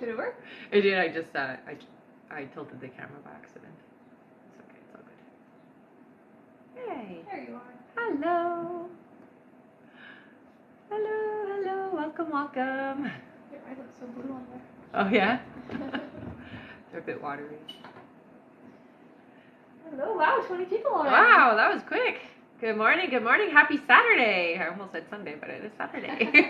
Did it work? It did. I just I tilted the camera by accident. It's okay. It's all good. Hey. There you are. Hello. Hello. Hello. Welcome. Welcome. Your eyes look so blue on there. Oh yeah. They're a bit watery. Hello. Wow, 20 people already. Wow, that was quick. Good morning. Good morning. Happy Saturday. I almost said Sunday, but it is Saturday.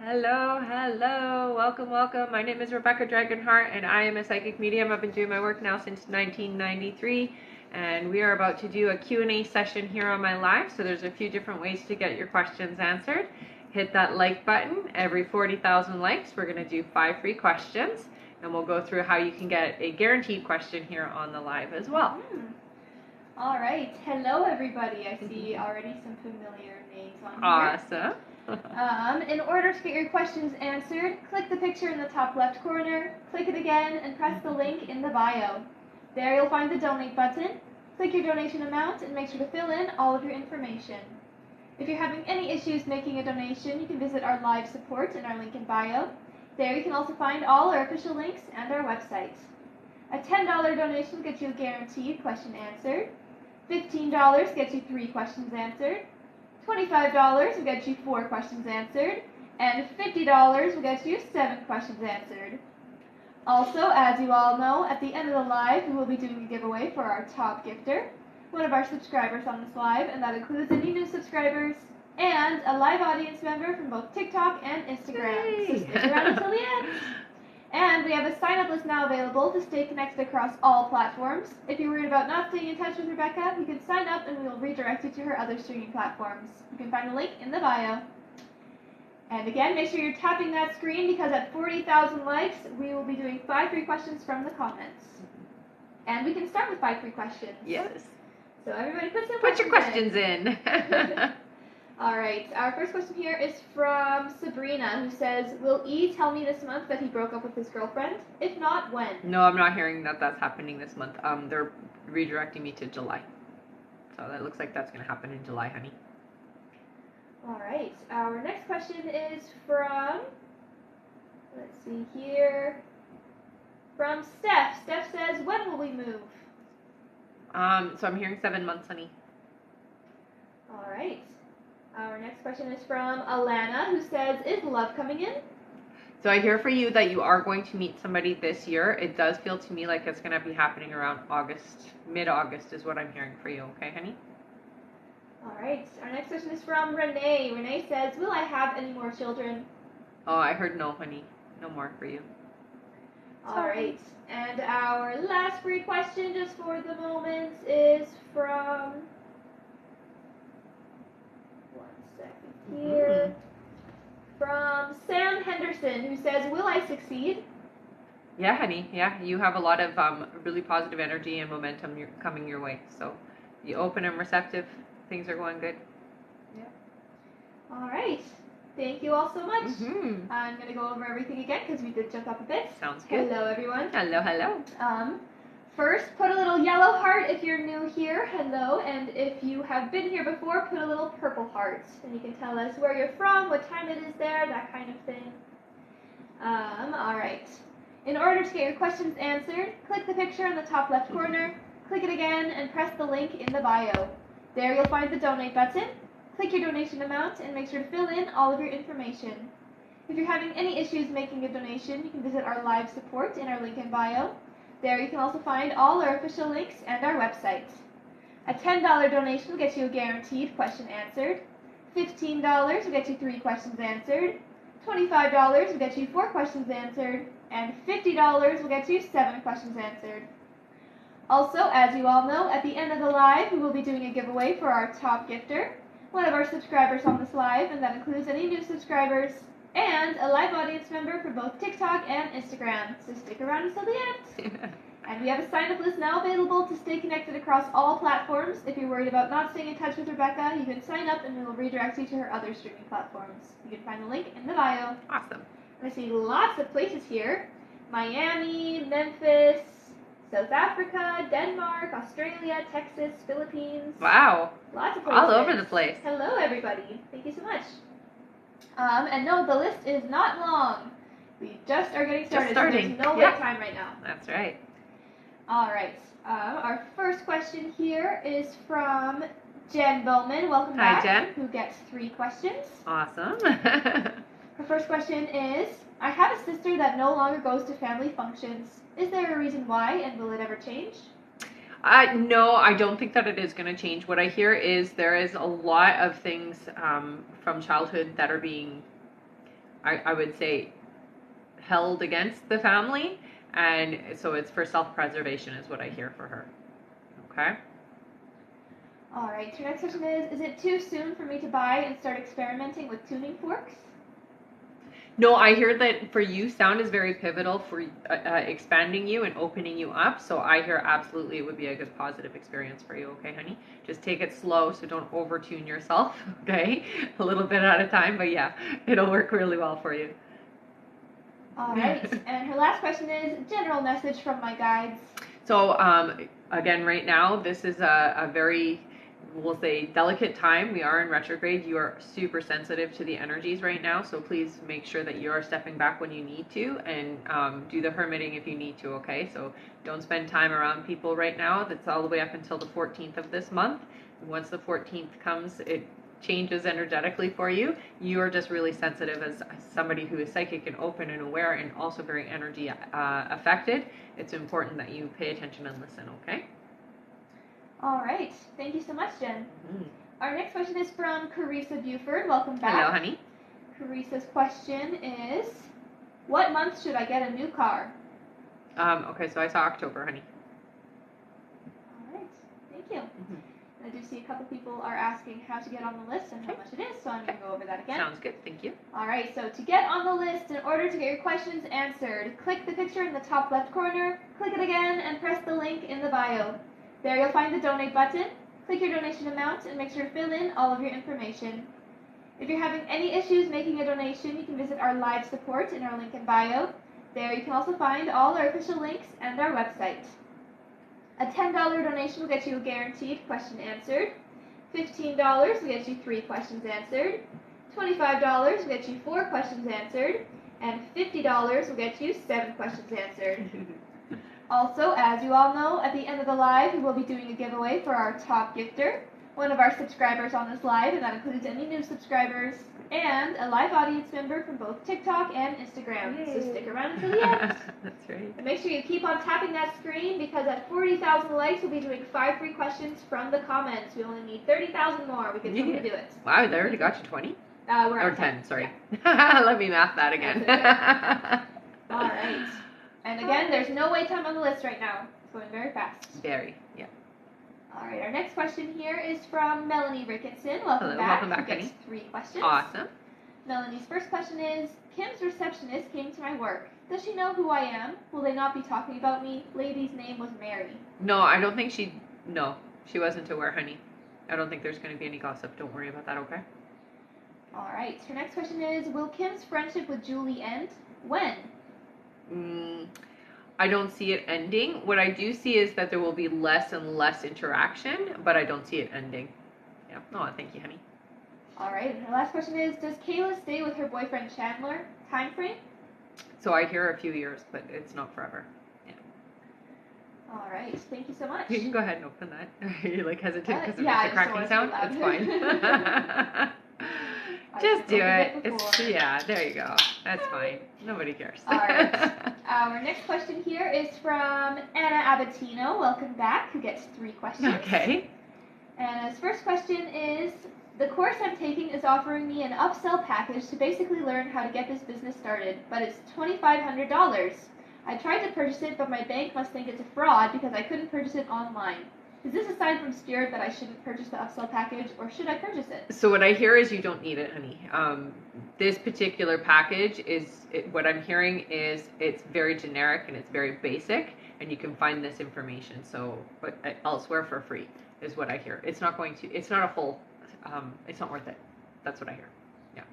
Hello, hello, welcome, welcome. My name is Rebecca Dragonheart, and I am a psychic medium. I've been doing my work now since 1993, and we are about to do a Q&A session here on my live. So there's a few different ways to get your questions answered. Hit that like button. Every 40,000 likes, we're going to do 5 free questions, and we'll go through how you can get a guaranteed question here on the live as well. All right. Hello, everybody. I see already some familiar names on here. Awesome. In order to get your questions answered, click the picture in the top left corner, click it again, and press the link in the bio. There you'll find the donate button. Click your donation amount and make sure to fill in all of your information. If you're having any issues making a donation, you can visit our live support in our link in bio. There you can also find all our official links and our website. A $10 donation gets you a guaranteed question answered. $15 gets you 3 questions answered. $25 will get you 4 questions answered, and $50 will get you 7 questions answered. Also, as you all know, at the end of the live, we will be doing a giveaway for our top gifter, one of our subscribers on this live, and that includes any new subscribers, and a live audience member from both TikTok and Instagram. So stick around until the end. And we have a sign-up list now available to stay connected across all platforms. If you're worried about not staying in touch with Rebecca, you can sign up and we will redirect you to her other streaming platforms. You can find the link in the bio. And again, make sure you're tapping that screen because at 40,000 likes, we will be doing 5 free questions from the comments. And we can start with 5 free questions. Yes. So everybody put your questions in. All right, our first question here is from Sabrina, who says, will E tell me this month that he broke up with his girlfriend? If not, when? No, I'm not hearing that that's happening this month. They're redirecting me to July. So that looks like that's going to happen in July, honey. All right, our next question is from, let's see here, from Steph. Steph says, when will we move? So I'm hearing 7 months, honey. All right. Our next question is from Alana, who says, is love coming in? So I hear for you that you are going to meet somebody this year. It does feel to me like it's going to be happening around August, mid-August is what I'm hearing for you. Okay, honey? All right. Our next question is from Renee. Renee says, will I have any more children? Oh, I heard no, honey. No more for you. All right. And our last free question, just for the moment, is from... here from Sam Henderson, who says, will I succeed? Yeah, honey. Yeah, you have a lot of really positive energy and momentum coming your way. So you open and receptive. Things are going good. Yeah. All right. Thank you all so much. I'm going to go over everything again because we did jump up a bit. Sounds good. Hello, everyone. Hello, hello. First, put a little yellow heart if you're new here. Hello. And if you have been here before, put a little purple heart. And you can tell us where you're from, what time it is there, that kind of thing. All right. In order to get your questions answered, click the picture in the top left corner, click it again, and press the link in the bio. There you'll find the donate button. Click your donation amount and make sure to fill in all of your information. If you're having any issues making a donation, you can visit our live support in our link in bio. There you can also find all our official links and our website. A $10 donation will get you a guaranteed question answered. $15 will get you 3 questions answered. $25 will get you 4 questions answered. And $50 will get you 7 questions answered. Also, as you all know, at the end of the live, we will be doing a giveaway for our top gifter, one of our subscribers on this live, and that includes any new subscribers, and a live audience member for both TikTok and Instagram. So stick around until the end. And we have a sign-up list now available to stay connected across all platforms. If you're worried about not staying in touch with Rebecca, you can sign up and we will redirect you to her other streaming platforms. You can find the link in the bio. Awesome. And I see lots of places here. Miami, Memphis, South Africa, Denmark, Australia, Texas, Philippines. Wow. Lots of places. All over the place. Hello, everybody. Thank you so much. And no, the list is not long. We just are getting started. Just starting. So there's no wait time right now. That's right. All right. Our first question here is from Jen Bowman. Welcome back. Hi, Jen. Who gets 3 questions. Awesome. Her first question is, I have a sister that no longer goes to family functions. Is there a reason why, and will it ever change? No, I don't think that it is going to change. What I hear is there is a lot of things from childhood that are being, I would say, held against the family. And so it's for self-preservation is what I hear for her. Okay? All right. Your next question is it too soon for me to buy and start experimenting with tuning forks? No, I hear that for you, sound is very pivotal for expanding you and opening you up. So I hear absolutely it would be a good positive experience for you. Okay, honey? Just take it slow, so don't over-tune yourself. Okay? A little bit at a time, but yeah, it'll work really well for you. All right. And her last question is general message from my guides. So again, right now, this is a very, we'll say, delicate time. We are in retrograde. You are super sensitive to the energies right now. So please make sure that you are stepping back when you need to and do the hermiting if you need to, okay? So don't spend time around people right now. That's all the way up until the 14th of this month. Once the 14th comes, it changes energetically for you. You are just really sensitive as somebody who is psychic and open and aware and also very energy affected. It's important that you pay attention and listen, okay? All right. Thank you so much, Jen. Mm-hmm. Our next question is from Carissa Buford. Welcome back. Hello, honey. Carissa's question is, what month should I get a new car? Okay, so I saw October, honey. All right. Thank you. Mm-hmm. I do see a couple people are asking how to get on the list and how much it is, so I'm going to go over that again. Sounds good. Thank you. All right, so to get on the list, in order to get your questions answered, click the picture in the top left corner, click it again, and press the link in the bio. There you'll find the donate button. Click your donation amount and make sure to fill in all of your information. If you're having any issues making a donation, you can visit our live support in our link in bio. There you can also find all our official links and our website. A $10 donation will get you a guaranteed question answered. $15 will get you 3 questions answered. $25 will get you 4 questions answered. And $50 will get you 7 questions answered. Also, as you all know, at the end of the live, we will be doing a giveaway for our top gifter, one of our subscribers on this live, and that includes any new subscribers, and a live audience member from both TikTok and Instagram. Yay. So stick around until the end. That's right. And make sure you keep on tapping that screen because at 40,000 likes, we'll be doing 5 free questions from the comments. We only need 30,000 more. We can totally do it. Wow, they already got you 20? We're or at 10, sorry. Yeah. Let me math that again. All right. And again, there's no wait time on the list right now. It's going very fast. Very, yeah. All right, our next question here is from Melanie Ricketson. Welcome Hello, back. welcome back, Who gets honey. 3 questions. Awesome. Melanie's first question is, Kim's receptionist came to my work. Does she know who I am? Will they not be talking about me? Lady's name was Mary. No, I don't think she wasn't aware, honey. I don't think there's going to be any gossip. Don't worry about that, okay? All right, her next question is, will Kim's friendship with Julie end? When? I don't see it ending. What I do see is that there will be less and less interaction, but I don't see it ending. Yeah. Oh, thank you, honey. All right, and her last question is, does Kayla stay with her boyfriend Chandler? Time frame? So I hear a few years, but it's not forever. Yeah. All right, thank you so much. You can go ahead and open that. You're like hesitant because it yeah, makes a cracking sound? It's fine. Just do it. Yeah, there you go. That's fine. Nobody cares. All right. Our next question here is from Anna Abatino. Welcome back. Who gets 3 questions. Okay. Anna's first question is, the course I'm taking is offering me an upsell package to basically learn how to get this business started, but it's $2,500. I tried to purchase it, but my bank must think it's a fraud because I couldn't purchase it online. Is this a sign from Spirit that I shouldn't purchase the upsell package, or should I purchase it? So what I hear is you don't need it, honey. This particular package what I'm hearing is it's very generic and it's very basic, and you can find this information but elsewhere for free is what I hear. It's not a full, it's not worth it. That's what I hear. Yeah.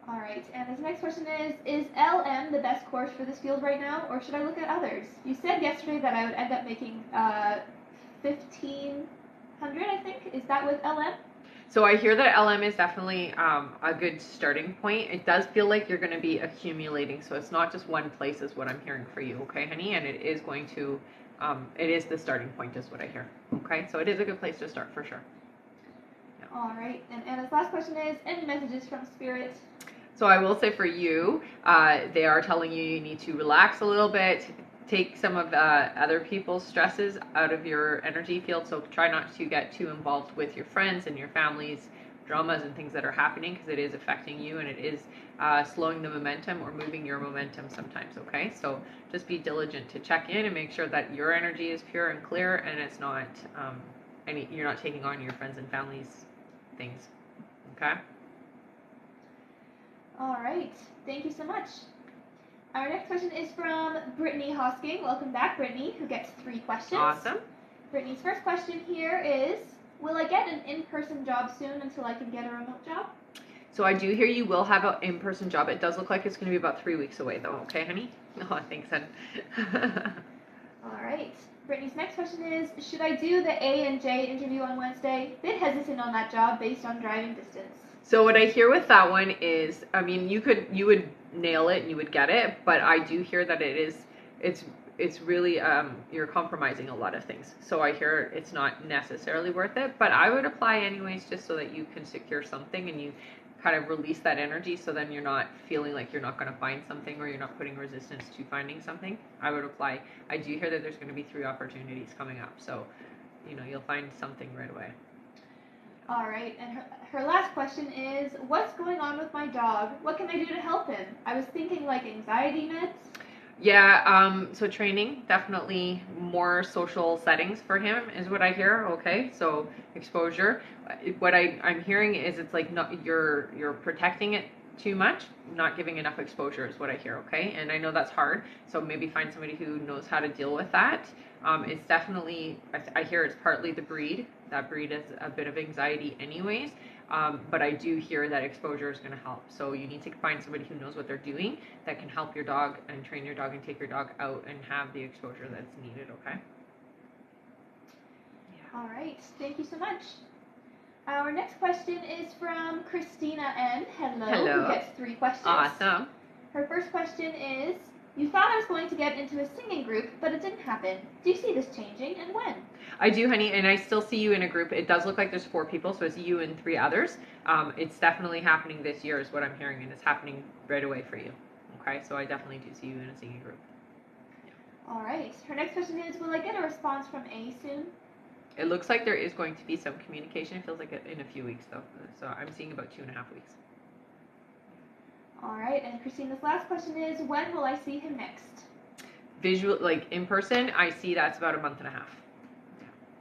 All right, and his next question is LM the best course for this field right now, or should I look at others? You said yesterday that I would end up making $1,500, I think. Is that with LM? So I hear that LM is definitely a good starting point. It does feel like you're going to be accumulating, so it's not just one place is what I'm hearing for you, okay, honey? And it is going to, it is the starting point is what I hear, okay? So it is a good place to start for sure. Yeah. All right, and Anna's last question is, any messages from Spirit? So I will say for you, they are telling you need to relax a little bit, take some of other people's stresses out of your energy field. So try not to get too involved with your friends and your family's dramas and things that are happening, because it is affecting you and it is slowing the momentum or moving your momentum sometimes, okay? So just be diligent to check in and make sure that your energy is pure and clear, and it's not you're not taking on your friends and family's things, okay? All right, thank you so much. Our next question is from Brittany Hosking. Welcome back, Brittany, who gets 3 questions. Awesome. Brittany's first question here is, will I get an in-person job soon until I can get a remote job? So I do hear you will have an in-person job. It does look like it's going to be about 3 weeks away, though. Okay, honey? Oh, thanks, hon. All right. Brittany's next question is, should I do the A and J interview on Wednesday? Bit hesitant on that job based on driving distance. So what I hear with that one is, I mean, you would nail it and you would get it, but I do hear that it's really you're compromising a lot of things. So I hear it's not necessarily worth it, but I would apply anyways, just so that you can secure something and you kind of release that energy, so then you're not feeling like you're not going to find something or you're not putting resistance to finding something. I would apply. I do hear that there's going to be 3 opportunities coming up, so you'll find something right away. All right, and her last question is, what's going on with my dog? What can I do to help him? I was thinking like anxiety meds. Yeah, so training, definitely more social settings for him is what I hear, okay? So exposure. What I'm hearing is it's like not you're protecting it too much, not giving enough exposure is what I hear, okay? And I know that's hard, so maybe find somebody who knows how to deal with that. It's definitely, I hear it's partly the breed. That breed is a bit of anxiety anyways, but I do hear that exposure is going to help. So you need to find somebody who knows what they're doing that can help your dog and train your dog and take your dog out and have the exposure that's needed, okay? Yeah. All right, thank you so much. Our next question is from Christina N. Hello. Who gets 3 questions. Awesome. Her first question is, you thought I was going to get into a singing group, but it didn't happen. Do you see this changing, and when? I do, honey, and I still see you in a group. It does look like there's 4 people, so it's you and 3 others. It's definitely happening this year is what I'm hearing, and it's happening right away for you. Okay, so I definitely do see you in a singing group. Yeah. All right. Her next question is, will I get a response from A soon? It looks like there is going to be some communication. It feels like in a few weeks, though. So I'm seeing about 2.5 weeks. All right, and Christina's last question is, when will I see him next? Visual, like in person, I see that's about 1.5 months.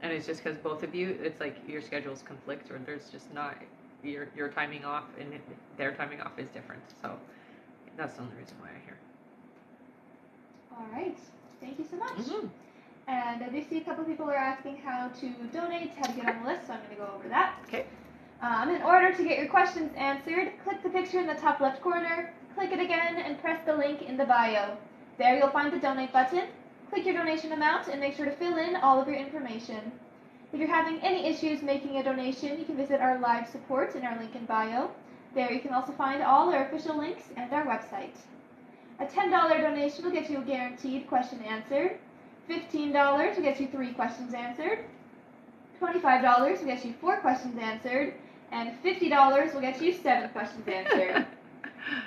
And it's just because both of you, it's like your schedules conflict, or there's just not, your timing off and their timing off is different. So that's the only reason why I hear. All right, thank you so much. Mm-hmm. And I do see a couple people are asking how to donate, how to get on the list, so I'm going to go over that. Okay. In order to get your questions answered, click the picture in the top left corner, click it again, and press the link in the bio. There you'll find the donate button. Click your donation amount and make sure to fill in all of your information. If you're having any issues making a donation, you can visit our live support in our link in bio. There you can also find all our official links and our website. A $10 donation will get you a guaranteed question answered. $15 will get you 3 questions answered. $25 will get you 4 questions answered. And $50 will get you 7 questions answered.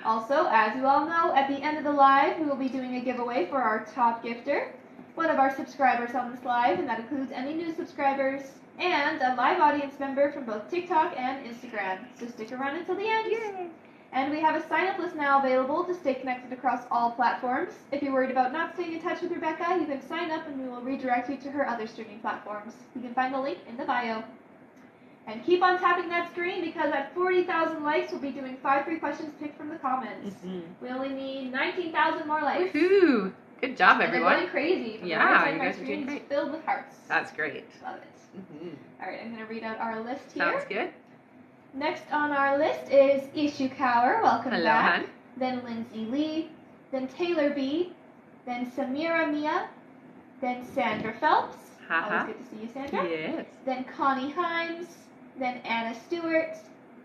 Also, as you all know, at the end of the live, we will be doing a giveaway for our top gifter, one of our subscribers on this live, and that includes any new subscribers, and a live audience member from both TikTok and Instagram. So stick around until the end. Yay. And we have a sign-up list now available to stay connected across all platforms. If you're worried about not staying in touch with Rebecca, you can sign up and we will redirect you to her other streaming platforms. You can find the link in the bio. And keep on tapping that screen, because at 40,000 likes, we'll be doing 5 free questions picked from the comments. Mm-hmm. We only need 19,000 more likes. Woohoo! Good job, everyone. And they're going crazy. Yeah, you guys are doing great. Filled with hearts. That's great. Love it. Mm-hmm. All right, I'm going to read out our list here. Sounds good. Next on our list is Ishu Kaur. Welcome Hello, back. hon. Then Lindsay Lee. Then Taylor B. Then Samira Mia. Then Sandra Phelps. Always good to see you, Sandra. Yes. Then Connie Himes. then Anna Stewart,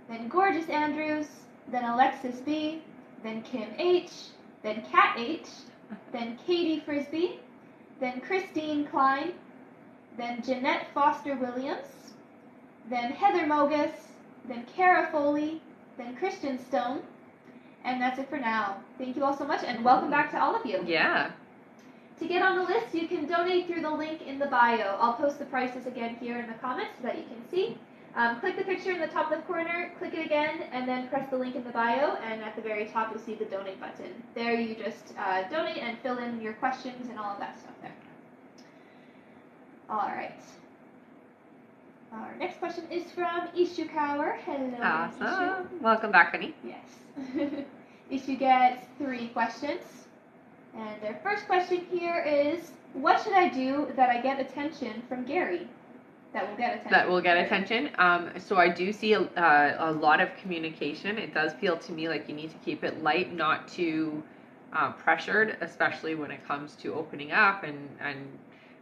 then Gorgeous Andrews, then Alexis B, then Kim H, then Kat H, then Katie Frisbee, then Christine Klein, then Jeanette Foster Williams, then Heather Mogus, then Kara Foley, then Christian Stone, and that's it for now. Thank you all so much, and welcome back to all of you. Yeah. To get on the list, you can donate through the link in the bio. I'll post the prices again here in the comments so that you can see. Click the picture in the top left corner, click it again, and then press the link in the bio, and at the very top you'll see the donate button. There you just donate and fill in your questions and all of that stuff there. Alright. Our next question is from Ishu Kaur. Hello, Awesome. Ishu. Welcome back, honey. Yes. Ishu gets 3 questions. And their first question here is, what should I do that I get attention from Gary? That will get attention. That will get attention. So I do see a lot of communication. It does feel to me like you need to keep it light, not too pressured, especially when it comes to opening up and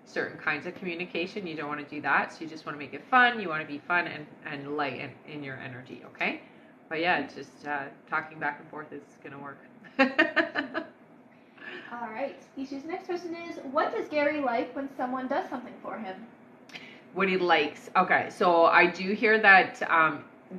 certain kinds of communication. You don't want to do that. So you just want to make it fun. You want to be fun and light in your energy, okay? But yeah, just talking back and forth is going to work. All right. Ishu's next question is, what does Gary like when someone does something for him? What he likes. Okay, so I do hear that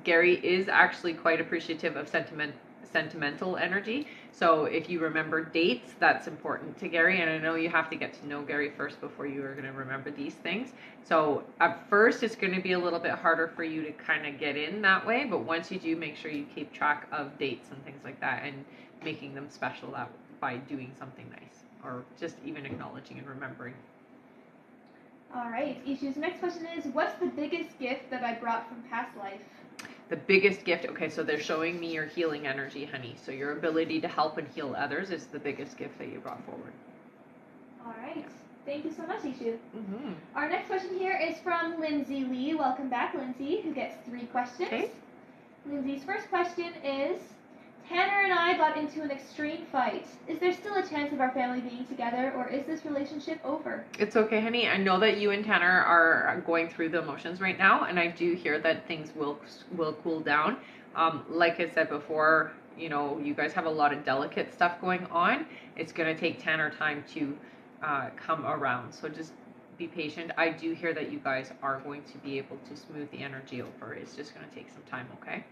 Gary is actually quite appreciative of sentimental energy. So if you remember dates, that's important to Gary. And I know you have to get to know Gary first before you are going to remember these things. So at first, it's going to be a little bit harder for you to kind of get in that way. But once you do, make sure you keep track of dates and things like that and making them special by doing something nice or just even acknowledging and remembering. All right. Ishu's next question is, what's the biggest gift that I brought from past life? The biggest gift, okay, so they're showing me your healing energy, honey. So your ability to help and heal others is the biggest gift that you brought forward. All right. Thank you so much, Ishu. Mm-hmm. Our next question here is from Lindsay Lee. Welcome back, Lindsay, who gets 3 questions. Okay. Lindsay's first question is, Tanner and I got into an extreme fight. Is there still a chance of our family being together, or is this relationship over? It's okay, honey. I know that you and Tanner are going through the emotions right now, and I do hear that things will cool down. Like I said before, you know, you guys have a lot of delicate stuff going on. It's going to take Tanner time to come around, so just be patient. I do hear that you guys are going to be able to smooth the energy over. It's just going to take some time, okay?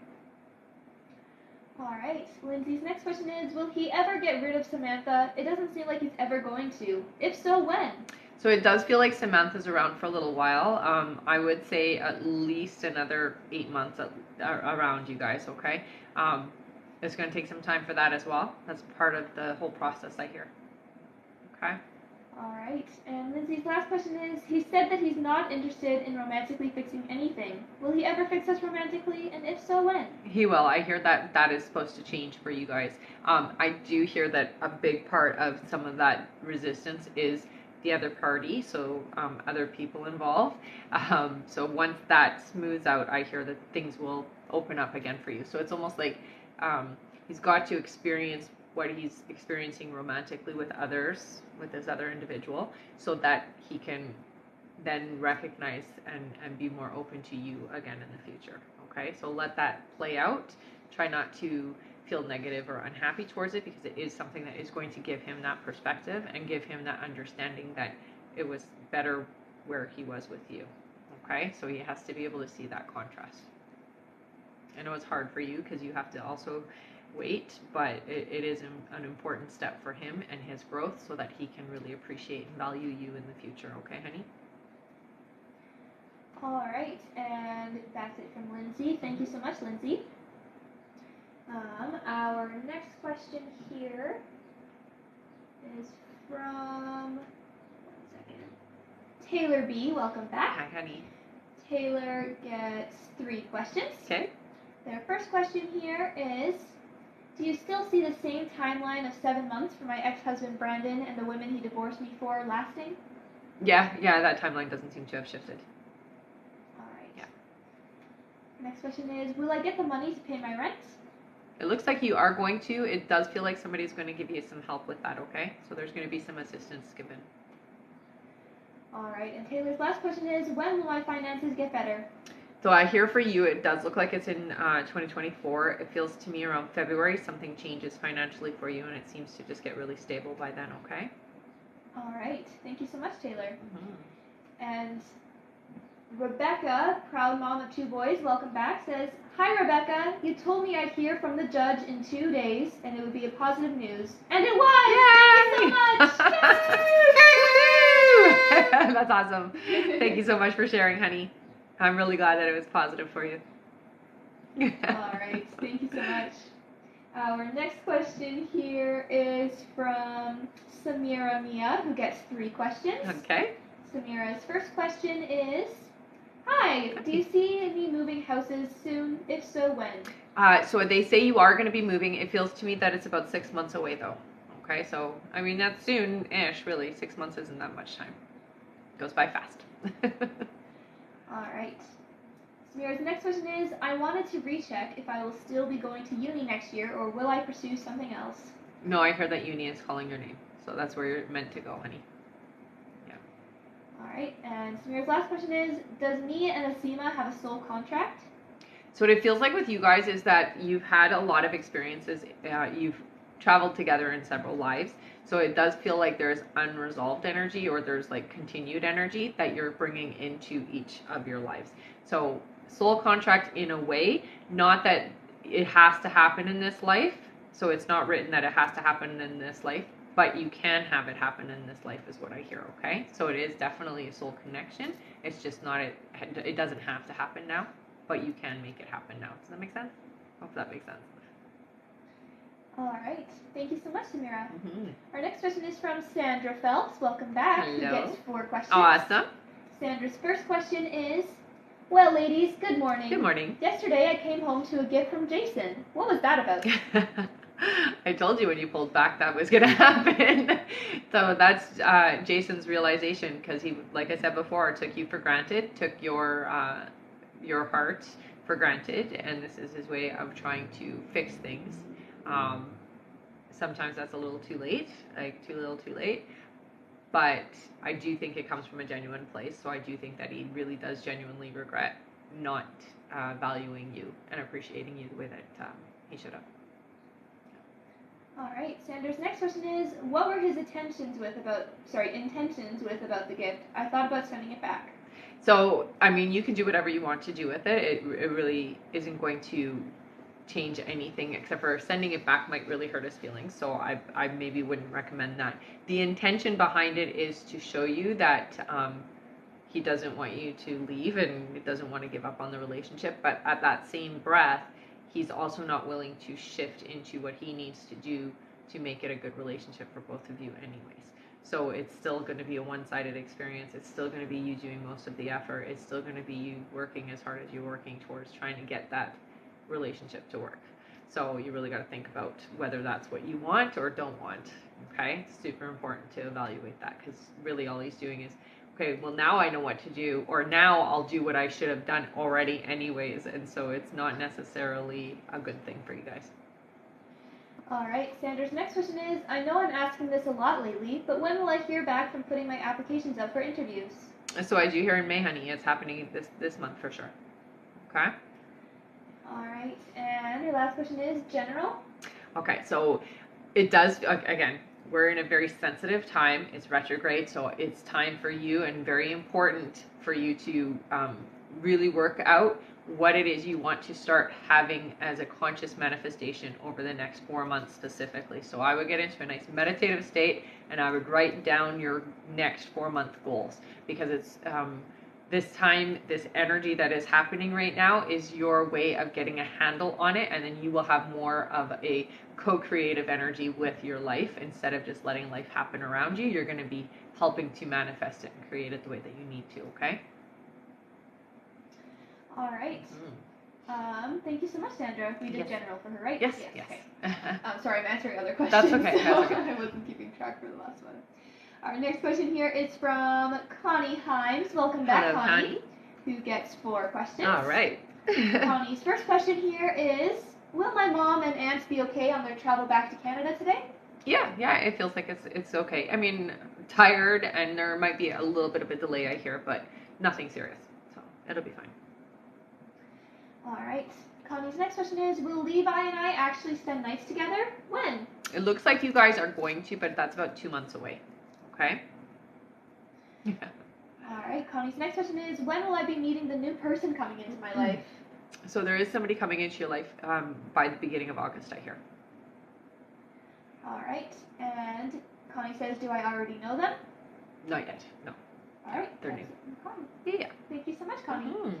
All right. Lindsay's next question is, will he ever get rid of Samantha? It doesn't seem like he's ever going to. If so, when? So it does feel like Samantha's around for a little while. I would say at least another 8 months around you guys, okay? It's going to take some time for that as well. That's part of the whole process, I hear. Okay? All right. And Lindsay's last question is, he said that he's not interested in romantically fixing anything. Will he ever fix us romantically? And if so, when? He will. I hear that that is supposed to change for you guys. I do hear that a big part of some of that resistance is the other party, so other people involved. So once that smooths out, I hear that things will open up again for you. So it's almost like he's got to experience what he's experiencing romantically with others, with this other individual, so that he can then recognize and be more open to you again in the future. Okay, so let that play out. Try not to feel negative or unhappy towards it, because it is something that is going to give him that perspective and give him that understanding that it was better where he was with you. Okay, so he has to be able to see that contrast. I know it's hard for you because you have to also wait, but it is an important step for him and his growth, so that he can really appreciate and value you in the future. Okay, honey? All right, and that's it from Lindsay. Thank you so much, Lindsay. Our next question here is from, Taylor B. Welcome back. Hi, honey. Taylor gets 3 questions. Okay. Their first question here is, do you still see the same timeline of 7 months for my ex-husband Brandon and the women he divorced me for lasting? Yeah, that timeline doesn't seem to have shifted. All right. Yeah. Next question is, will I get the money to pay my rent? It looks like you are going to. It does feel like somebody's going to give you some help with that, okay? So there's going to be some assistance given. All right, and Taylor's last question is, when will my finances get better? So I hear for you, it does look like it's in 2024. It feels to me around February something changes financially for you, and it seems to just get really stable by then. Okay. All right. Thank you so much, Taylor. Mm-hmm. And Rebecca, proud mom of 2 boys, welcome back, says, "Hi, Rebecca. You told me I'd hear from the judge in 2 days, and it would be a positive news. And it was! Yay! Thank you so much! Yay! That's awesome. Thank you so much for sharing, honey. I'm really glad that it was positive for you. All right. Thank you so much. Our next question here is from Samira Mia, who gets 3 questions. Okay. Samira's first question is, "Hi, do you see me moving houses soon? If so, when?" So they say you are going to be moving. It feels to me that it's about 6 months away, though. Okay, so I mean that's soon-ish, really. 6 months isn't that much time. It goes by fast. All right. Samira's next question is, "I wanted to recheck if I will still be going to uni next year, or will I pursue something else?" No, I heard that uni is calling your name, so that's where you're meant to go, honey. All right, and Samira's last question is, "Does me and Asima have a soul contract?" So what it feels like with you guys is that you've had a lot of experiences. You've traveled together in several lives. So it does feel like there's unresolved energy, or there's like continued energy that you're bringing into each of your lives. So soul contract in a way, not that it has to happen in this life. So it's not written that it has to happen in this life, but you can have it happen in this life is what I hear, okay? So it is definitely a soul connection. It's just not, it doesn't have to happen now, but you can make it happen now. Does that make sense? Hope that makes sense. All right. Thank you so much, Samira. Mm-hmm. Our next question is from Sandra Phelps. Welcome back. Hello. Who gets 4 questions. Awesome. Sandra's first question is, "Well, ladies, good morning. Good morning. Yesterday I came home to a gift from Jason. What was that about?" I told you when you pulled back that was going to happen. So that's Jason's realization, because he, like I said before, took you for granted, took your heart for granted, and this is his way of trying to fix things. Sometimes that's a little too late, like too little too late, but I do think it comes from a genuine place. So I do think that he really does genuinely regret not valuing you and appreciating you the way that he should have. All right. Sandra's next question is, "What were his intentions with about the gift? I thought about sending it back." So, I mean, you can do whatever you want to do with it. It really isn't going to change anything, except for sending it back might really hurt his feelings. So I maybe wouldn't recommend that. The intention behind it is to show you that he doesn't want you to leave and doesn't want to give up on the relationship. But at that same breath, he's also not willing to shift into what he needs to do to make it a good relationship for both of you anyways. So it's still going to be a one-sided experience. It's still going to be you doing most of the effort. It's still going to be you working as hard as you're working towards trying to get that relationship to work. So you really got to think about whether that's what you want or don't want. Okay, it's super important to evaluate that, because really all he's doing is, okay, well now I know what to do, or now I'll do what I should have done already anyways, and so it's not necessarily a good thing for you guys. All right, Sandra's next question is, "I know I'm asking this a lot lately, but when will I hear back from putting my applications up for interviews?" So I do hear in May, honey. It's happening this month for sure. Okay. All right, and your last question is general. Okay, so it does, again, we're in a very sensitive time. It's retrograde, so it's time for you, and very important for you to really work out what it is you want to start having as a conscious manifestation over the next 4 months specifically. So I would get into a nice meditative state, and I would write down your next 4-month goals, because it's this time, this energy that is happening right now is your way of getting a handle on it, and then you will have more of a co-creative energy with your life. Instead of just letting life happen around you, you're going to be helping to manifest it and create it the way that you need to, okay? All right. Thank you so much, Sandra. We did general for her, right? Yes. Okay. Sorry, I'm answering other questions. That's okay. That's okay. I wasn't keeping track for the last one. Our next question here is from Connie Himes. Welcome back, Hello, Connie. Who gets 4 questions. All right. Connie's first question here is, "Will my mom and aunts be okay on their travel back to Canada today?" Yeah, it feels like it's okay. I mean, tired, and there might be a little bit of a delay, I hear, but nothing serious, so it'll be fine. All right. Connie's next question is, will Levi and I actually spend nights together? When? It looks like you guys are going to, but that's about 2 months away. Okay? Yeah. All right. Connie's next question is, when will I be meeting the new person coming into my life? So there is somebody coming into your life by the beginning of August, I hear. All right. And Connie says, do I already know them? Not yet. No. All right. They're that's new. it from Connie. Yeah. Thank you so much, Connie. Mm.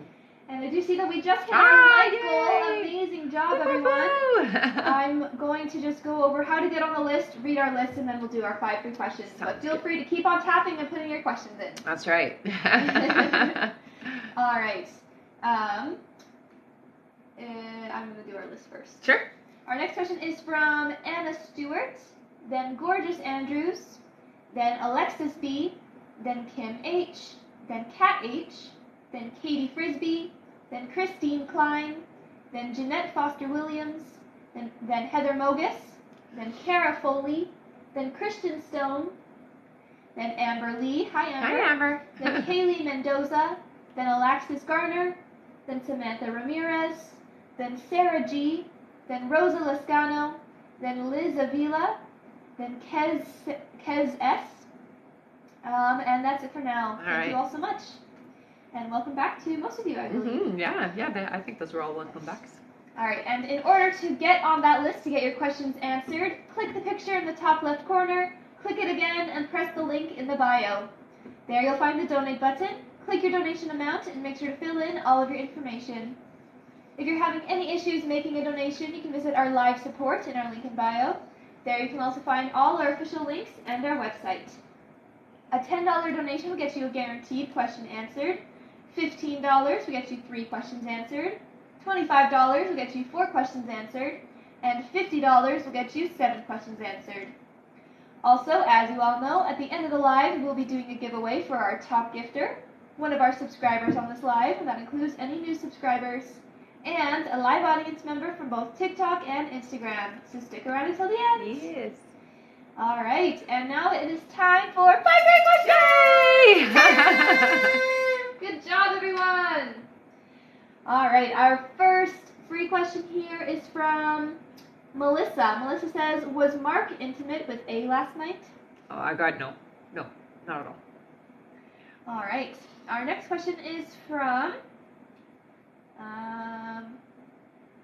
And I do see that we just hit our life goal. Yay! Amazing job, everyone. I'm going to just go over how to get on the list, read our list, and then we'll do our 5 free questions. But feel free to keep on tapping and putting your questions in. That's right. All right. I'm going to do our list first. Sure. Our next question is from Anna Stewart, then Gorgeous Andrews, then Alexis B, then Kim H, then Kat H, then Katie Frisbee, then Christine Klein, then Jeanette Foster Williams, then Heather Mogus, then Kara Foley, then Christian Stone, then Amber Lee, hi Amber, Hi, Amber. then Kaylee Mendoza, then Alexis Garner, then Samantha Ramirez, then Sarah G, then Rosa Lascano, then Liz Avila, then Kez S, and that's it for now. Thank you all so much. And welcome back to most of you, I believe. Yeah, I think those were all welcome backs. All right, and in order to get on that list to get your questions answered, click the picture in the top left corner, click it again, and press the link in the bio. There you'll find the donate button. Click your donation amount and make sure to fill in all of your information. If you're having any issues making a donation, you can visit our live support in our link in bio. There you can also find all our official links and our website. A $10 donation will get you a guaranteed question answered. $15 will get you 3 questions answered. $25 will get you 4 questions answered. And $50 will get you 7 questions answered. Also, as you all know, at the end of the live, we'll be doing a giveaway for our top gifter, one of our subscribers on this live, and that includes any new subscribers, and a live audience member from both TikTok and Instagram. So stick around until the end. Yes. All right, and now it is time for 5 great questions! Yay! Good job, everyone! All right, our first free question here is from Melissa. Melissa says, was Mark intimate with A last night? Oh, I got no, not at all. All right, our next question is from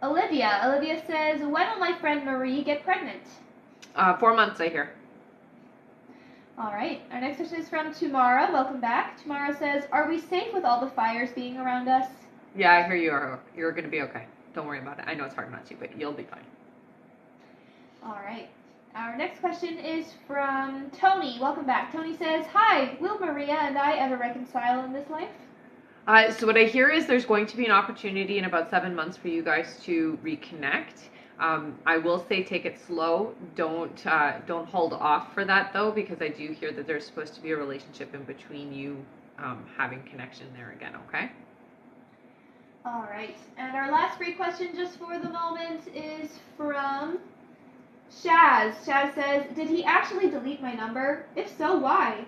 Olivia. Olivia says, when will my friend Marie get pregnant? 4 months, I hear. All right, our next question is from Tamara. Welcome back. Tamara says, are we safe with all the fires being around us? Yeah, I hear you are. You're going to be okay. Don't worry about it. I know it's hard not to, but you'll be fine. All right. Our next question is from Tony. Welcome back. Tony says, hi, will Maria and I ever reconcile in this life? So what I hear is there's going to be an opportunity in about 7 months for you guys to reconnect. I will say take it slow. Don't hold off for that though, because I do hear that there's supposed to be a relationship in between you having connection there again, okay? All right. And our last free question just for the moment is from Shaz. Shaz says, did he actually delete my number? If so, why?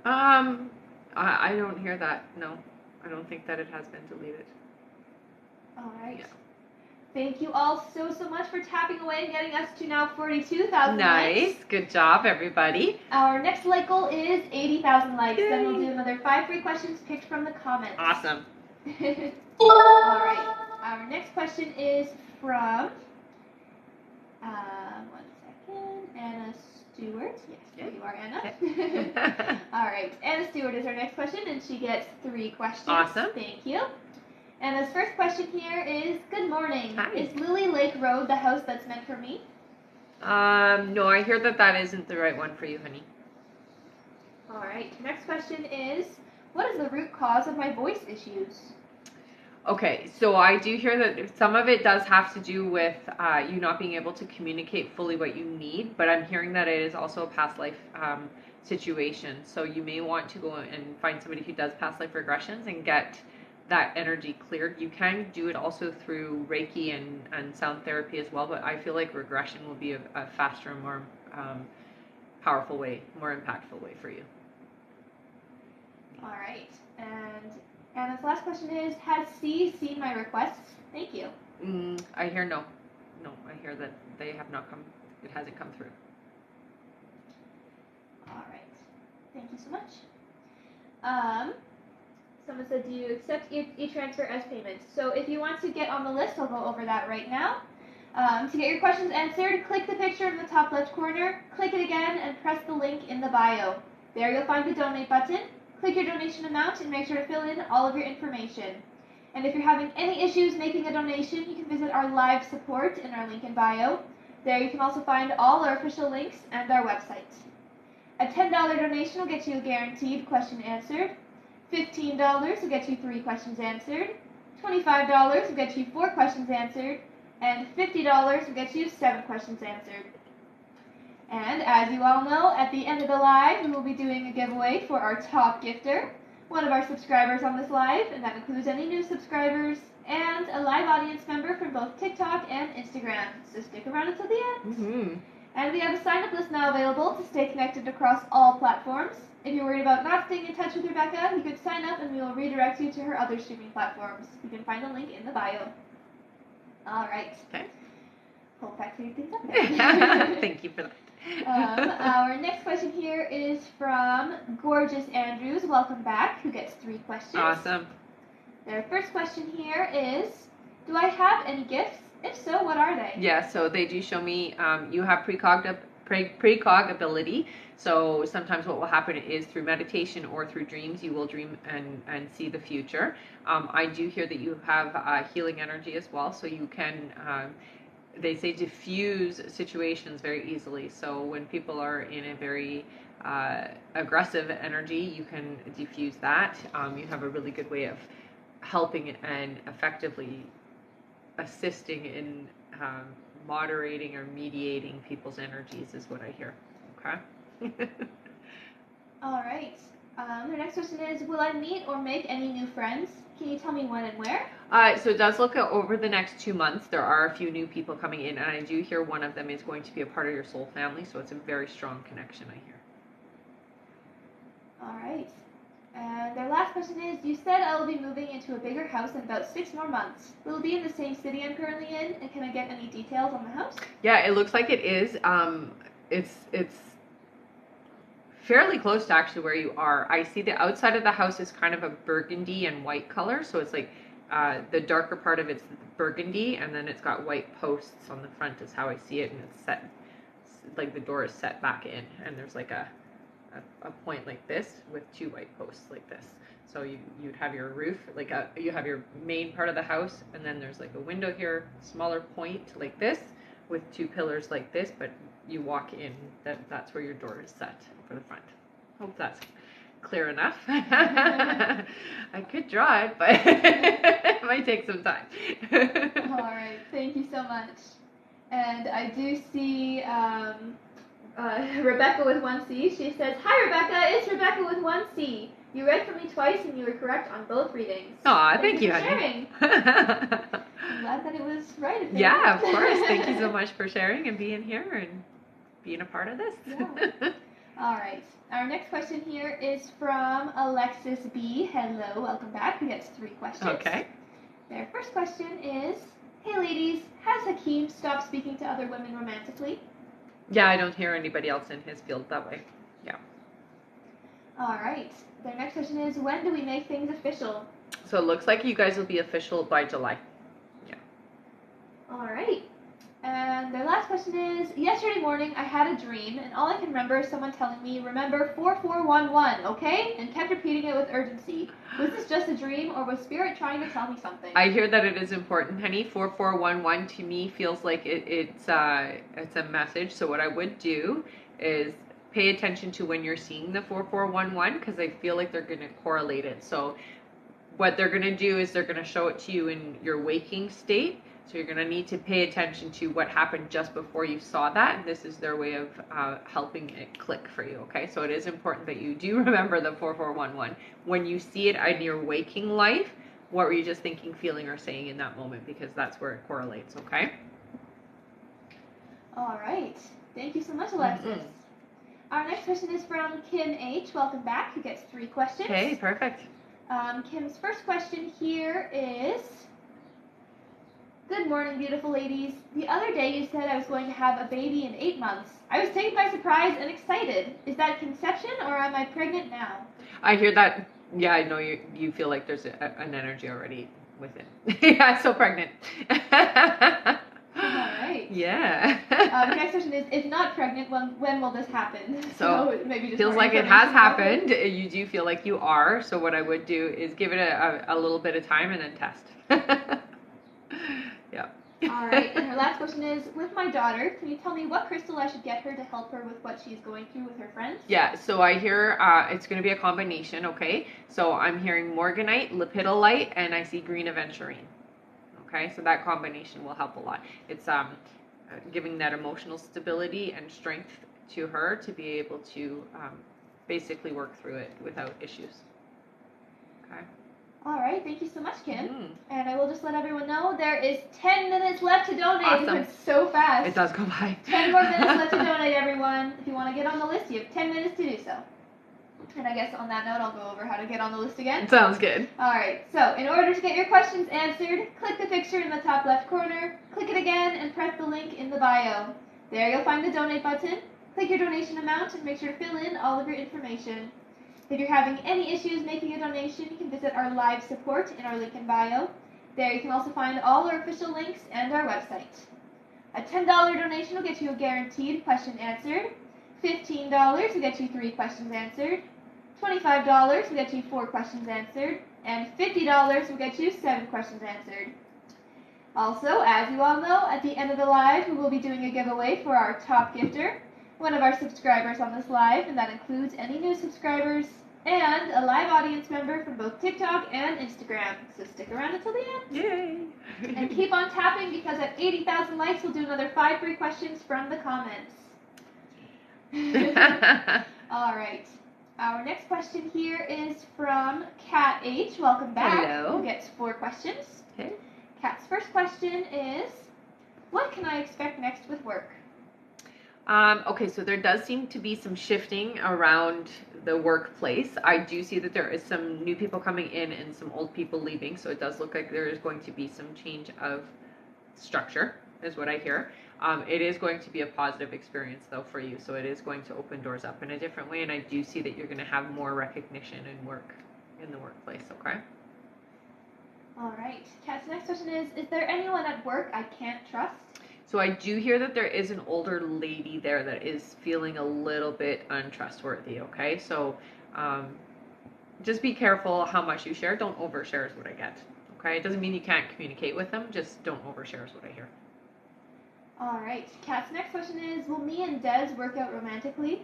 I don't hear that. No, I don't think that it has been deleted. All right. Yeah. Thank you all so much for tapping away and getting us to now 42,000 Nice. likes. Good job, everybody. Our next like goal is 80,000 likes. Yay. Then we'll do another 5 free questions picked from the comments. Awesome. All right. Our next question is from, 1 second, Anna Stewart. Yes, there you are, Anna. All right. Anna Stewart is our next question, and she gets 3 questions. Awesome. Thank you. Anna's first question here is, good morning. Hi. Is Lily Lake Road the house that's meant for me? No, I hear that isn't the right one for you, honey. All right. Next question is, what is the root cause of my voice issues? Okay, so I do hear that some of it does have to do with you not being able to communicate fully what you need, but I'm hearing that it is also a past life situation. So you may want to go and find somebody who does past life regressions and get that energy cleared. You can do it also through Reiki and sound therapy as well, but I feel like regression will be a faster and more powerful way, more impactful way for you. All right. And And this last question is, has C seen my requests? Thank you. I hear no. No, I hear that they have not come. It hasn't come through. All right. Thank you so much. Someone said, do you accept e-transfer as payment? So if you want to get on the list, I'll go over that right now. To get your questions answered, click the picture in the top left corner, click it again, and press the link in the bio. There you'll find the donate button. Click your donation amount and make sure to fill in all of your information. And if you're having any issues making a donation, you can visit our live support in our link in bio. There you can also find all our official links and our website. A $10 donation will get you a guaranteed question answered. $15 will get you 3 questions answered. $25 will get you 4 questions answered. And $50 will get you 7 questions answered. And as you all know, at the end of the live, we will be doing a giveaway for our top gifter, one of our subscribers on this live, and that includes any new subscribers, and a live audience member from both TikTok and Instagram. So stick around until the end. Mm-hmm. And we have a sign-up list now available to stay connected across all platforms. If you're worried about not staying in touch with Rebecca, you could sign up and we will redirect you to her other streaming platforms. You can find the link in the bio. All right. Okay. Hope that cleared things up there. Thank you for that. Our next question here is from Gorgeous Andrews. Welcome back. Who gets 3 questions? Awesome. Their first question here is, do I have any gifts? If so, what are they? Yeah, so they do show me you have precog ability. So sometimes what will happen is through meditation or through dreams, you will dream and see the future. I do hear that you have healing energy as well, so you can, they say, diffuse situations very easily. So when people are in a very aggressive energy, you can diffuse that. You have a really good way of helping and effectively assisting in moderating or mediating people's energies is what I hear. Okay. All right. The next question is, will I meet or make any new friends? Can you tell me when and where? So it does look at over the next 2 months. There are a few new people coming in, and I do hear one of them is going to be a part of your soul family, so it's a very strong connection, I hear. All right. And their last question is, you said I will be moving into a bigger house in about 6 more months. Will it be in the same city I'm currently in? And can I get any details on the house? Yeah, it looks like it is. It's fairly close to actually where you are. I see the outside of the house is kind of a burgundy and white color, so it's like the darker part of it's burgundy, and then it's got white posts on the front is how I see it, and it's set, like the door is set back in, and there's like a point like this with 2 white posts like this. So you'd have your roof, like you have your main part of the house, and then there's like a window here, smaller point like this, with 2 pillars like this, but you walk in, that's where your door is set for the front. Hope that's clear enough. I could draw it, but it might take some time. All right, thank you so much. And I do see Rebecca with 1 C. She says, "Hi Rebecca, it's Rebecca with 1 C. You read for me twice and you were correct on both readings." Aw, thank you, for honey. sharing. I'm glad that it was right. Yeah, of course. Thank you so much for sharing and being here and being a part of this. Yeah. All right. Our next question here is from Alexis B. Hello, welcome back. Who gets 3 questions? Okay. Their first question is, hey ladies, has Hakeem stopped speaking to other women romantically? Yeah, I don't hear anybody else in his field that way. Yeah. All right. Their next question is, when do we make things official? So it looks like you guys will be official by July. Yeah. All right. And their last question is, yesterday morning I had a dream, and all I can remember is someone telling me, remember 4411, okay? And kept repeating it with urgency. Was this just a dream, or was Spirit trying to tell me something? I hear that it is important, honey. 4411 to me feels like it's a message. So what I would do is pay attention to when you're seeing the 4411, because I feel like they're going to correlate it. So what they're going to do is they're going to show it to you in your waking state. So you're going to need to pay attention to what happened just before you saw that. And this is their way of helping it click for you, okay? So it is important that you do remember the 4411. When you see it in your waking life, what were you just thinking, feeling, or saying in that moment? Because that's where it correlates, okay? All right. Thank you so much, Alexis. Mm-hmm. Our next question is from Kim H. Welcome back. Who gets 3 questions. Okay, perfect. Kim's first question here is, good morning, beautiful ladies. The other day you said I was going to have a baby in 8 months. I was taken by surprise and excited. Is that conception or am I pregnant now? I hear that. Yeah, I know you feel like there's an energy already within. Yeah, so pregnant. All right. Yeah. The next question is, if not pregnant, when will this happen? So maybe just feels more like it has information about it. happened. You do feel like you are. So what I would do is give it a little bit of time and then test. Yeah. All right, and her last question is, with my daughter, can you tell me what crystal I should get her to help her with what she's going through with her friends? Yeah, so I hear it's going to be a combination, okay? So I'm hearing Morganite, Lepidolite, and I see Green Aventurine. Okay, so that combination will help a lot. It's giving that emotional stability and strength to her to be able to basically work through it without issues. Okay. All right, thank you so much, Kim. Mm. And I will just let everyone know there is 10 minutes left to donate. Awesome. It went so fast. It does go by. 10 more minutes left to donate, everyone. If you want to get on the list, you have 10 minutes to do so. And I guess on that note, I'll go over how to get on the list again. Sounds good. All right, so in order to get your questions answered, click the picture in the top left corner, click it again, and press the link in the bio. There you'll find the donate button. Click your donation amount and make sure to fill in all of your information. If you're having any issues making a donation, you can visit our live support in our link in bio. There you can also find all our official links and our website. A $10 donation will get you a guaranteed question answered. $15 will get you 3 questions answered. $25 will get you 4 questions answered. And $50 will get you 7 questions answered. Also, as you all know, at the end of the live, we will be doing a giveaway for our top gifter, one of our subscribers on this live, and that includes any new subscribers, and a live audience member from both TikTok and Instagram. So stick around until the end. Yay! And keep on tapping, because at 80,000 likes, we'll do another 5 free questions from the comments. All right. Our next question here is from Kat H. Welcome back. Hello. Who gets 4 questions. Okay. Kat's first question is, what can I expect next with work? Okay, so there does seem to be some shifting around the workplace. I do see that there is some new people coming in and some old people leaving, so it does look like there is going to be some change of structure, is what I hear. It is going to be a positive experience, though, for you, so it is going to open doors up in a different way, and I do see that you're going to have more recognition and work in the workplace, okay? All right. Kat's next question is there anyone at work I can't trust? So I do hear that there is an older lady there that is feeling a little bit untrustworthy, okay? So just be careful how much you share. Don't overshare is what I get, okay? It doesn't mean you can't communicate with them. Just don't overshare is what I hear. All right. Kat's next question is, will me and Des work out romantically?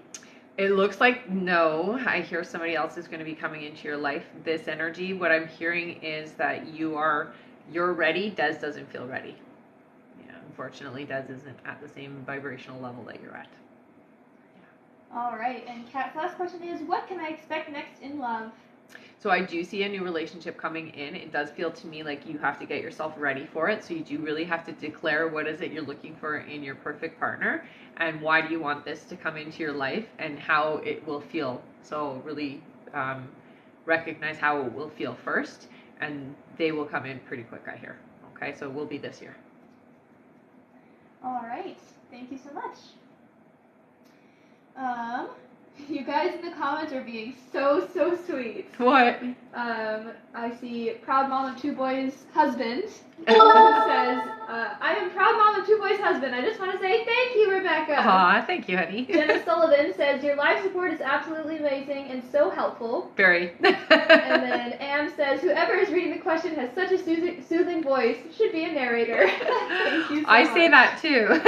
It looks like no. I hear somebody else is going to be coming into your life. This energy, what I'm hearing is that you're ready. Des doesn't feel ready. Unfortunately, Des isn't at the same vibrational level that you're at. Yeah. All right, and Kat's last question is, what can I expect next in love? So I do see a new relationship coming in. It does feel to me like you have to get yourself ready for it. So you do really have to declare what is it you're looking for in your perfect partner, and why do you want this to come into your life, and how it will feel. So really recognize how it will feel first, and they will come in pretty quick, I hear. Okay, so it will be this year. All right, thank you so much. You guys in the comments are being so sweet. What? I see proud mom of 2 boys husband who says, I am proud mom of 2 boys husband. I just want to say thank you, Rebecca. Aw, thank you, honey. Jenna Sullivan says, your live support is absolutely amazing and so helpful. Very. And then Am says, whoever is reading the question has such a soothing voice, should be a narrator. Thank you so much. I say that too.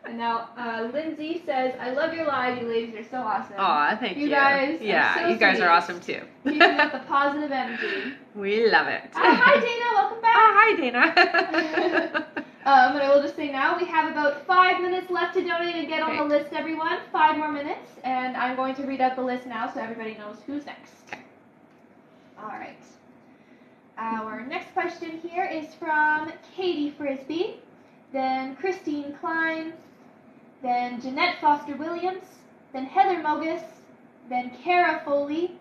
And now Lindsay says, I love your live. You ladies are so awesome. Aw, thank you. You guys yeah, are so you guys sweet. are awesome too. Keeping up the positive energy. We love it. Hi, Dana. Welcome back. Hi, Dana. And I will just say now, we have about 5 minutes left to donate and get on the list, everyone. 5 more minutes. And I'm going to read out the list now so everybody knows who's next. Okay. All right. Our next question here is from Katie Frisbee, then Christine Klein, then Jeanette Foster Williams, then Heather Mogus, then Kara Foley,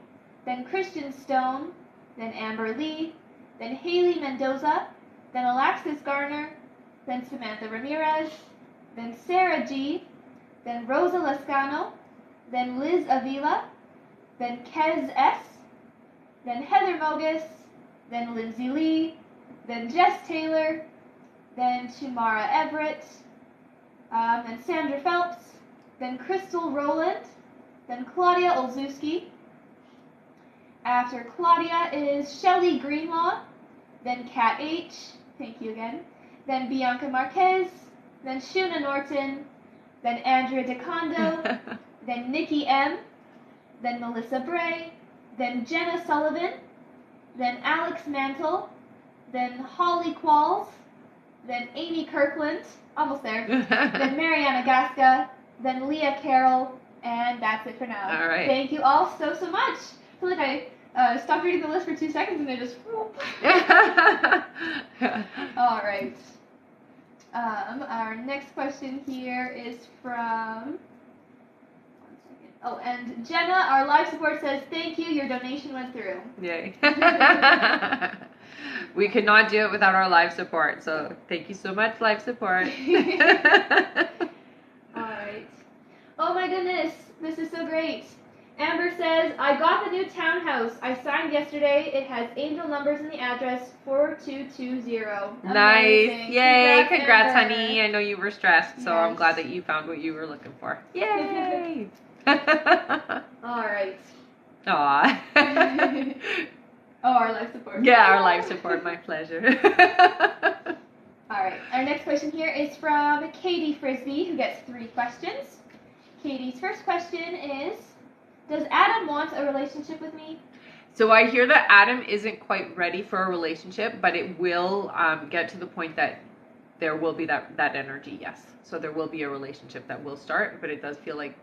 then Christian Stone, then Amber Lee, then Haley Mendoza, then Alexis Garner, then Samantha Ramirez, then Sarah G, then Rosa Lascano, then Liz Avila, then Kez S, then Heather Mogus, then Lindsay Lee, then Jess Taylor, then Shumara Everett, then Sandra Phelps, then Crystal Rowland, then Claudia Olszewski. After Claudia is Shelley Greenlaw, then Kat H, thank you again, then Bianca Marquez, then Shuna Norton, then Andrea DeCondo, then Nikki M, then Melissa Bray, then Jenna Sullivan, then Alex Mantle, then Holly Qualls, then Amy Kirkland, almost there, then Mariana Gasca, then Leah Carroll, and that's it for now. All right. Thank you all so much. I feel like I stopped reading the list for 2 seconds and they just whoop. All right. Our next question here is from, 1 second. Oh, and Jenna, our live support, says, thank you, your donation went through. Yay. We could not do it without our live support, so thank you so much, live support. Alright. Oh my goodness, this is so great. Amber says, I got the new townhouse. I signed yesterday. It has angel numbers in the address 4220. Nice. Amazing. Yay. Congrats, Amber. honey. I know you were stressed, so I'm Yes. glad that you found what you were looking for. Yay. Alright. Aw. Oh, our life support. Yeah, our live support. My pleasure. Alright, our next question here is from Katie Frisbee, who gets 3 questions. Katie's first question is, does Adam want a relationship with me? So I hear that Adam isn't quite ready for a relationship, but it will get to the point that there will be that energy, yes. So there will be a relationship that will start, but it does feel like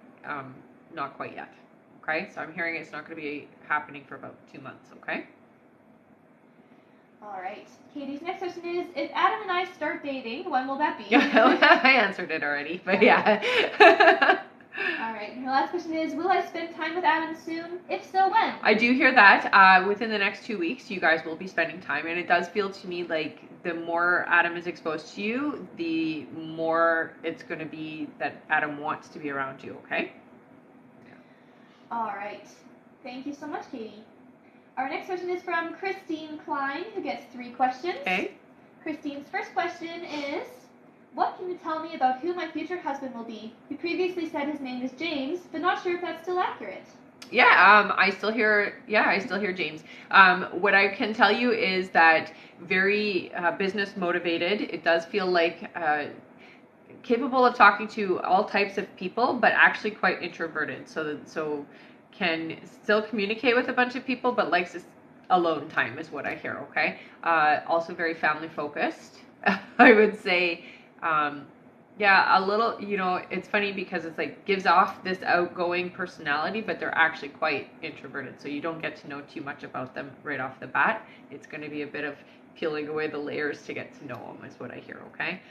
not quite yet. Okay, so I'm hearing it's not going to be happening for about 2 months, okay? All right. Katie's next question is, if Adam and I start dating, when will that be? I answered it already, but yeah. All right. And her last question is, will I spend time with Adam soon? If so, when? I do hear that within the next 2 weeks, you guys will be spending time, and it does feel to me like the more Adam is exposed to you, the more it's going to be that Adam wants to be around you, okay? All right. Thank you so much, Katie. Our next question is from Christine Klein, who gets 3 questions. Okay. Christine's first question is, what can you tell me about who my future husband will be? You previously said his name is James, but not sure if that's still accurate. Yeah, I still hear James. What I can tell you is that very business motivated. It does feel like capable of talking to all types of people, but actually quite introverted. So can still communicate with a bunch of people, but likes this alone time is what I hear. Okay. Also very family focused. I would say. Yeah, a little, it's funny because it's like gives off this outgoing personality, but they're actually quite introverted. So you don't get to know too much about them right off the bat. It's going to be a bit of peeling away the layers to get to know them is what I hear, okay?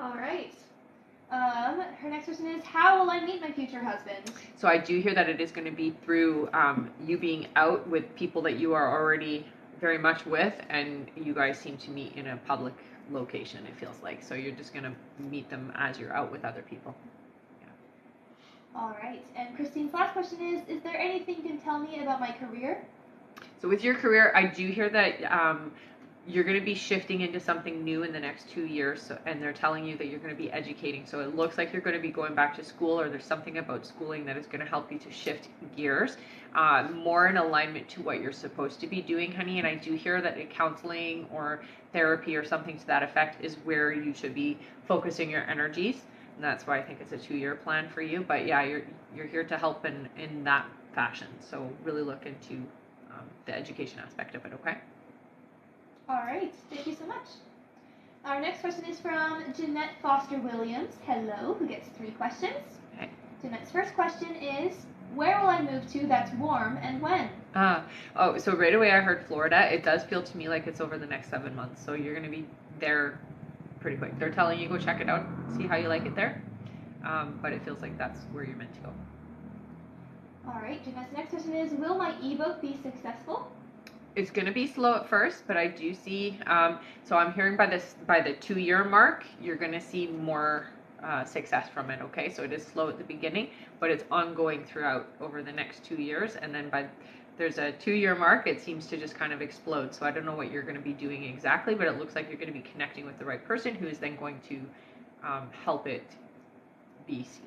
All right. Her next question is, how will I meet my future husband? So I do hear that it is going to be through you being out with people that you are already very much with, and you guys seem to meet in a public location, it feels like. So you're just going to meet them as you're out with other people. Yeah. All right. And Christine's last question is there anything you can tell me about my career? So with your career, I do hear that you're going to be shifting into something new in the next 2 years, and they're telling you that you're going to be educating. So it looks like you're going to be going back to school, or there's something about schooling that is going to help you to shift gears, more in alignment to what you're supposed to be doing, honey. And I do hear that counseling or therapy or something to that effect is where you should be focusing your energies. And that's why I think it's a 2-year plan for you. But yeah, you're here to help in that fashion. So really look into the education aspect of it, okay? All right. Thank you so much. Our next question is from Jeanette Foster Williams, hello, who gets 3 questions. Okay. Jeanette's first question is, where will I move to that's warm and when? So right away I heard Florida. It does feel to me like it's over the next 7 months. So you're going to be there pretty quick. They're telling you go check it out, see how you like it there. But it feels like that's where you're meant to go. All right, Jeanette's next question is, will my ebook be successful? It's going to be slow at first, but I do see, so I'm hearing by the 2-year mark, you're going to see more success from it, okay? So it is slow at the beginning, but it's ongoing throughout over the next 2 years, and then there's a 2-year mark, it seems to just kind of explode. So I don't know what you're going to be doing exactly, but it looks like you're going to be connecting with the right person who is then going to help it be seen.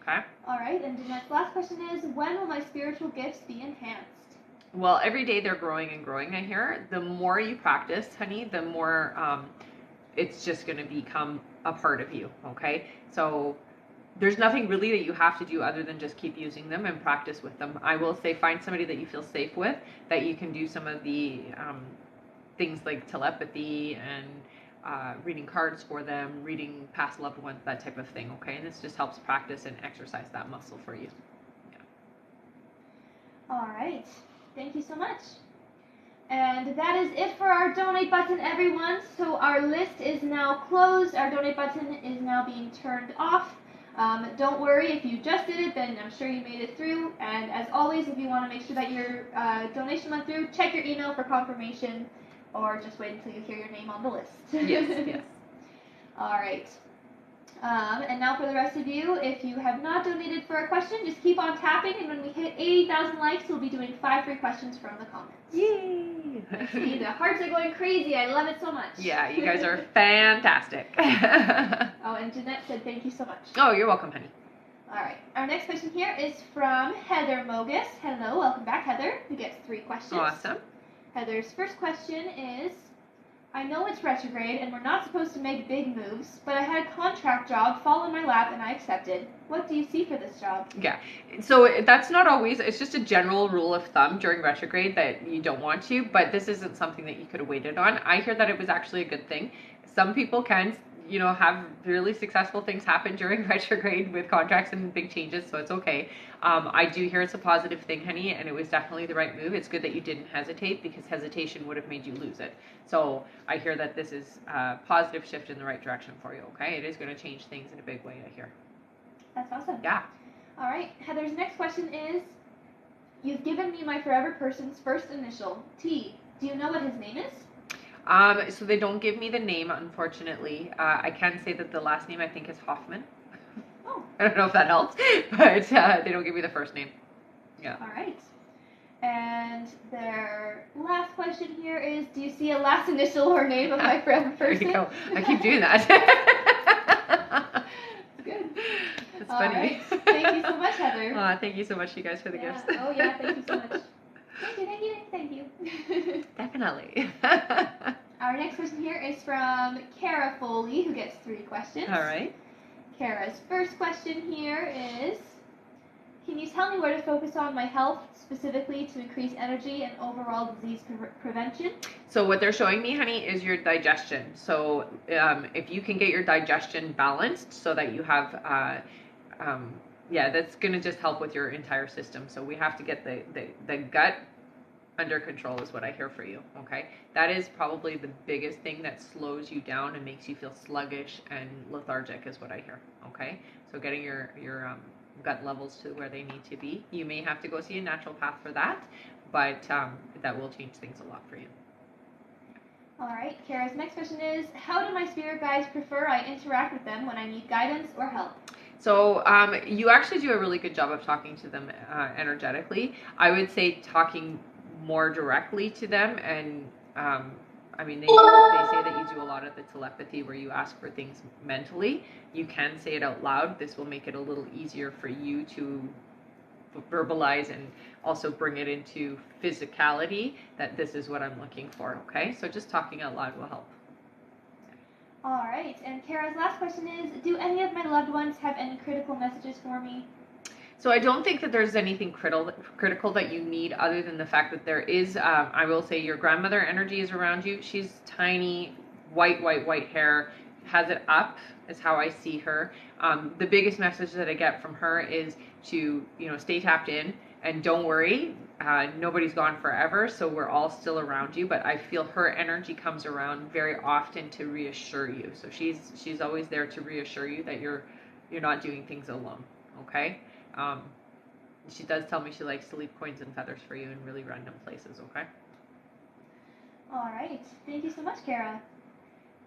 Okay? All right, and Jeanette's last question is, when will my spiritual gifts be enhanced? Well, every day they're growing and growing, I hear. The more you practice, honey, the more it's just going to become a part of you, okay? So there's nothing really that you have to do other than just keep using them and practice with them. I will say find somebody that you feel safe with, that you can do some of the things like telepathy and reading cards for them, reading past loved ones, that type of thing, okay? And this just helps practice and exercise that muscle for you. Yeah. All right. Thank you so much. And that is it for our donate button, everyone. So our list is now closed. Our donate button is now being turned off. Don't worry, if you just did it, then I'm sure you made it through. And as always, if you want to make sure that your donation went through, check your email for confirmation, or just wait until you hear your name on the list. Yes, yes. All right. And now for the rest of you, if you have not donated for a question, just keep on tapping, and when we hit 80,000 likes, we'll be doing 5 free questions from the comments. Yay! See, the hearts are going crazy. I love it so much. Yeah, you guys are fantastic. Oh, and Jeanette said thank you so much. Oh, you're welcome, honey. All right. Our next question here is from Heather Mogus. Hello, welcome back, Heather, who gets 3 questions. Awesome. Heather's first question is, I know it's retrograde and we're not supposed to make big moves, but I had a contract job fall in my lap and I accepted. What do you see for this job? Yeah, so that's not always, it's just a general rule of thumb during retrograde that you don't want to, but this isn't something that you could have waited on. I hear that it was actually a good thing. Some people can, have really successful things happen during retrograde with contracts and big changes, so it's okay. I do hear it's a positive thing, honey, and it was definitely the right move. It's good that you didn't hesitate, because hesitation would have made you lose it. So I hear that this is a positive shift in the right direction for you, okay? It is going to change things in a big way, I hear. That's awesome. Yeah. All right. Heather's next question is, you've given me my forever person's first initial, T. Do you know what his name is? So they don't give me the name, unfortunately. I can say that the last name, I think, is Hoffman. Oh. I don't know if that helps, but they don't give me the first name. Yeah. All right. And their last question here is, do you see a last initial or name of my forever person? There you go. I keep doing that. Good. That's All funny. right. Thank you so much, Heather. Thank you so much, you guys, for the gifts. Oh, yeah. Thank you so much. Thank you. Definitely. Our next question here is from Kara Foley, who gets 3 questions. All right. Kara's first question here is, can you tell me where to focus on my health, specifically to increase energy and overall disease prevention? So what they're showing me, honey, is your digestion. So if you can get your digestion balanced so that you have, that's going to just help with your entire system. So we have to get the gut under control is what I hear for you, okay? That is probably the biggest thing that slows you down and makes you feel sluggish and lethargic is what I hear, okay? So getting your gut levels to where they need to be. You may have to go see a naturopath for that, but that will change things a lot for you. All right, Kara's next question is, how do my spirit guides prefer I interact with them when I need guidance or help? So you actually do a really good job of talking to them energetically. I would say talking more directly to them, and they say that you do a lot of the telepathy where you ask for things mentally. You can say it out loud. This will make it a little easier for you to verbalize and also bring it into physicality that this is what I'm looking for, okay? So just talking out loud will help. All right, and Kara's last question is, do any of my loved ones have any critical messages for me? So I don't think that there's anything critical that you need other than the fact that there is, I will say your grandmother energy is around you. She's tiny, white hair, has it up is how I see her. The biggest message that I get from her is to, stay tapped in and don't worry. Nobody's gone forever, so we're all still around you, but I feel her energy comes around very often to reassure you. So she's always there to reassure you that you're not doing things alone, okay? She does tell me she likes to leave coins and feathers for you in really random places, okay? All right. Thank you so much, Kara.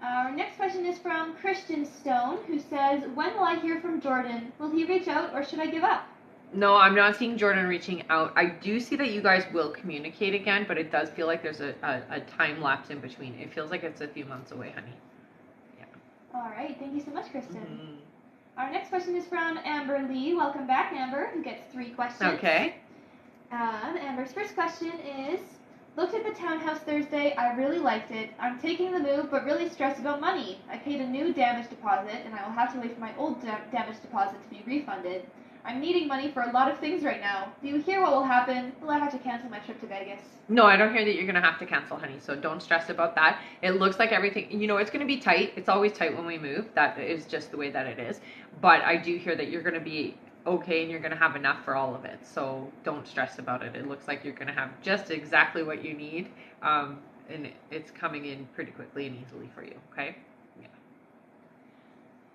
Our next question is from Christian Stone, who says, when will I hear from Jordan? Will he reach out or should I give up? No, I'm not seeing Jordan reaching out. I do see that you guys will communicate again, but it does feel like there's a time lapse in between. It feels like it's a few months away, honey. Yeah. All right. Thank you so much, Kristen. Mm-hmm. Our next question is from Amber Lee. Welcome back, Amber, who gets 3 questions. Okay. Amber's first question is, looked at the townhouse Thursday. I really liked it. I'm taking the move, but really stressed about money. I paid a new damage deposit, and I will have to wait for my old damage deposit to be refunded. I'm needing money for a lot of things right now. Do you hear what will happen? Will I have to cancel my trip to Vegas? No, I don't hear that you're going to have to cancel, honey, so don't stress about that. It looks like everything, it's going to be tight. It's always tight when we move. That is just the way that it is. But I do hear that you're going to be okay and you're going to have enough for all of it. So don't stress about it. It looks like you're going to have just exactly what you need. And it's coming in pretty quickly and easily for you, okay?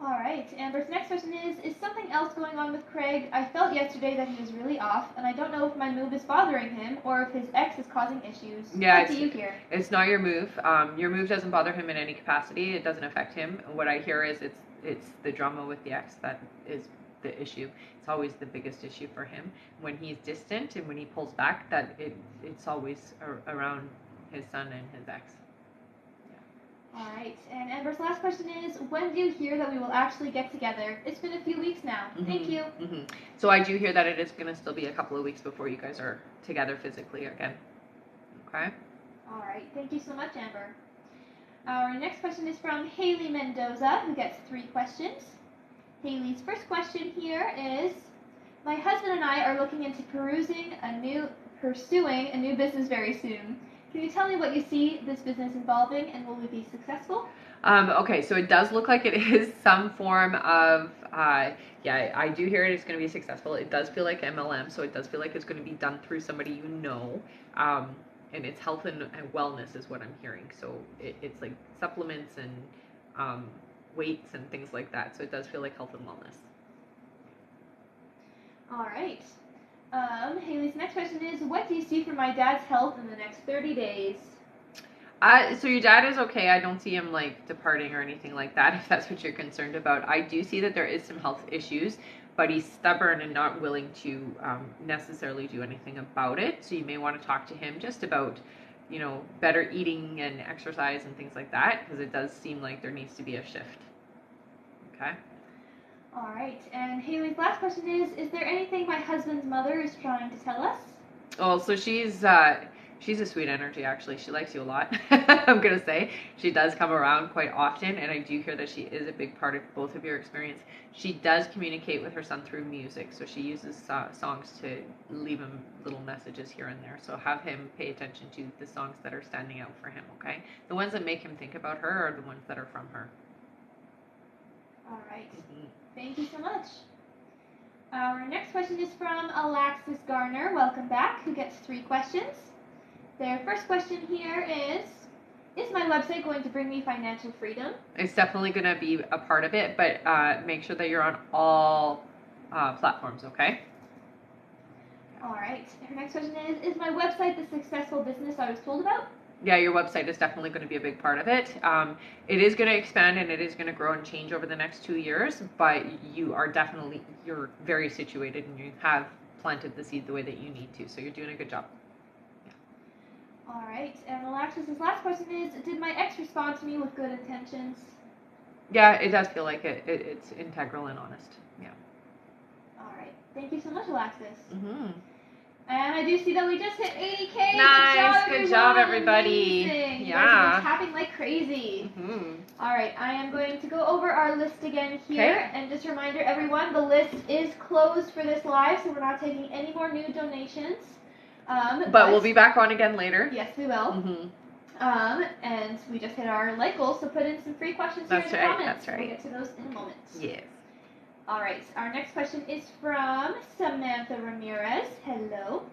All right. Amber's next question is something else going on with Craig? I felt yesterday that he was really off, and I don't know if my move is bothering him or if his ex is causing issues. Yeah, what do you hear? It's not your move. Your move doesn't bother him in any capacity. It doesn't affect him. What I hear is it's the drama with the ex that is the issue. It's always the biggest issue for him. When he's distant and when he pulls back, it's always around his son and his ex. All right, and Amber's last question is, when do you hear that we will actually get together? It's been a few weeks now. Mm-hmm. Thank you. Mm-hmm. So I do hear that it is going to still be a couple of weeks before you guys are together physically again. Okay? All right, thank you so much, Amber. Our next question is from Haley Mendoza, who gets 3 questions. Haley's first question here is, my husband and I are looking into pursuing a new business very soon. Can you tell me what you see this business involving, and will we be successful? Okay, so it does look like it is some form of, I do hear it is going to be successful. It does feel like MLM, so it does feel like it's going to be done through somebody you know, and it's health and wellness is what I'm hearing. So it's like supplements and weights and things like that. So it does feel like health and wellness. All right. Haley's next question is, what do you see for my dad's health in the next 30 days? So your dad is okay. I don't see him like departing or anything like that, if that's what you're concerned about. I do see that there is some health issues, but he's stubborn and not willing to necessarily do anything about it. So you may want to talk to him just about, better eating and exercise and things like that, because it does seem like there needs to be a shift. Okay? All right, and Haley's last question is there anything my husband's mother is trying to tell us? Oh, so she's a sweet energy, actually. She likes you a lot, I'm going to say. She does come around quite often, and I do hear that she is a big part of both of your experience. She does communicate with her son through music, so she uses songs to leave him little messages here and there. So have him pay attention to the songs that are standing out for him, okay? The ones that make him think about her are the ones that are from her. All right. Mm-hmm. Thank you so much. Our next question is from Alexis Garner, welcome back, who gets 3 questions. Their first question here is my website going to bring me financial freedom? It's definitely going to be a part of it, but make sure that you're on all platforms, okay? All right. Her next question is my website the successful business I was told about? Yeah, your website is definitely going to be a big part of it. It is going to expand and it is going to grow and change over the next 2 years, but you're very situated and you have planted the seed the way that you need to, so you're doing a good job. Yeah. All right, and Alexis's last question is, did my ex respond to me with good intentions? Yeah, it does feel like it's integral and honest. Yeah. All right, thank you so much, Alexis. Mm-hmm. And I do see that we just hit 80K. Nice. Good job, everybody. Amazing. Yeah. You guys are tapping like crazy. Mm-hmm. All right, I am going to go over our list again here. And just a reminder, everyone, the list is closed for this live, so we're not taking any more new donations. But we'll be back on again later. Yes, we will. Mm-hmm. And we just hit our like goal, so put in some free questions here in the comments. That's right. We'll get to those in a moment. Yes. All right, our next question is from Samantha Ramirez. Hello.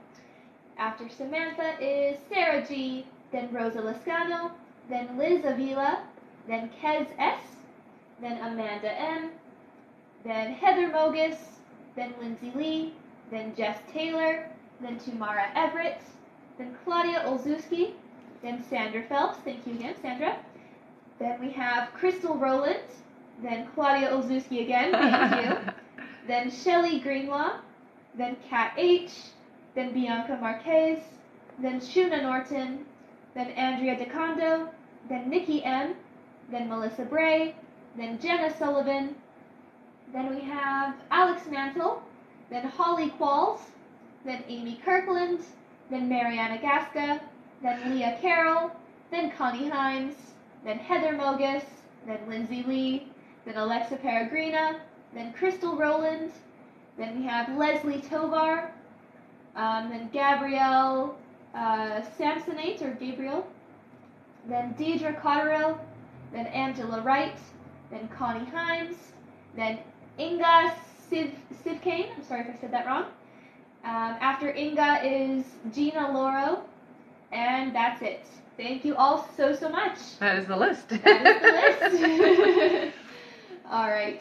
After Samantha is Sarah G, then Rosa Lascano, then Liz Avila, then Kez S, then Amanda M, then Heather Mogus, then Lindsay Lee, then Jess Taylor, then Tumara Everett, then Claudia Olszewski, then Sandra Phelps, thank you again, Sandra. Then we have Crystal Rowland, then Claudia Olszewski again, thank you. Then Shelley Greenlaw, then Kat H, then Bianca Marquez, then Shuna Norton, then Andrea DeCondo, then Nikki M, then Melissa Bray, then Jenna Sullivan, then we have Alex Mantle, then Holly Qualls, then Amy Kirkland, then Mariana Gasca, then Leah Carroll, then Connie Himes, then Heather Mogus, then Lindsay Lee, then Alexa Peregrina, then Crystal Rowland, then we have Leslie Tovar, then Gabrielle Samsonate, or Gabriel, then Deidre Cotterill, then Angela Wright, then Connie Himes, then Inga Sivkane, I'm sorry if I said that wrong. After Inga is Gina Loro, and that's it. Thank you all so much. That is the list. That is the list. All right.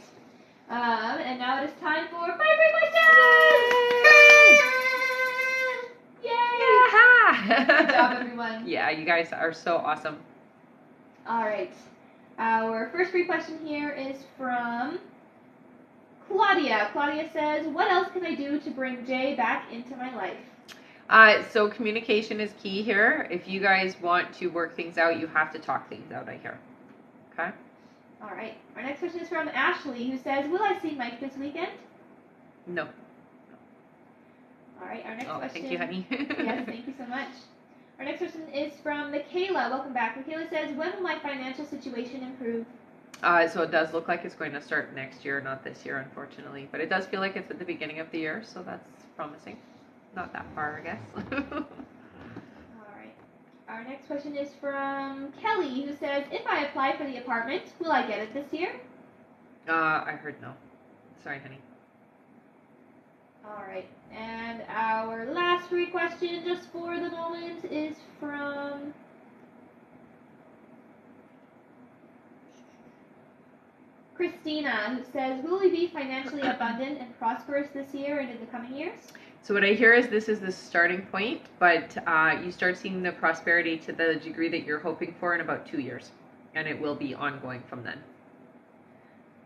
And now it is time for 5 free questions! Yay! Good job, everyone. Yeah, you guys are so awesome. All right. Our first free question here is from Claudia. Claudia says, what else can I do to bring Jay back into my life? So communication is key here. If you guys want to work things out, you have to talk things out, I hear. Okay? All right. Our next question is from Ashley, who says, will I see Mike this weekend? No. All right. Our next question. Thank you, honey. Yes, thank you so much. Our next question is from Michaela. Welcome back. Michaela says, when will my financial situation improve? So it does look like it's going to start next year, not this year, unfortunately. But it does feel like it's at the beginning of the year, so that's promising. Not that far, I guess. All right. Our next question is from Kelly, who says, if I apply for the apartment, will I get it this year? I heard no. Sorry, honey. All right. And our last free question, just for the moment, is from Christina, who says, will we be financially abundant and prosperous this year and in the coming years? So what I hear is this is the starting point, but you start seeing the prosperity to the degree that you're hoping for in about 2 years, and it will be ongoing from then.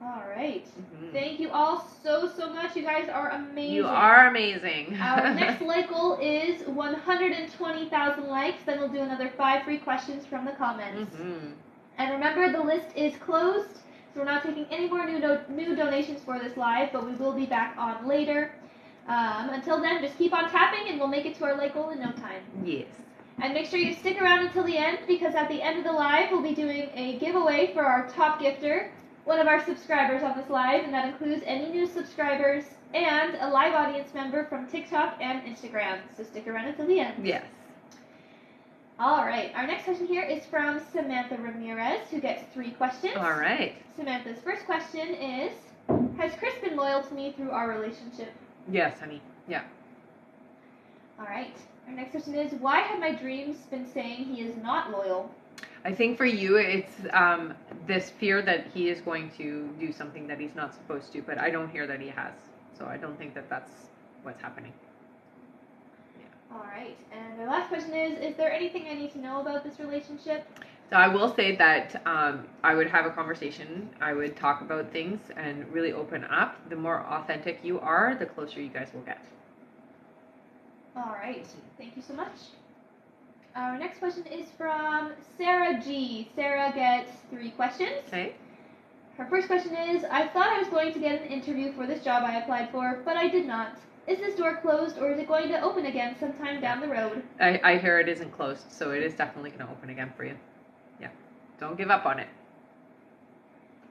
All right. Mm-hmm. Thank you all so much. You guys are amazing. You are amazing. Our next like goal is 120,000 likes. Then we'll do another 5 free questions from the comments. Mm-hmm. And remember, the list is closed, so we're not taking any more new donations for this live, but we will be back on later. Until then, just keep on tapping and we'll make it to our like goal in no time. Yes. And make sure you stick around until the end, because at the end of the live, we'll be doing a giveaway for our top gifter, one of our subscribers on this live, and that includes any new subscribers and a live audience member from TikTok and Instagram. So stick around until the end. Yes. All right. Our next question here is from Samantha Ramirez, who gets 3 questions. All right. Samantha's first question is, has Chris been loyal to me through our relationship? Yes, honey. Yeah. All right. Our next question is, why have my dreams been saying he is not loyal? I think for you, it's this fear that he is going to do something that he's not supposed to, but I don't hear that he has. So I don't think that that's what's happening. Yeah. All right. And our last question is there anything I need to know about this relationship? So I will say that I would have a conversation. I would talk about things and really open up. The more authentic you are, the closer you guys will get. All right. Thank you so much. Our next question is from Sarah G. Sarah gets 3 questions. Okay. Her first question is, I thought I was going to get an interview for this job I applied for, but I did not. Is this door closed, or is it going to open again sometime down the road? I hear it isn't closed, so it is definitely going to open again for you. Yeah. Don't give up on it.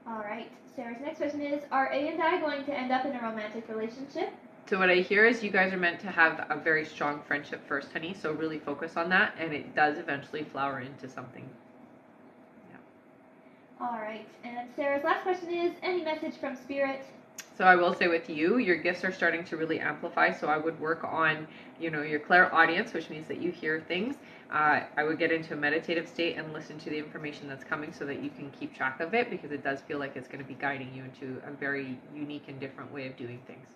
All right. Sarah's next question is, are A and I going to end up in a romantic relationship? So what I hear is you guys are meant to have a very strong friendship first, honey, so really focus on that, and it does eventually flower into something. Yeah. All right. And Sarah's last question is, any message from Spirit? So I will say with you, your gifts are starting to really amplify, so I would work on, your clairaudience, which means that you hear things. I would get into a meditative state and listen to the information that's coming so that you can keep track of it, because it does feel like it's going to be guiding you into a very unique and different way of doing things.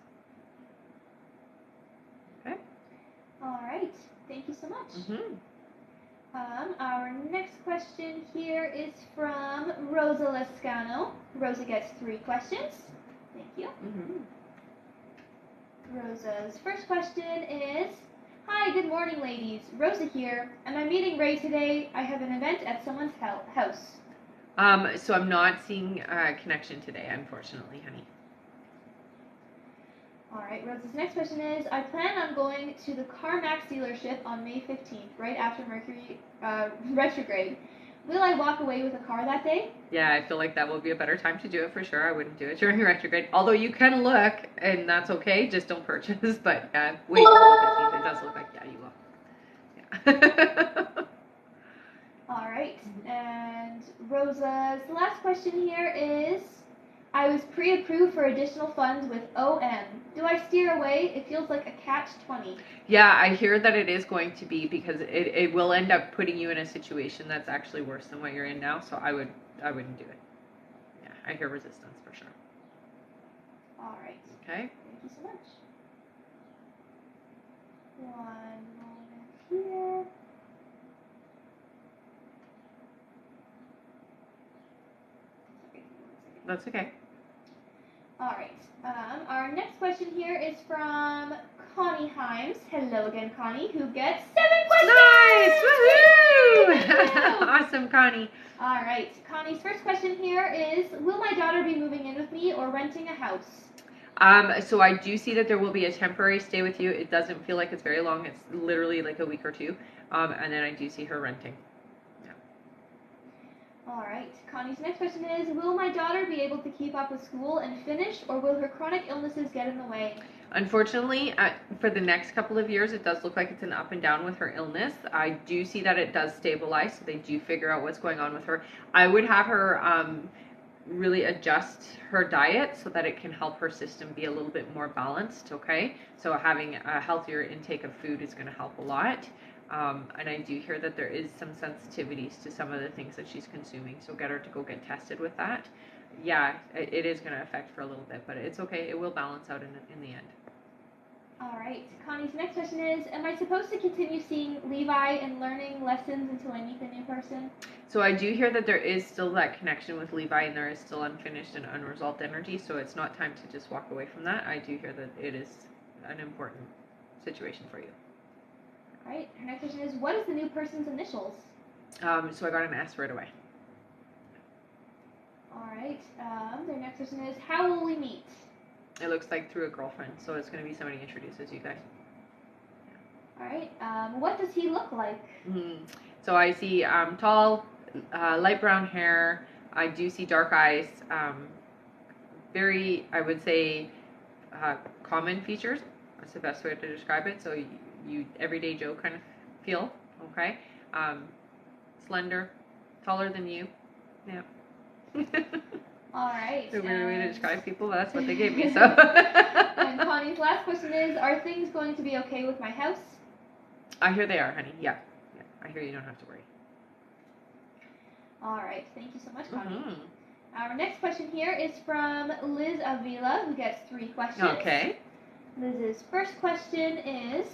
right. Thank you so much. Mm-hmm. Our next question here is from Rosa Lescano. Rosa gets 3 questions. Thank you. Mm-hmm. Rosa's first question is, hi, good morning, ladies. Rosa here. Am I meeting Ray today? I have an event at someone's house. So I'm not seeing a connection today, unfortunately, honey. Alright, Rosa's next question is, I plan on going to the CarMax dealership on May 15th, right after Mercury retrograde. Will I walk away with a car that day? Yeah, I feel like that will be a better time to do it for sure. I wouldn't do it during retrograde. Although you can look, and that's okay. Just don't purchase. But yeah, wait until the 15th. It does look like, yeah, you will. Yeah. Alright, and Rosa's last question here is, I was pre-approved for additional funds with OM. Do I steer away? It feels like a catch-20. Yeah, I hear that it is going to be because it will end up putting you in a situation that's actually worse than what you're in now. So I wouldn't do it. Yeah, I hear resistance for sure. Alright. Okay. Thank you so much. One moment here. That's okay. Alright. Our next question here is from Connie Himes. Hello again, Connie, who gets 7 questions! Nice! Woohoo! Awesome, Connie. Alright. Connie's first question here is, will my daughter be moving in with me or renting a house? So I do see that there will be a temporary stay with you. It doesn't feel like it's very long. It's literally like a week or two. And then I do see her renting. Alright, Connie's next question is, will my daughter be able to keep up with school and finish, or will her chronic illnesses get in the way? Unfortunately, for the next couple of years, it does look like it's an up and down with her illness. I do see that it does stabilize, so they do figure out what's going on with her. I would have her really adjust her diet so that it can help her system be a little bit more balanced, okay? So having a healthier intake of food is going to help a lot. And I do hear that there is some sensitivities to some of the things that she's consuming, so get her to go get tested with that. Yeah, it is going to affect for a little bit, but it's okay. It will balance out in the end. Alright, Connie's next question is, am I supposed to continue seeing Levi and learning lessons until I meet the new person? So I do hear that there is still that connection with Levi, and there is still unfinished and unresolved energy, so it's not time to just walk away from that. I do hear that it is an important situation for you. Alright, her next question is, what is the new person's initials? So I got an S right away. Alright, their next question is, how will we meet? It looks like through a girlfriend, so it's going to be somebody introduces you guys. Alright, what does he look like? So I see tall, light brown hair. I do see dark eyes. Very, I would say, common features. That's the best way to describe it. So you everyday Joe kind of feel, okay? Slender, taller than you. Yeah. Alright. A weird way to describe people, but that's what they gave me, so. And Connie's last question is, are things going to be okay with my house? I hear they are, honey. Yeah. I hear you don't have to worry. Alright, thank you so much, Connie. Mm-hmm. Our next question here is from Liz Avila, who gets 3 questions. Okay. Liz's first question is,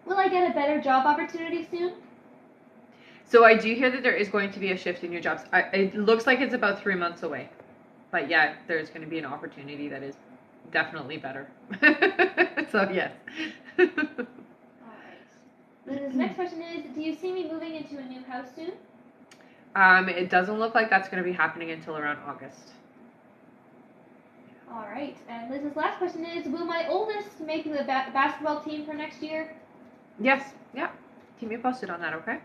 will I get a better job opportunity soon? So I do hear that there is going to be a shift in your jobs. It looks like it's about 3 months away. But yeah, there's going to be an opportunity that is definitely better. So yes. Alright. Liz's next question is, do you see me moving into a new house soon? It doesn't look like that's going to be happening until around August. Alright, and Liz's last question is, will my oldest make the basketball team for next year? Yes, yeah. Keep me posted on that, okay?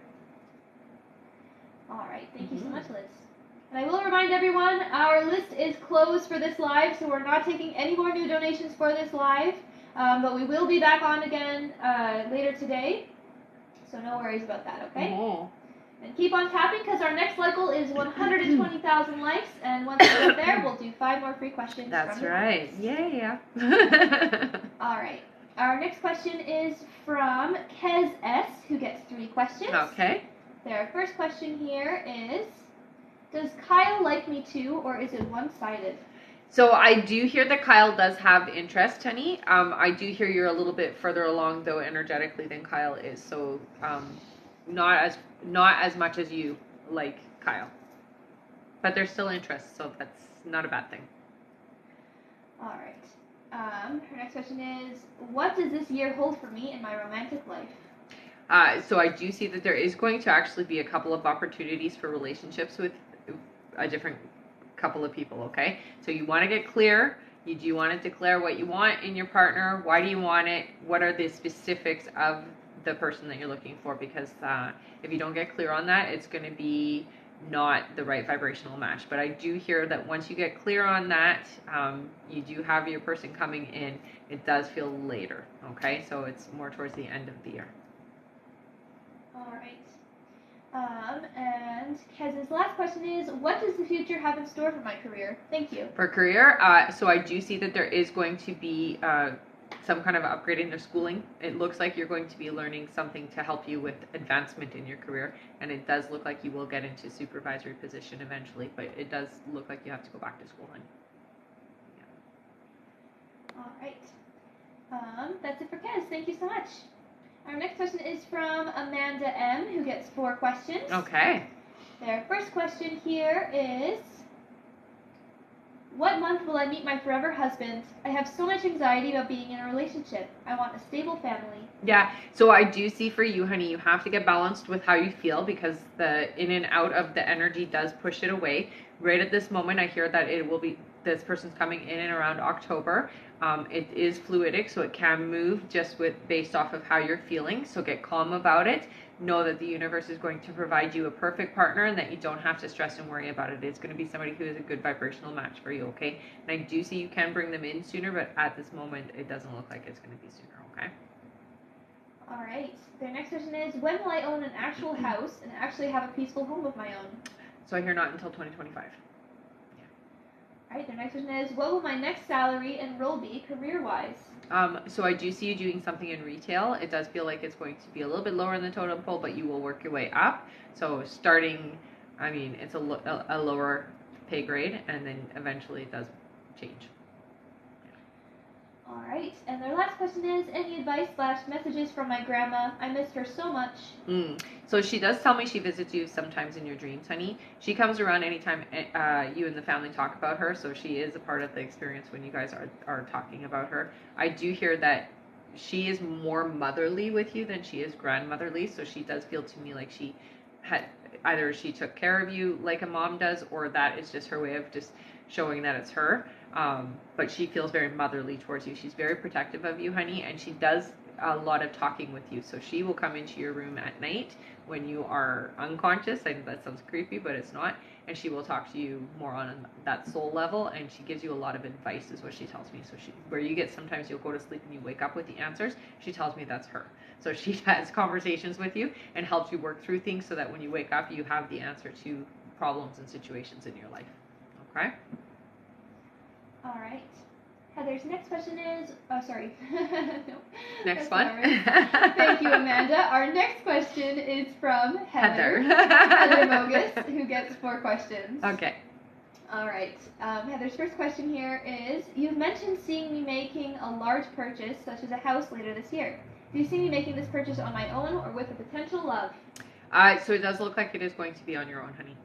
Alright, thank you so much, Liz. And I will remind everyone, our list is closed for this live, so we're not taking any more new donations for this live. But we will be back on again later today, so no worries about that, okay? Oh. And keep on tapping, because our next cycle is 120,000 likes, and once we get there, we'll do 5 more free questions. That's from the right. audience. Yeah. Alright. Our next question is from Kez S, who gets 3 questions. Okay. Their first question here is, does Kyle like me too, or is it one-sided? So I do hear that Kyle does have interest, honey. I do hear you're a little bit further along though energetically than Kyle is. So not as much as you like Kyle, but there's still interest, so that's not a bad thing. All right. Her next question is, what does this year hold for me in my romantic life? So I do see that there is going to actually be a couple of opportunities for relationships with a different couple of people, okay? So you want to get clear. You do want to declare what you want in your partner. Why do you want it? What are the specifics of the person that you're looking for? Because if you don't get clear on that, it's going to be not the right vibrational match. But I do hear that once you get clear on that, you do have your person coming in. It does feel later, okay? So it's more towards the end of the year. All right. And Kez's last question is, what does the future have in store for my career? Thank you. For career, so I do see that there is going to be some kind of upgrade in their schooling. It looks like you're going to be learning something to help you with advancement in your career, and it does look like you will get into supervisory position eventually, but it does look like you have to go back to school, honey. Yeah. All right. That's it for Kez. Thank you so much. Our next question is from Amanda M, who gets 4 questions. Okay. Their first question here is, what month will I meet my forever husband? I have so much anxiety about being in a relationship. I want a stable family. Yeah, so I do see for you, honey, you have to get balanced with how you feel because the in and out of the energy does push it away. Right at this moment, I hear that it will be, this person's coming in and around October. It is fluidic, so it can move just based off of how you're feeling. So get calm about it. Know that the universe is going to provide you a perfect partner and that you don't have to stress and worry about it. It's going to be somebody who is a good vibrational match for you, okay? And I do see you can bring them in sooner, but at this moment, it doesn't look like it's going to be sooner, okay? All right. Their next question is, when will I own an actual house and actually have a peaceful home of my own? So I hear not until 2025. All right, their next question is, what will my next salary and role be career-wise? So I do see you doing something in retail. It does feel like it's going to be a little bit lower in the totem pole, but you will work your way up. So starting, I mean, it's a lower pay grade, and then eventually it does change. All right, and their last question is, any advice/messages from my grandma? I miss her so much. So she does tell me she visits you sometimes in your dreams, honey. She comes around anytime you and the family talk about her, so she is a part of the experience when you guys are talking about her. I do hear that she is more motherly with you than she is grandmotherly, so she does feel to me like she had either she took care of you like a mom does, or that is just her way of just showing that it's her. But she feels very motherly towards you. She's very protective of you, honey, and she does a lot of talking with you. So she will come into your room at night when you are unconscious. I know that sounds creepy, but it's not. And she will talk to you more on that soul level, and she gives you a lot of advice is what she tells me. So where you get, sometimes you'll go to sleep and you wake up with the answers, she tells me that's her. So she has conversations with you and helps you work through things so that when you wake up, you have the answer to problems and situations in your life. Okay? All right. Heather's next question is, oh, sorry. No, next one. Thank you, Amanda. Our next question is from Heather Mogus, who gets 4 questions. Okay. All right. Heather's first question here is, you've mentioned seeing me making a large purchase, such as a house, later this year. Do you see me making this purchase on my own or with a potential love? So it does look like it is going to be on your own, honey.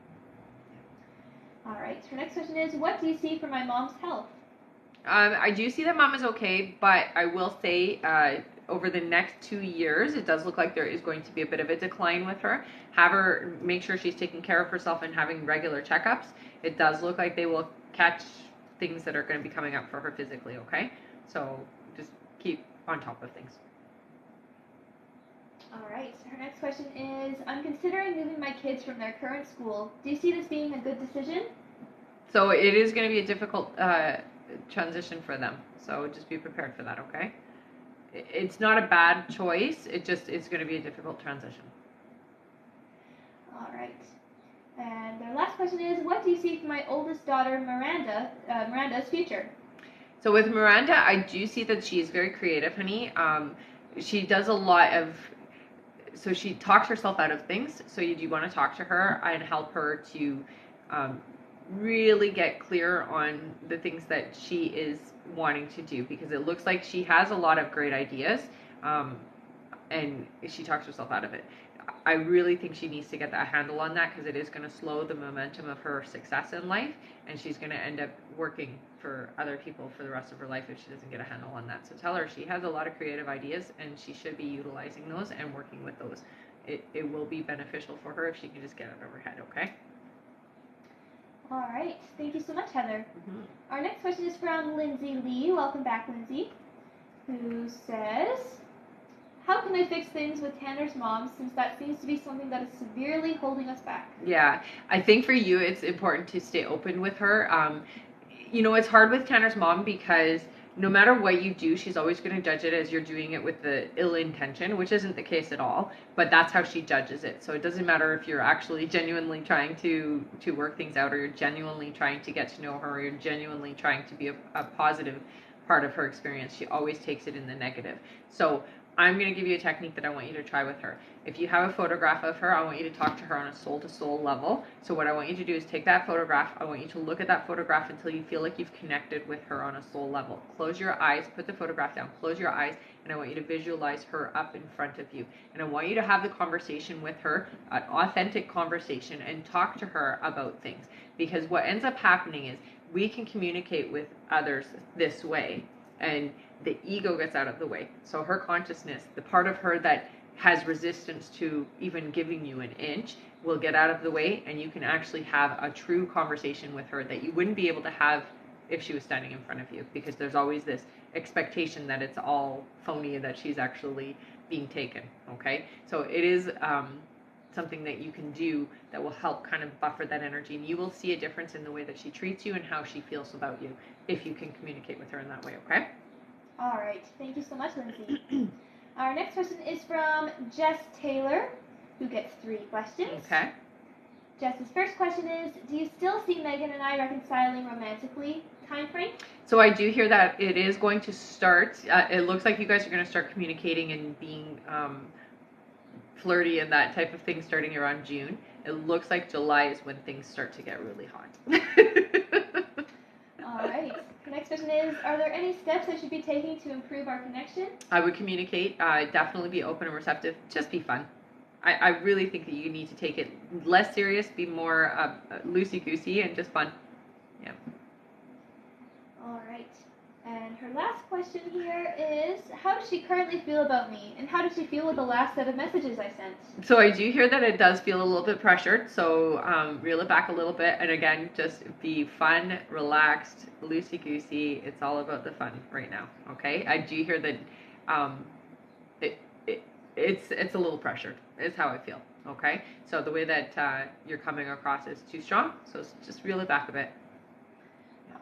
All right. Her next question is, what do you see for my mom's health? I do see that mom is okay, but I will say over the next 2 years, it does look like there is going to be a bit of a decline with her. Have her make sure she's taking care of herself and having regular checkups. It does look like they will catch things that are going to be coming up for her physically, okay? So just keep on top of things. All right. Her next question is, I'm considering moving my kids from their current school. Do you see this being a good decision? So it is going to be a difficult transition for them. So just be prepared for that, okay? It's not a bad choice. It's going to be a difficult transition. All right. And their last question is, what do you see for my oldest daughter, Miranda's future? So with Miranda, I do see that she is very creative, honey. She does a lot of, so she talks herself out of things. So you do want to talk to her and help her to really get clear on the things that she is wanting to do, because it looks like she has a lot of great ideas, and she talks herself out of it. I really think she needs to get that handle on that, because it is going to slow the momentum of her success in life, and she's going to end up working for other people for the rest of her life if she doesn't get a handle on that. So tell her she has a lot of creative ideas, and she should be utilizing those and working with those. It will be beneficial for her if she can just get it over her head, okay? All right. Thank you so much, Heather. Mm-hmm. Our next question is from Lindsay Lee. Welcome back, Lindsay. Who says, how can I fix things with Tanner's mom, since that seems to be something that is severely holding us back? Yeah, I think for you it's important to stay open with her. It's hard with Tanner's mom because no matter what you do, she's always going to judge it as you're doing it with the ill intention, which isn't the case at all, but that's how she judges it. So it doesn't matter if you're actually genuinely trying to work things out, or you're genuinely trying to get to know her, or you're genuinely trying to be a positive part of her experience. She always takes it in the negative. So I'm going to give you a technique that I want you to try with her. If you have a photograph of her, I want you to talk to her on a soul-to-soul level. So what I want you to do is take that photograph. I want you to look at that photograph until you feel like you've connected with her on a soul level. Close your eyes, put the photograph down, close your eyes, and I want you to visualize her up in front of you. And I want you to have the conversation with her, an authentic conversation, and talk to her about things. Because what ends up happening is we can communicate with others this way, and the ego gets out of the way. So her consciousness, the part of her that has resistance to even giving you an inch, will get out of the way, and you can actually have a true conversation with her that you wouldn't be able to have if she was standing in front of you, because there's always this expectation that it's all phony and that she's actually being taken. Okay, so it is something that you can do that will help kind of buffer that energy, and you will see a difference in the way that she treats you and how she feels about you if you can communicate with her in that way. Okay. All right. Thank you so much, Lindsay. Our next question is from Jess Taylor, who gets 3 questions. Okay. Jess's first question is, do you still see Megan and I reconciling romantically? Time frame? So I do hear that it is going to start. It looks like you guys are going to start communicating and being flirty and that type of thing starting around June. It looks like July is when things start to get really hot. All right. The next question is, are there any steps I should be taking to improve our connection? I would communicate, definitely be open and receptive, just be fun. I really think that you need to take it less serious, be more loosey-goosey, and just fun. Yeah. All right. And her last question here is, how does she currently feel about me? And how did she feel with the last set of messages I sent? So I do hear that it does feel a little bit pressured, so reel it back a little bit, and again, just be fun, relaxed, loosey-goosey. It's all about the fun right now, okay? I do hear that it's a little pressured, is how I feel, okay? So the way that you're coming across is too strong, so just reel it back a bit.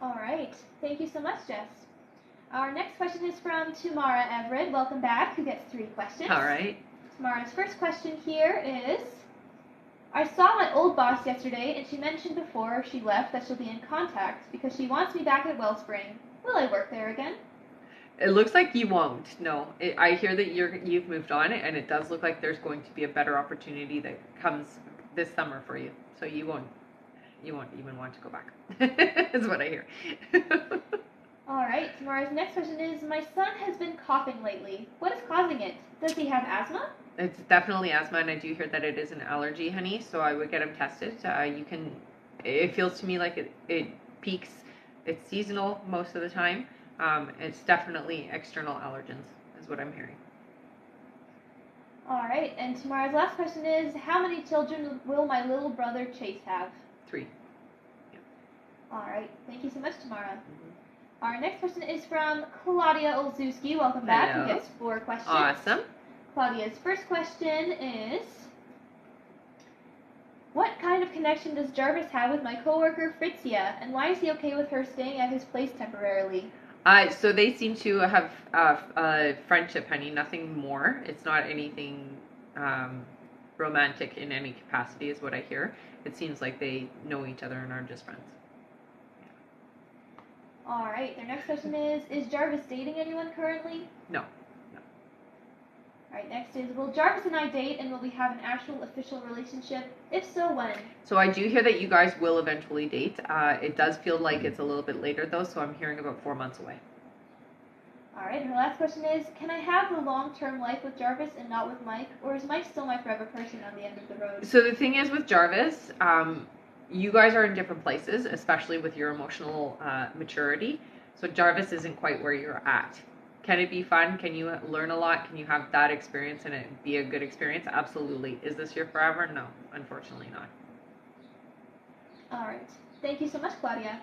All right. Thank you so much, Jess. Our next question is from Tamara Everett. Welcome back, who gets 3 questions. All right. Tamara's first question here is, I saw my old boss yesterday, and she mentioned before she left that she'll be in contact because she wants me back at Wellspring. Will I work there again? It looks like you won't. No, I hear that you've moved on, and it does look like there's going to be a better opportunity that comes this summer for you. So you won't even want to go back. Is what I hear. All right. Tamara's next question is, my son has been coughing lately. What is causing it? Does he have asthma? It's definitely asthma, and I do hear that it is an allergy, honey. So I would get him tested. It feels to me like it peaks. It's seasonal most of the time. It's definitely external allergens, is what I'm hearing. All right. And Tamara's last question is, how many children will my little brother Chase have? 3. Yeah. All right. Thank you so much, Tamara. Mm-hmm. Our next question is from Claudia Olszewski. Welcome back. Hello. Who gets 4 questions. Awesome. Claudia's first question is, what kind of connection does Jarvis have with my coworker Fritzia, and why is he okay with her staying at his place temporarily? So they seem to have a friendship, honey, nothing more. It's not anything romantic in any capacity is what I hear. It seems like they know each other and are just friends. All right, their next question is Jarvis dating anyone currently? No. Alright, next is, will Jarvis and I date and will we have an actual official relationship? If so, when? So I do hear that you guys will eventually date. It does feel like it's a little bit later though, so I'm hearing about 4 months away. Alright, and her last question is, can I have a long-term life with Jarvis and not with Mike? Or is Mike still my forever person on the end of the road? So the thing is with Jarvis, you guys are in different places, especially with your emotional maturity. So Jarvis isn't quite where you're at. Can it be fun? Can you learn a lot? Can you have that experience and it be a good experience? Absolutely. Is this your forever? No, unfortunately not. Alright, thank you so much, Claudia.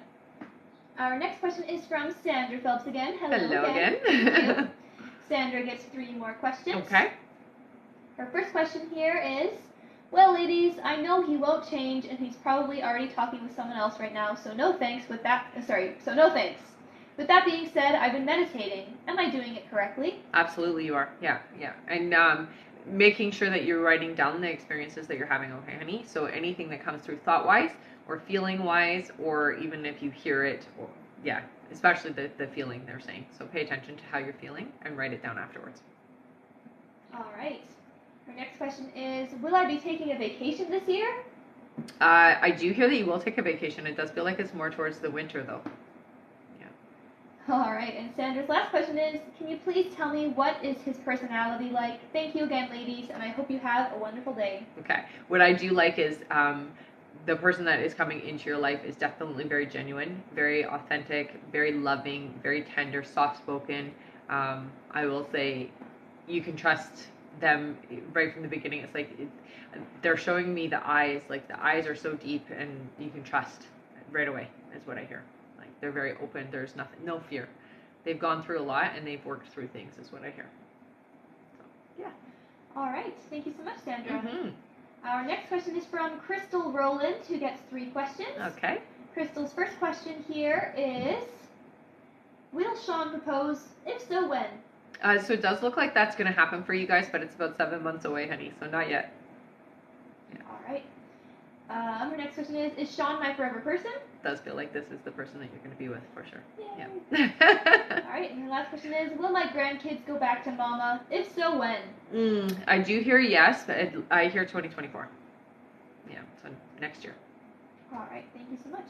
Our next question is from Sandra Phelps again. Hello again. Thank you. Sandra gets 3 more questions. Okay. Her first question here is, well, ladies, I know he won't change and he's probably already talking with someone else right now, so no thanks. With that being said, I've been meditating. Am I doing it correctly? Absolutely you are. Yeah. And making sure that you're writing down the experiences that you're having, okay, honey? So anything that comes through thought-wise or feeling-wise, or even if you hear it, or especially the feeling they're saying. So pay attention to how you're feeling and write it down afterwards. All right. Our next question is, will I be taking a vacation this year? I do hear that you will take a vacation. It does feel like it's more towards the winter, though. All right, and Sandra's last question is, can you please tell me what is his personality like? Thank you again, ladies, and I hope you have a wonderful day. Okay. What I do like is the person that is coming into your life is definitely very genuine, very authentic, very loving, very tender, soft-spoken. I will say you can trust them right from the beginning. It's like they're showing me the eyes. Like the eyes are so deep and you can trust right away is what I hear. They're very open. There's no fear. They've gone through a lot and they've worked through things is what I hear. So, yeah. All right. Thank you so much, Sandra. Mm-hmm. Our next question is from Crystal Rowland, who gets 3 questions. Okay. Crystal's first question here is, will Sean propose? If so, when? So it does look like that's going to happen for you guys, but it's about 7 months away, honey, so not yet. Yeah. All right. Her next question is Sean my forever person? Does feel like this is the person that you're going to be with for sure. Yay. Yeah. All right, and her last question is, will my grandkids go back to mama? If so, when? I do hear yes, but I hear 2024. Yeah, so next year. All right, thank you so much.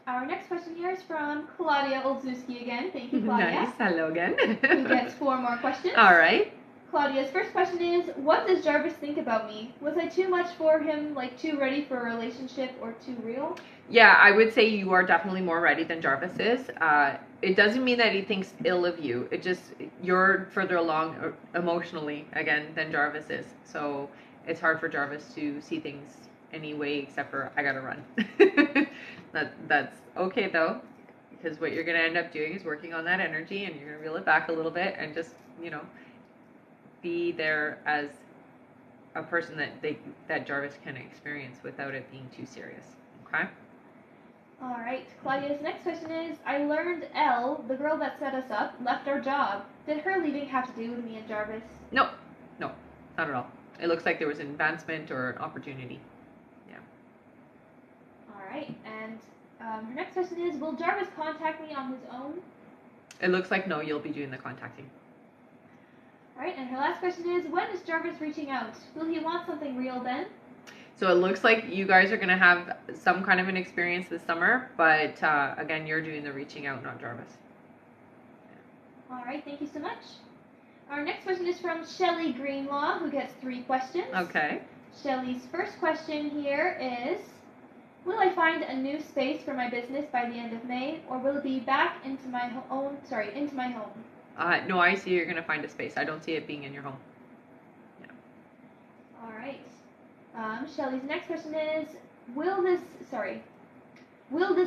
Our next question here is from Claudia Olszewski again. Thank you, Claudia. Nice. Hello again. Who gets 4 more questions. All right. Claudia's first question is, what does Jarvis think about me? Was I too much for him, like too ready for a relationship or too real? Yeah, I would say you are definitely more ready than Jarvis is. It doesn't mean that he thinks ill of you. It just, you're further along emotionally, again, than Jarvis is. So it's hard for Jarvis to see things anyway, except for, I gotta run. That's okay, though, because what you're going to end up doing is working on that energy, and you're going to reel it back a little bit and just, be there as a person that Jarvis can experience without it being too serious. Okay? All right. Claudia's next question is, I learned Elle, the girl that set us up, left our job. Did her leaving have to do with me and Jarvis? No, not at all. It looks like there was an advancement or an opportunity. Yeah. All right. And her next question is, will Jarvis contact me on his own? It looks like no, you'll be doing the contacting. All right, and her last question is, when is Jarvis reaching out? Will he want something real then? So it looks like you guys are going to have some kind of an experience this summer, but again, you're doing the reaching out, not Jarvis. All right, thank you so much. Our next question is from Shelly Greenlaw, who gets 3 questions. Okay. Shelly's first question here is, will I find a new space for my business by the end of May, or will it be back into my home? No, I see you're going to find a space. I don't see it being in your home. Yeah. All right. Shelly's next question is, will this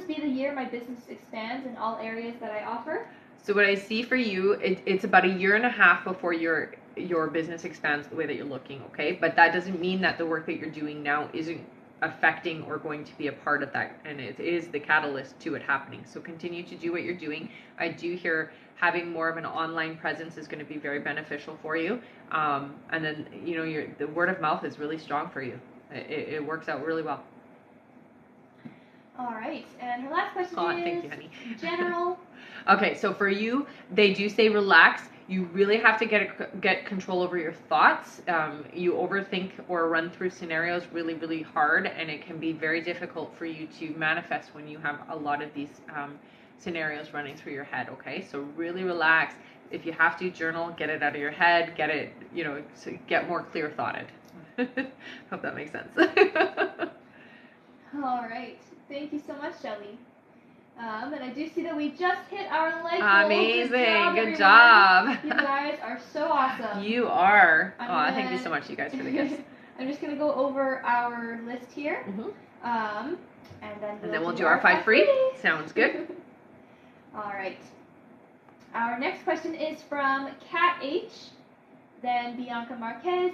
be the year my business expands in all areas that I offer? So what I see for you, it's about 1.5 years before your business expands the way that you're looking, okay? But that doesn't mean that the work that you're doing now isn't affecting or going to be a part of that, and it is the catalyst to it happening. So continue to do what you're doing. I do hear having more of an online presence is going to be very beneficial for you, and then the word of mouth is really strong for you. It works out really well. All right, and her last question is, thank you, honey. General. Okay, so for you, they do say relax. You really have to get control over your thoughts. You overthink or run through scenarios really, really hard, and it can be very difficult for you to manifest when you have a lot of these scenarios running through your head. Okay, so really relax. If you have to journal, get it out of your head. Get it, so get more clear thoughted. Hope that makes sense. All right. Thank you so much, Shelly. And I do see that we just hit our light goal. Amazing. Good job. You guys are so awesome. You are. Thank you so much, you guys, for the gifts. I'm just going to go over our list here. Mm-hmm. And then we'll do our 5 free. Sounds good. All right. Our next question is from Kat H., then Bianca Marquez,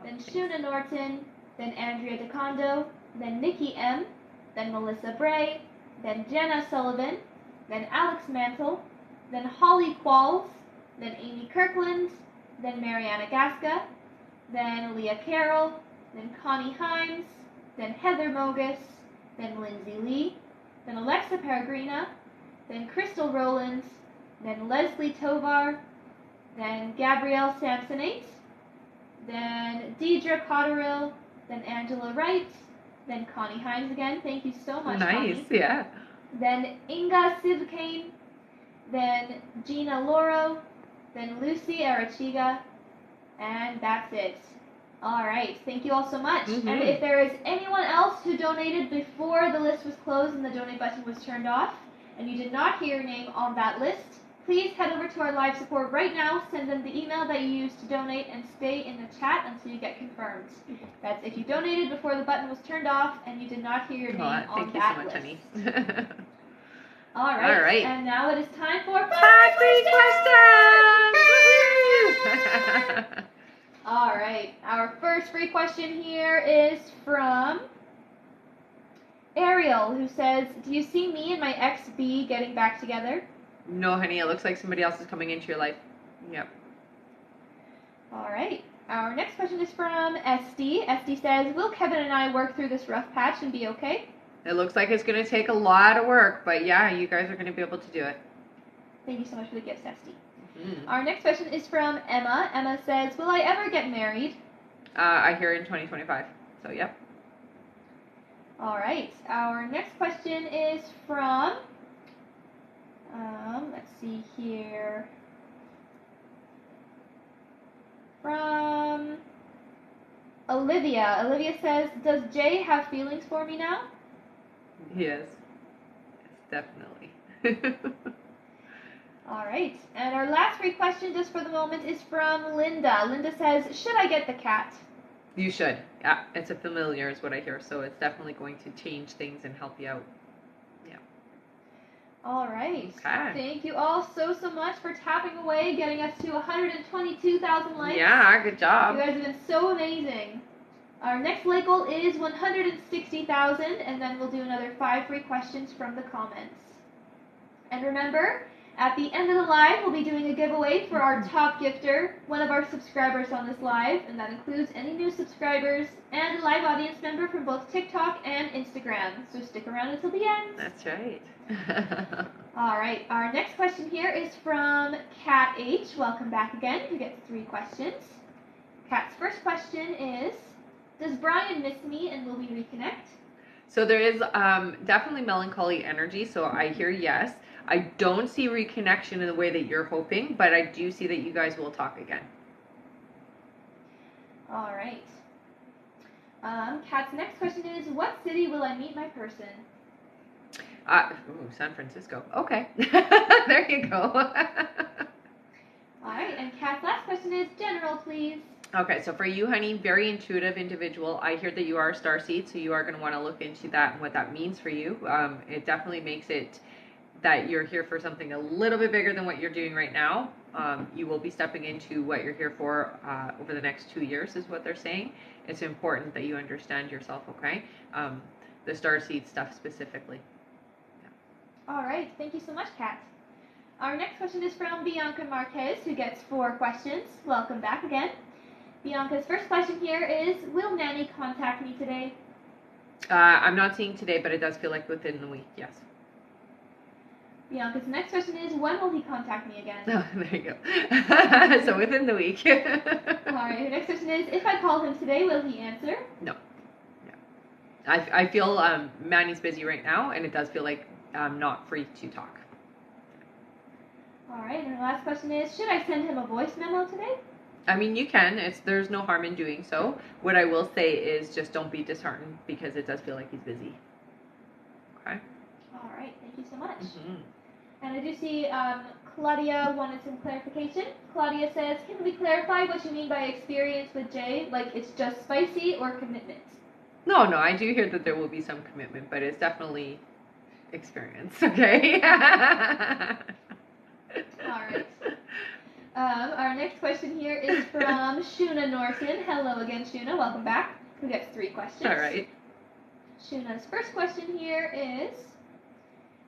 then Shuna Norton, then Andrea DeCondo, then Nikki M., then Melissa Bray, then Jenna Sullivan, then Alex Mantle, then Holly Qualls, then Amy Kirkland, then Mariana Gasca, then Leah Carroll, then Connie Himes, then Heather Mogus, then Lindsay Lee, then Alexa Peregrina, then Crystal Rowlands, then Leslie Tovar, then Gabrielle Samsonate, then Deidre Cotterill, then Angela Wright, then Connie Himes again. Thank you so much, Nice, Connie. Yeah. Then Inga Sivkane, then Gina Loro, then Lucy Arachiga, and that's it. All right, thank you all so much. Mm-hmm. And if there is anyone else who donated before the list was closed and the donate button was turned off, and you did not hear your name on that list, please head over to our live support right now, send them the email that you used to donate, and stay in the chat until you get confirmed. That's if you donated before the button was turned off and you did not hear your name on that list. Thank you so much, honey. All right. All right. And now it is time for 5 free questions! All right. Our first free question here is from Ariel, who says, do you see me and my ex-B getting back together? No, honey. It looks like somebody else is coming into your life. Yep. All right. Our next question is from SD. SD says, will Kevin and I work through this rough patch and be okay? It looks like it's going to take a lot of work, but yeah, you guys are going to be able to do it. Thank you so much for the gifts, SD. Mm-hmm. Our next question is from Emma. Emma says, will I ever get married? I hear in 2025. So, yep. All right. Our next question is from, let's see here, from Olivia. Olivia says, does Jay have feelings for me now? Yes. Yes, definitely. All right. And our last free question just for the moment is from Linda. Linda says, should I get the cat? You should. Yeah, it's a familiar is what I hear, so it's definitely going to change things and help you out. Yeah. All right. Okay. Thank you all so much for tapping away, getting us to 122,000 likes. Yeah, good job. You guys have been so amazing. Our next like goal is 160,000, and then we'll do another 5 free questions from the comments. And remember, at the end of the live, we'll be doing a giveaway for our top gifter, one of our subscribers on this live, and that includes any new subscribers and a live audience member from both TikTok and Instagram. So stick around until the end. That's right. All right, our next question here is from Kat H. Welcome back again. You get 3 questions. Kat's first question is, does Brian miss me and will we reconnect? So there is definitely melancholy energy, so I hear yes. I don't see reconnection in the way that you're hoping, but I do see that you guys will talk again. All right. Kat's next question is, what city will I meet my person? San Francisco. Okay. There you go. All right, and Kat's last question is, general, please. Okay, so for you, honey, very intuitive individual. I hear that you are a starseed, so you are going to want to look into that and what that means for you. It definitely makes it that you're here for something a little bit bigger than what you're doing right now. You will be stepping into what you're here for over the next 2 years is what they're saying. It's important that you understand yourself, okay? The starseed stuff specifically. Yeah. All right, thank you so much, Kat. Our next question is from Bianca Marquez, who gets 4 questions. Welcome back again. Bianca's first question here is, will Nanny contact me today? I'm not seeing today, but it does feel like within the week, yes. Bianca's next question is, when will he contact me again? Oh, there you go. So within the week. Alright, her next question is, if I call him today, will he answer? No. I feel Manny's busy right now, and it does feel like I'm not free to talk. Alright, and her last question is, should I send him a voice memo today? I mean, you can. There's no harm in doing so. What I will say is just don't be disheartened because it does feel like he's busy. Okay? Alright, thank you so much. Mm-hmm. And I do see Claudia wanted some clarification. Claudia says, can we clarify what you mean by experience with Jay? Like it's just spicy or commitment? No, I do hear that there will be some commitment, but it's definitely experience, okay? Alright. Our next question here is from Shuna Norton. Hello again, Shuna. Welcome back. Who gets 3 questions? Alright. Shuna's first question here is,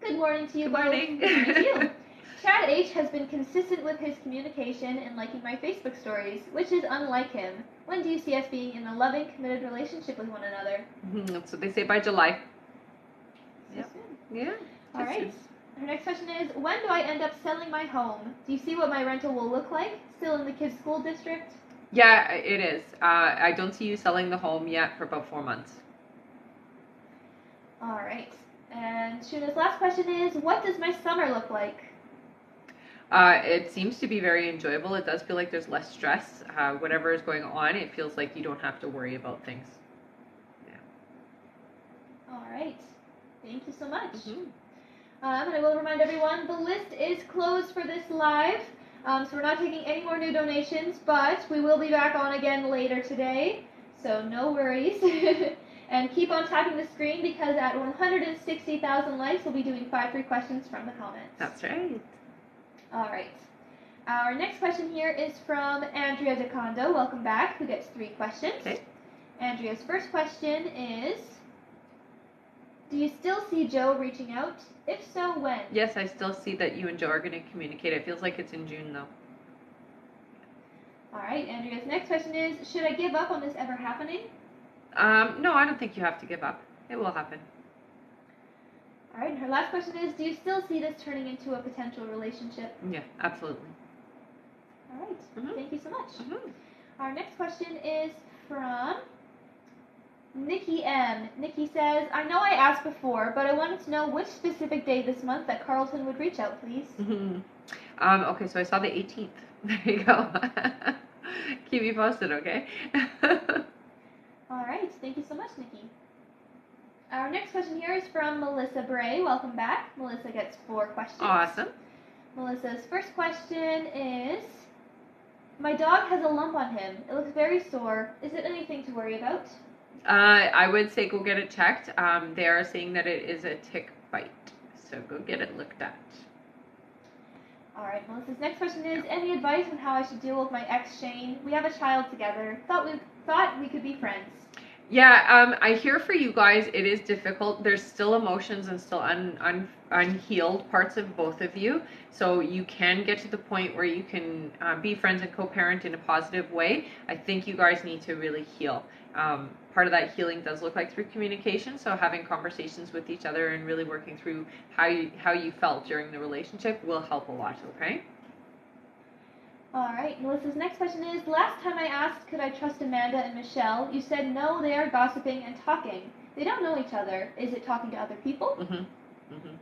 good morning to you Good both. morning. Good morning to you. Chad H has been consistent with his communication and liking my Facebook stories, which is unlike him. When do you see us being in a loving, committed relationship with one another? That's what they say by July. So Yep. soon. Yeah. All right. Our next question is, when do I end up selling my home? Do you see what my rental will look like? Still in the kids' school district? Yeah, it is. I don't see you selling the home yet for about 4 months. All right. And Shuna's last question is, what does my summer look like? It seems to be very enjoyable. It does feel like there's less stress. Whatever is going on, it feels like you don't have to worry about things. Yeah. All right. Thank you so much. Mm-hmm. And I will remind everyone, the list is closed for this live. So we're not taking any more new donations, but we will be back on again later today. So no worries. And keep on tapping the screen because at 160,000 likes, we'll be doing 5 free questions from the comments. That's right. All right. Our next question here is from Andrea DeCondo. Welcome back. Who gets 3 questions? Okay. Andrea's first question is, do you still see Joe reaching out? If so, when? Yes, I still see that you and Joe are going to communicate. It feels like it's in June, though. All right. Andrea's next question is, should I give up on this ever happening? No, I don't think you have to give up. It will happen. All right. And her last question is, do you still see this turning into a potential relationship? Yeah, absolutely. All right. Mhm. Thank you so much. Mm-hmm. Our next question is from Nikki M. Nikki says, I know I asked before, but I wanted to know which specific day this month that Carlton would reach out, please. Mm-hmm. Okay, so I saw the 18th. There you go. Keep me posted, okay? All right. Thank you so much, Nikki. Our next question here is from Melissa Bray. Welcome back. Melissa gets 4 questions. Awesome. Melissa's first question is, my dog has a lump on him. It looks very sore. Is it anything to worry about? I would say go get it checked. They are saying that it is a tick bite, so go get it looked at. All right, Melissa's next question is, any advice on how I should deal with my ex Shane? We have a child together. Thought we could be friends. Yeah, I hear for you guys, it is difficult. There's still emotions and still unhealed parts of both of you. So you can get to the point where you can be friends and co-parent in a positive way. I think you guys need to really heal. Part of that healing does look like through communication. So having conversations with each other and really working through how you felt during the relationship will help a lot, okay? All right, Melissa's next question is, last time I asked could I trust Amanda and Michelle, you said no, they are gossiping and talking. They don't know each other. Is it talking to other people? Mm-hmm. Mm-hmm.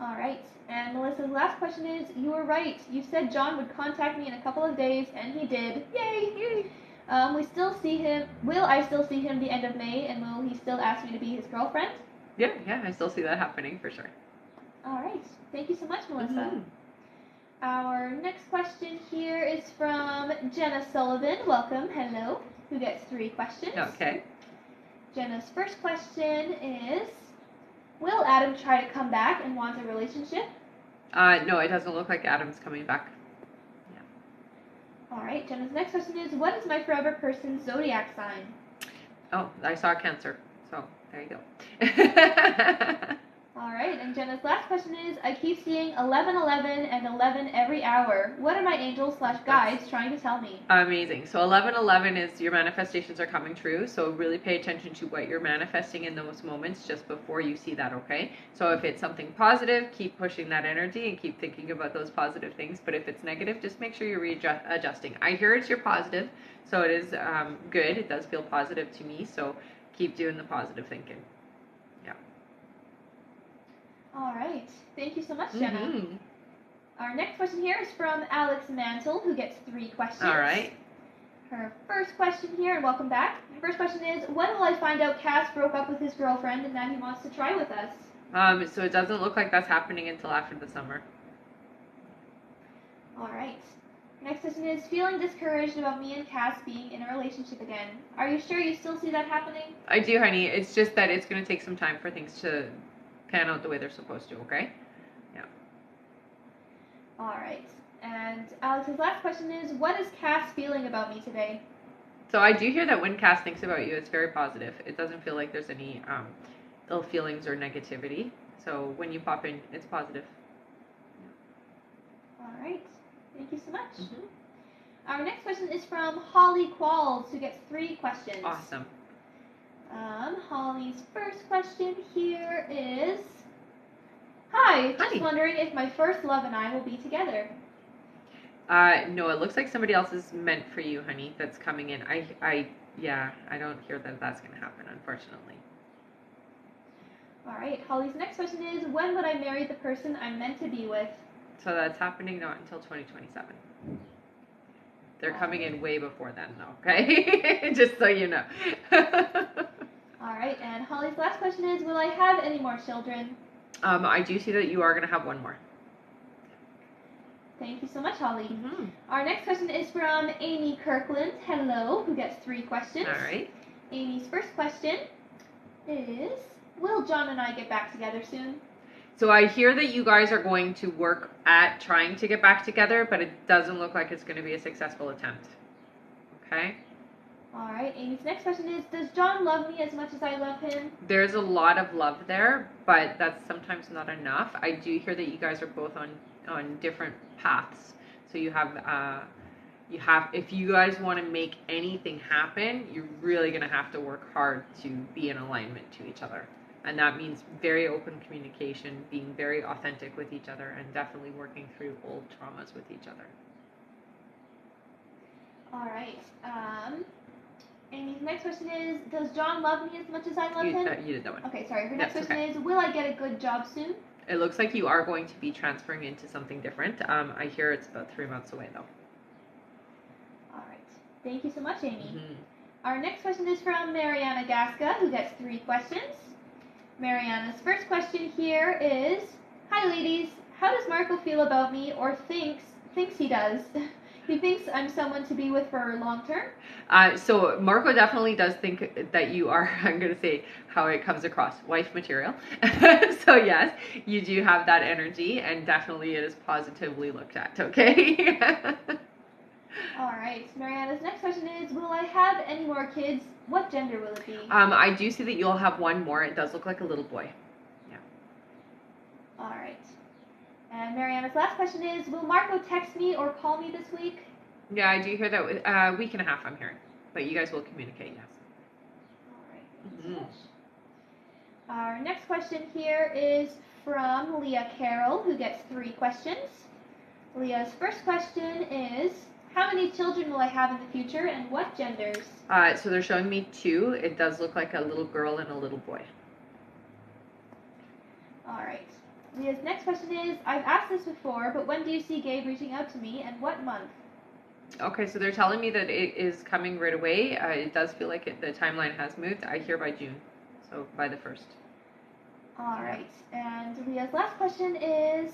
All right, and Melissa's last question is, you were right. You said John would contact me in a couple of days, and he did. Yay! Yay! We still see him. Will I still see him the end of May, and will he still ask me to be his girlfriend? Yeah, I still see that happening for sure. All right, thank you so much, Melissa. Mm-hmm. Our next question here is from Jenna Sullivan. Welcome. Hello. Who gets 3 questions? Okay. Jenna's first question is, will Adam try to come back and want a relationship? No, it doesn't look like Adam's coming back. All right. Jenna's next question is, what is my forever person's zodiac sign? Oh, I saw Cancer. So there you go. All right, and Jenna's last question is, I keep seeing 11, 11, and 11 every hour. What are my angels/guides trying to tell me? Amazing. So 1111 is your manifestations are coming true. So really pay attention to what you're manifesting in those moments just before you see that, okay? So if it's something positive, keep pushing that energy and keep thinking about those positive things. But if it's negative, just make sure you're readjusting. I hear it's your positive, so it is good. It does feel positive to me. So keep doing the positive thinking. Yeah. All right. Thank you so much, Jenna. Mm-hmm. Our next question here is from Alex Mantle, who gets 3 questions. All right. Her first question here, and welcome back. Her first question is, when will I find out Cass broke up with his girlfriend and that he wants to try with us? So it doesn't look like that's happening until after the summer. All right. Next question is, feeling discouraged about me and Cass being in a relationship again. Are you sure you still see that happening? I do, honey. It's just that it's going to take some time for things to pan out the way they're supposed to, okay? Yeah. All right. And Alex's last question is, what is Cass feeling about me today? So I do hear that when Cass thinks about you, it's very positive. It doesn't feel like there's any ill feelings or negativity. So when you pop in, it's positive. All right. Thank you so much. Mm-hmm. Our next question is from Holly Qualls, who gets 3 questions. Awesome. Holly's first question here is, Hi, just wondering if my first love and I will be together. No, it looks like somebody else is meant for you, honey, that's coming in. I don't hear that that's going to happen, unfortunately. All right, Holly's next question is, when would I marry the person I'm meant to be with? So that's happening not until 2027. They're coming in way before then, though, okay? Just so you know. All right, and Holly's last question is, will I have any more children? I do see that you are going to have one more. Thank you so much, Holly. Mm-hmm. Our next question is from Amy Kirkland, hello, who gets 3 questions. All right. Amy's first question is, will John and I get back together soon? So I hear that you guys are going to work at trying to get back together, but it doesn't look like it's going to be a successful attempt. Okay? All right, Amy's next question is, does John love me as much as I love him? There's a lot of love there, but that's sometimes not enough. I do hear that you guys are both on different paths. So you have if you guys want to make anything happen, you're really going to have to work hard to be in alignment to each other. And that means very open communication, being very authentic with each other, and definitely working through old traumas with each other. All right. Amy's next question is, does John love me as much as I love him? You did that one. Okay, sorry. Her next question is, will I get a good job soon? It looks like you are going to be transferring into something different. I hear it's about 3 months away, though. All right. Thank you so much, Amy. Mm-hmm. Our next question is from Mariana Gasca, who gets 3 questions. Mariana's first question here is, hi, ladies. How does Marco feel about me, or thinks he does? He thinks I'm someone to be with for long term? So Marco definitely does think that you are, I'm going to say how it comes across, wife material. So yes, you do have that energy, and definitely it is positively looked at, okay? All right. Mariana's next question is, will I have any more kids? What gender will it be? I do see that you'll have one more. It does look like a little boy. Yeah. All right. And Mariana's last question is, will Marco text me or call me this week? Yeah, I do hear that week and a half I'm hearing. But you guys will communicate, yes. All right. Thank you so much. Our next question here is from Leah Carroll, who gets 3 questions. Leah's first question is, how many children will I have in the future, and what genders? So they're showing me 2. It does look like a little girl and a little boy. All right. Leah's next question is, I've asked this before, but when do you see Gabe reaching out to me, and what month? Okay, so they're telling me that it is coming right away. It does feel like the timeline has moved. I hear by June, so by the 1st. All right. And Leah's last question is,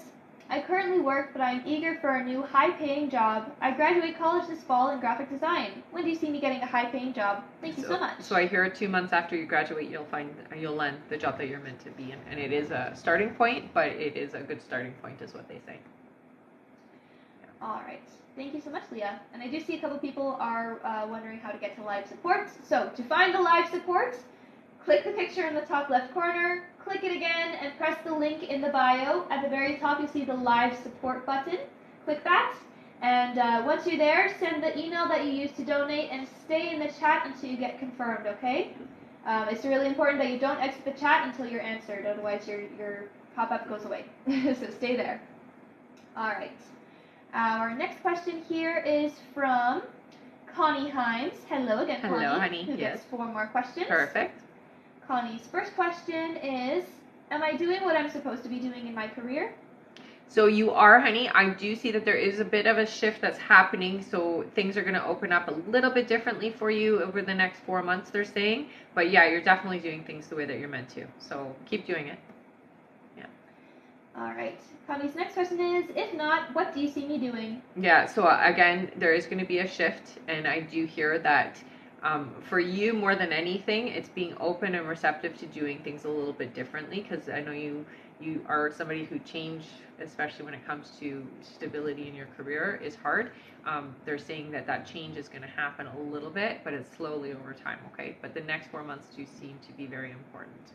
I currently work, but I'm eager for a new high-paying job. I graduate college this fall in graphic design. When do you see me getting a high-paying job? Thank you so much. So I hear 2 months after you graduate, you'll land the job that you're meant to be in, and it is a starting point, but it is a good starting point, is what they say. Yeah. All right. Thank you so much, Leah. And I do see a couple people are wondering how to get to live support. So to find the live support, click the picture in the top left corner, click it again, and press the link in the bio. At the very top, you'll see the live support button. Click that, and once you're there, send the email that you used to donate and stay in the chat until you get confirmed, okay? It's really important that you don't exit the chat until you're answered, otherwise your pop-up goes away. So stay there. All right. Our next question here is from Connie Himes. Hello again, Connie. Hello, honey. Who Yes. gets 4 more questions. Perfect. Connie's first question is, am I doing what I'm supposed to be doing in my career? So you are, honey. I do see that there is a bit of a shift that's happening. So things are going to open up a little bit differently for you over the next 4 months, they're saying. But yeah, you're definitely doing things the way that you're meant to. So keep doing it. Yeah. All right. Connie's next question is, if not, what do you see me doing? Yeah. So again, there is going to be a shift. And I do hear that for you, more than anything, it's being open and receptive to doing things a little bit differently. Because I know you are somebody who change, especially when it comes to stability in your career, is hard. They're saying that change is going to happen a little bit, but it's slowly over time, okay? But the next 4 months do seem to be very important.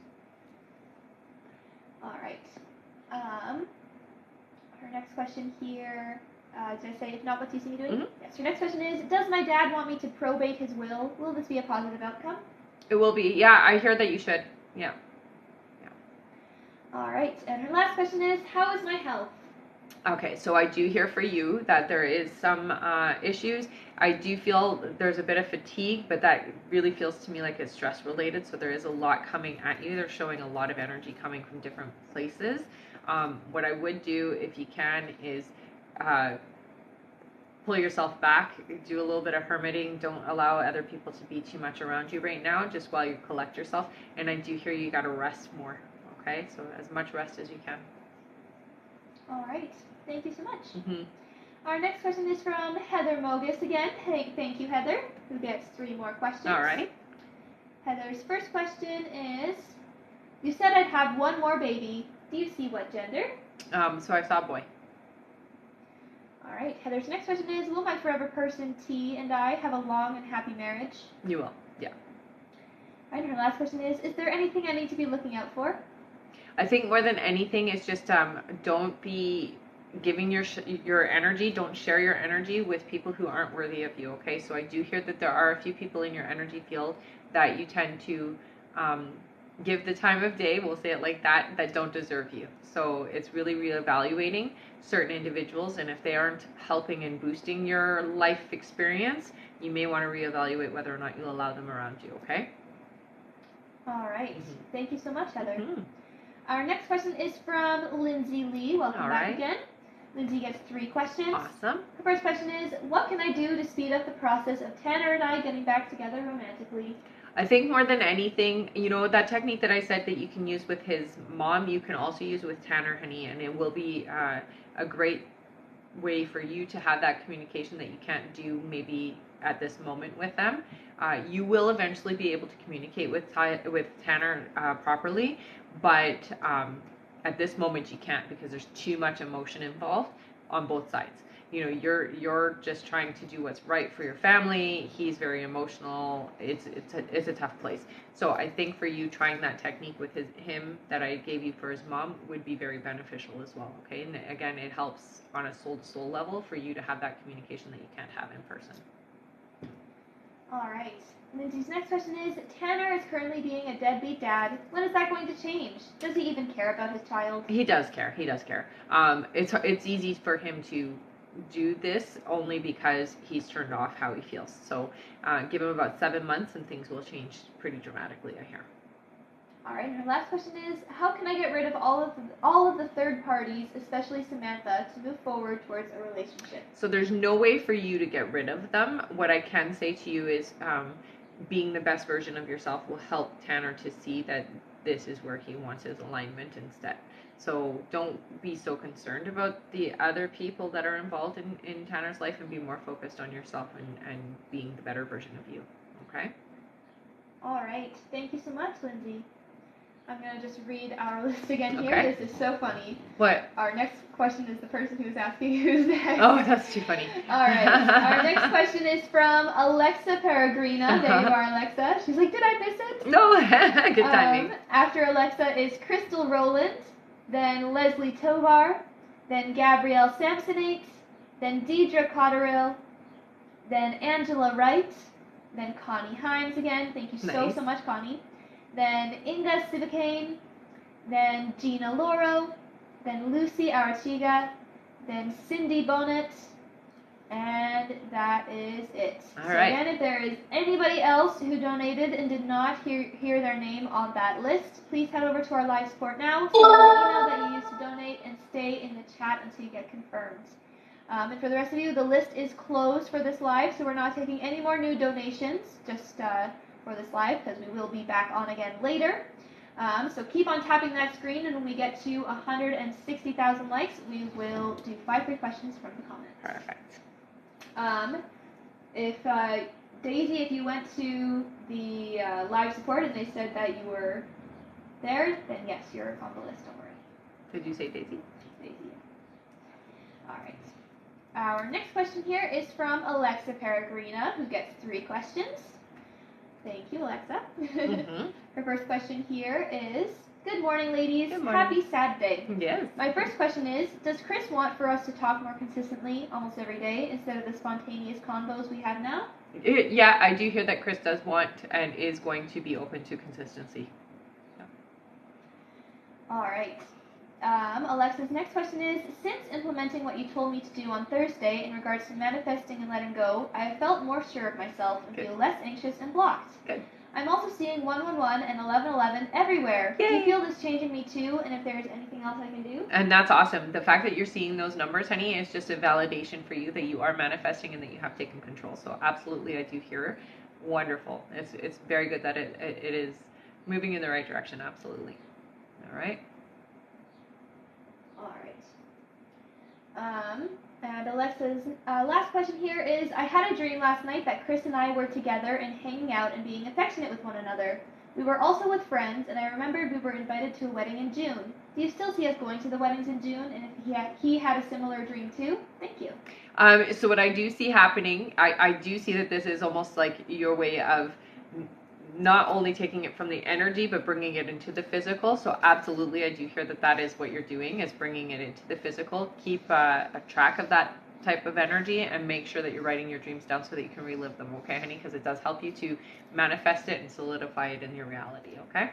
All right. Her next question here, did I say, if not, what do you see me doing? Mm-hmm. Yes. Her next question is, does my dad want me to probate his will? Will this be a positive outcome? It will be. Yeah, I hear that you should. Yeah. All right. And her last question is, how is my health? Okay, so I do hear for you that there is some issues. I do feel there's a bit of fatigue, but that really feels to me like it's stress related. So there is a lot coming at you. They're showing a lot of energy coming from different places. What I would do, if you can, is pull yourself back, do a little bit of hermiting. Don't allow other people to be too much around you right now, just while you collect yourself. And I do hear you got to rest more. Okay, so as much rest as you can. All right. Thank you so much. Mm-hmm. Our next question is from Heather Mogus again. Thank you, Heather, who gets 3 more questions. All right. Heather's first question is, you said I'd have 1 more baby. Do you see what gender? So I saw a boy. All right. Heather's next question is, will my forever person T and I have a long and happy marriage? You will, yeah. And her last question is there anything I need to be looking out for? I think more than anything is just don't be giving your energy, don't share your energy with people who aren't worthy of you, okay? So I do hear that there are a few people in your energy field that you tend to give the time of day, we'll say it like that don't deserve you. So it's really reevaluating certain individuals, and if they aren't helping and boosting your life experience, you may want to reevaluate whether or not you'll allow them around you, okay? All right. Mm-hmm. Thank you so much, Heather. Mm-hmm. Our next question is from Lindsay Lee. Welcome back again. Lindsay gets 3 questions. Awesome. Her first question is, what can I do to speed up the process of Tanner and I getting back together romantically? I think more than anything, that technique that I said that you can use with his mom, you can also use with Tanner, honey, and it will be a great way for you to have that communication that you can't do maybe at this moment with them. You will eventually be able to communicate with Tanner properly, but at this moment you can't because there's too much emotion involved on both sides. You're just trying to do what's right for your family. He's very emotional. It's a tough place. So I think for you, trying that technique with him that I gave you for his mom would be very beneficial as well. Okay, and again, it helps on a soul to soul level for you to have that communication that you can't have in person. All right. Lindsay's next question is, Tanner is currently being a deadbeat dad. When is that going to change? Does he even care about his child? He does care. It's easy for him to do this only because he's turned off how he feels. So give him about 7 months and things will change pretty dramatically, I hear. All right, and her last question is, how can I get rid of all of the third parties, especially Samantha, to move forward towards a relationship? So there's no way for you to get rid of them. What I can say to you is being the best version of yourself will help Tanner to see that this is where he wants his alignment instead. So don't be so concerned about the other people that are involved in Tanner's life and be more focused on yourself and being the better version of you. Okay? All right. Thank you so much, Lindsay. I'm going to just read our list again here. Okay. This is so funny. What? Our next question is the person who's asking who's next. Oh, that's too funny. All right. Our next question is from Alexa Peregrina. There you are, Alexa. She's like, did I miss it? No, good timing. After Alexa is Crystal Rowland, then Leslie Tovar, then Gabrielle Samsonate, then Deidre Cotterill, then Angela Wright, then Connie Hines again. Thank you so much, Connie. Then Inga Sivakane, then Gina Loro, then Lucy Arachiga, then Cindy Bonnet, and that is it. All so right. again, if there is anybody else who donated and did not hear their name on that list, please head over to our live support now, fill in the email that you used to donate, and stay in the chat until you get confirmed. And for the rest of you, the list is closed for this live, so we're not taking any more new donations, just for this live, because we will be back on again later. So keep on tapping that screen, and when we get to 160,000 likes, we will do 5 free questions from the comments. Perfect. If Daisy, if you went to the live support and they said that you were there, then yes, you're on the list, don't worry. Did you say Daisy? Daisy. All right. Our next question here is from Alexa Peregrina, who gets 3 questions. Thank you, Alexa. Mm-hmm. Her first question here is, good morning, ladies. Good morning. Happy Sad Day. Yes. My first question is, does Chris want for us to talk more consistently, almost every day, instead of the spontaneous convos we have now? Yeah, I do hear that Chris does want and is going to be open to consistency. Yeah. All right. Alexa's next question is, since implementing what you told me to do on Thursday in regards to manifesting and letting go, I have felt more sure of myself and feel less anxious and blocked. Good. I'm also seeing 111 and 1111 everywhere. Yay. Do you feel this changing me too? And if there's anything else I can do? And that's awesome. The fact that you're seeing those numbers, honey, is just a validation for you that you are manifesting and that you have taken control. So absolutely, I do hear. Wonderful. It's very good that it is moving in the right direction. Absolutely. All right. And Alexa's last question here is, I had a dream last night that Chris and I were together and hanging out and being affectionate with one another. We were also with friends, and I remembered we were invited to a wedding in June. Do you still see us going to the weddings in June? And if he had a similar dream too? Thank you. So what I do see happening, I do see that this is almost like your way of not only taking it from the energy, but bringing it into the physical. So absolutely, I do hear that that is what you're doing, is bringing it into the physical. Keep a track of that type of energy and make sure that you're writing your dreams down so that you can relive them, okay, honey? Because it does help you to manifest it and solidify it in your reality, okay?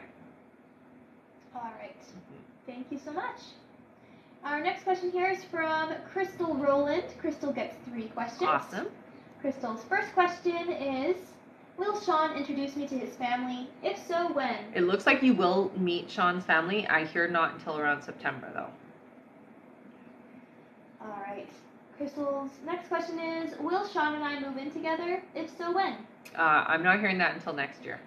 All right. Thank you so much. Our next question here is from Crystal Rowland. Crystal gets 3 questions. Awesome. Crystal's first question is, will Sean introduce me to his family? If so, when? It looks like you will meet Sean's family. I hear not until around September, though. All right. Crystal's next question is, will Sean and I move in together? If so, when? I'm not hearing that until next year.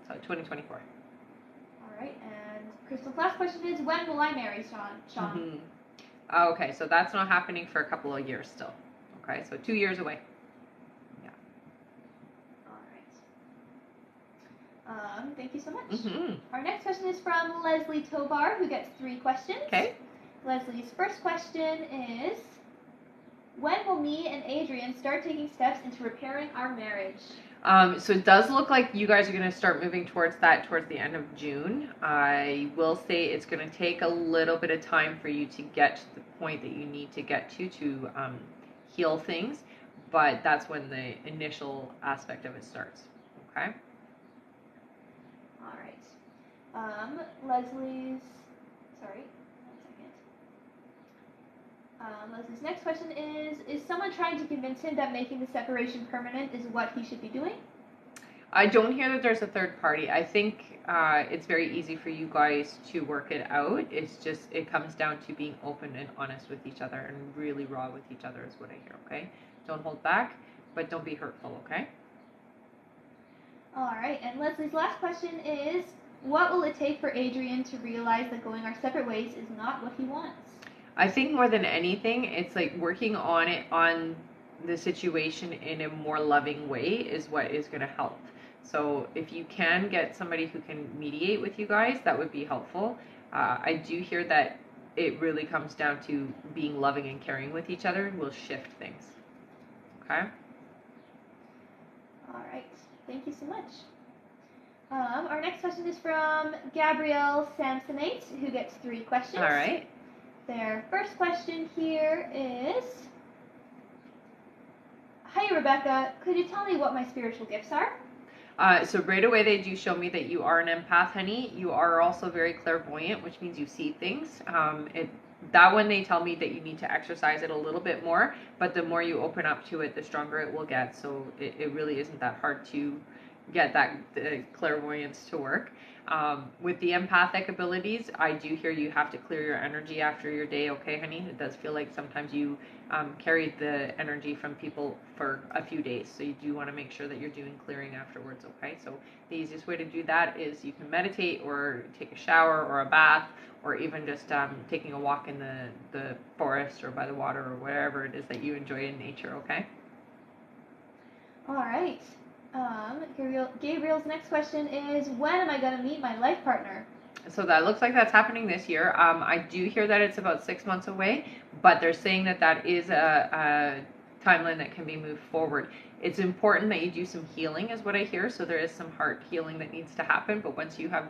So 2024. All right. And Crystal's last question is, when will I marry Sean? Mm-hmm. Okay, so that's not happening for a couple of years still. Okay, so 2 years away. Thank you so much. Mm-hmm. Our next question is from Leslie Tovar, who gets 3 questions. Okay. Leslie's first question is, when will me and Adrian start taking steps into repairing our marriage? So it does look like you guys are going to start moving towards the end of June. I will say it's going to take a little bit of time for you to get to the point that you need to get to heal things, but that's when the initial aspect of it starts. Okay. Leslie's next question is someone trying to convince him that making the separation permanent is what he should be doing? I don't hear that there's a third party. I think it's very easy for you guys to work it out. It's just, it comes down to being open and honest with each other and really raw with each other is what I hear, okay? Don't hold back, but don't be hurtful, okay? All right, and Leslie's last question is, what will it take for Adrian to realize that going our separate ways is not what he wants? I think more than anything, it's like working on the situation in a more loving way is what is going to help. So if you can get somebody who can mediate with you guys, that would be helpful. I do hear that it really comes down to being loving and caring with each other will shift things. Okay? All right. Thank you so much. Our next question is from Gabrielle Samsonate, who gets 3 questions. All right. Their first question here is, hi Rebecca, could you tell me what my spiritual gifts are? So right away they do show me that you are an empath, honey. You are also very clairvoyant, which means you see things. That one they tell me that you need to exercise it a little bit more, but the more you open up to it, the stronger it will get. So it really isn't that hard to get that clairvoyance to work. With the empathic abilities, I do hear you have to clear your energy after your day, okay, honey? It does feel like sometimes you carry the energy from people for a few days, so you do want to make sure that you're doing clearing afterwards, okay? So the easiest way to do that is you can meditate or take a shower or a bath, or even just taking a walk in the forest or by the water or wherever it is that you enjoy in nature, okay? All right. Gabriel's next question is, when am I going to meet my life partner? So that looks like that's happening this year. I do hear that it's about 6 months away, but they're saying that that is a timeline that can be moved forward. It's important that you do some healing is what I hear. So there is some heart healing that needs to happen, but once you have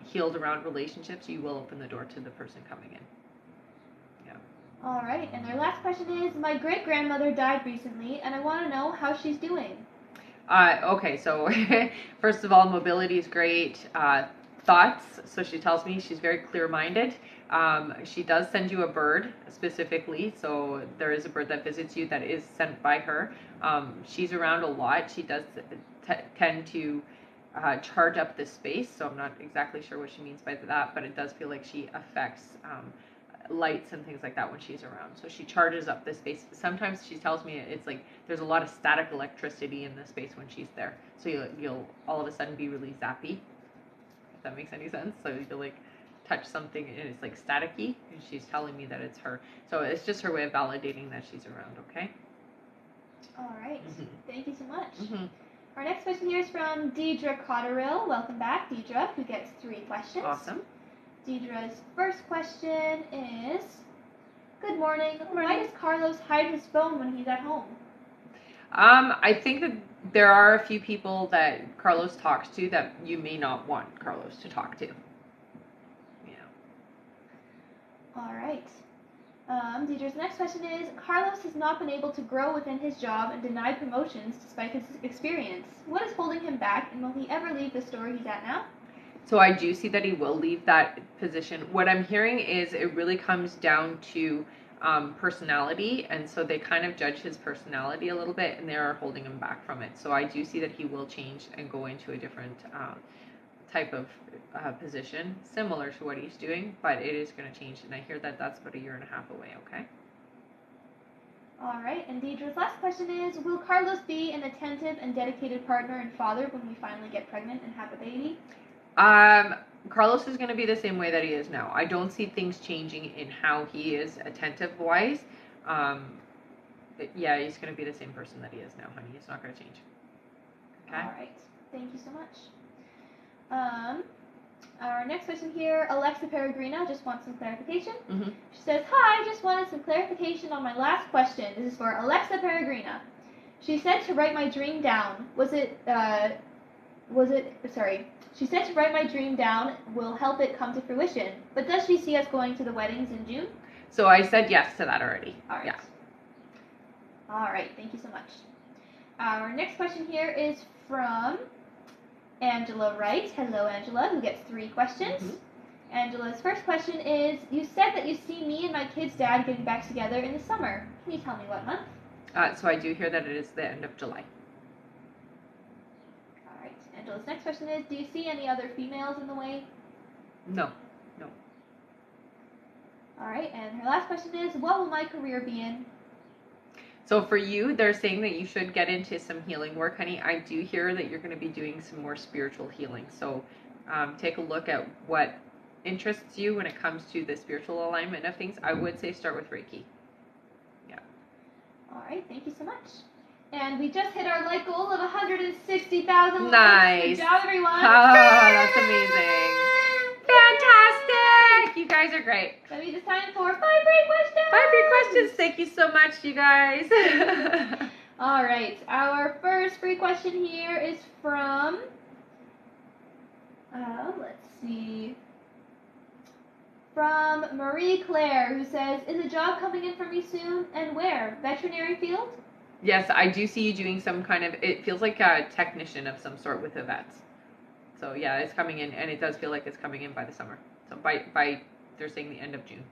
healed around relationships, you will open the door to the person coming in. Yeah. All right. And their last question is, my great-grandmother died recently, and I want to know how she's doing. Okay, so first of all, mobility is great. Thoughts, so she tells me she's very clear-minded. She does send you a bird specifically, so there is a bird that visits you that is sent by her. She's around a lot. She does tend to charge up the space, so I'm not exactly sure what she means by that, but it does feel like she affects lights and things like that when she's around. So she charges up the space. Sometimes she tells me it's like there's a lot of static electricity in the space when she's there. So you'll all of a sudden be really zappy, if that makes any sense. So you'll like touch something and it's like staticky, and she's telling me that it's her. So it's just her way of validating that she's around, okay? All right. Mm-hmm. Thank you so much. Mm-hmm. Our next question here is from Deidre Cotterill. Welcome back, Deidre, who gets 3 questions. Awesome. Deidre's first question is, good morning. Why does Carlos hide his phone when he's at home? I think that there are a few people that Carlos talks to that you may not want Carlos to talk to. Yeah. All right. Deidre's next question is, Carlos has not been able to grow within his job and denied promotions despite his experience. What is holding him back, and will he ever leave the store he's at now? So I do see that he will leave that position. What I'm hearing is it really comes down to personality, and so they kind of judge his personality a little bit, and they are holding him back from it. So I do see that he will change and go into a different type of position, similar to what he's doing, but it is going to change, and I hear that that's about 1.5 years away, okay? All right, and Deidre's last question is, will Carlos be an attentive and dedicated partner and father when we finally get pregnant and have a baby? Carlos is going to be the same way that he is now. I don't see things changing in how he is attentive-wise. Yeah, he's going to be the same person that he is now, honey. It's not going to change. Okay? All right. Thank you so much. Our next question here, Alexa Peregrino just wants some clarification. Mm-hmm. She says, hi, just wanted some clarification on my last question. This is for Alexa Peregrino. She said to write my dream down. She said to write my dream down will help it come to fruition. But does she see us going to the weddings in June? So I said yes to that already. All right. Yeah. All right. Thank you so much. Our next question here is from Angela Wright. Hello, Angela, who gets 3 questions. Mm-hmm. Angela's first question is, you said that you see me and my kid's dad getting back together in the summer. Can you tell me what month? So I do hear that it is the end of July. Angela's next question is, do you see any other females in the way? No. All right, and her last question is, what will my career be in? So for you, they're saying that you should get into some healing work, honey. I do hear that you're going to be doing some more spiritual healing. So take a look at what interests you when it comes to the spiritual alignment of things. I would say start with Reiki. Yeah. All right, thank you so much. And we just hit our like goal of 160,000 likes. Nice. Good job, everyone. Oh, that's amazing. Fantastic. You guys are great. That means it's time for 5 free questions. 5 free questions. Thank you so much, you guys. All right. Our first free question here is from, let's see, from Marie Claire, who says, is a job coming in for me soon, and where? Veterinary field? Yes, I do see you doing some kind of, it feels like a technician of some sort with the vets. So yeah, it's coming in, and it does feel like it's coming in by the summer. So by they're saying the end of June.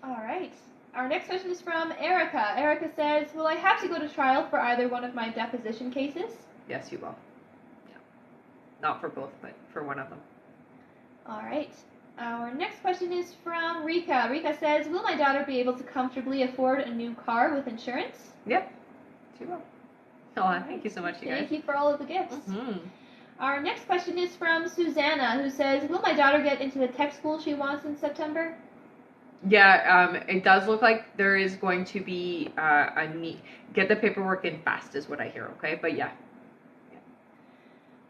All right. Our next question is from Erica. Erica says, will I have to go to trial for either one of my deposition cases? Yes, you will. Yeah. Not for both, but for one of them. All right. Our next question is from Rika. Rika says, will my daughter be able to comfortably afford a new car with insurance? Yep, she will. Oh, thank you so much, you guys. Thank you for all of the gifts. Mm-hmm. Our next question is from Susanna, who says, will my daughter get into the tech school she wants in September? Yeah, it does look like there is going to be a need. Get the paperwork in fast is what I hear, okay? But yeah.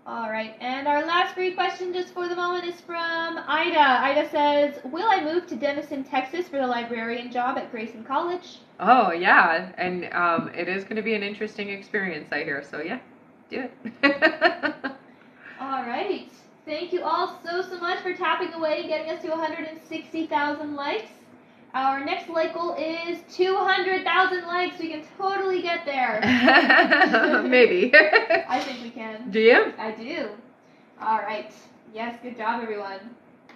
All right, and our last free question just for the moment is from Ida. Ida says, will I move to Denison, Texas for the librarian job at Grayson College? Oh, yeah, and it is going to be an interesting experience, I hear, so yeah, do it. All right, thank you all so much for tapping away, getting us to 160,000 likes. Our next like goal is 200,000 likes. We can totally get there. Maybe. I think we can. Do you? I do. All right. Yes, good job, everyone.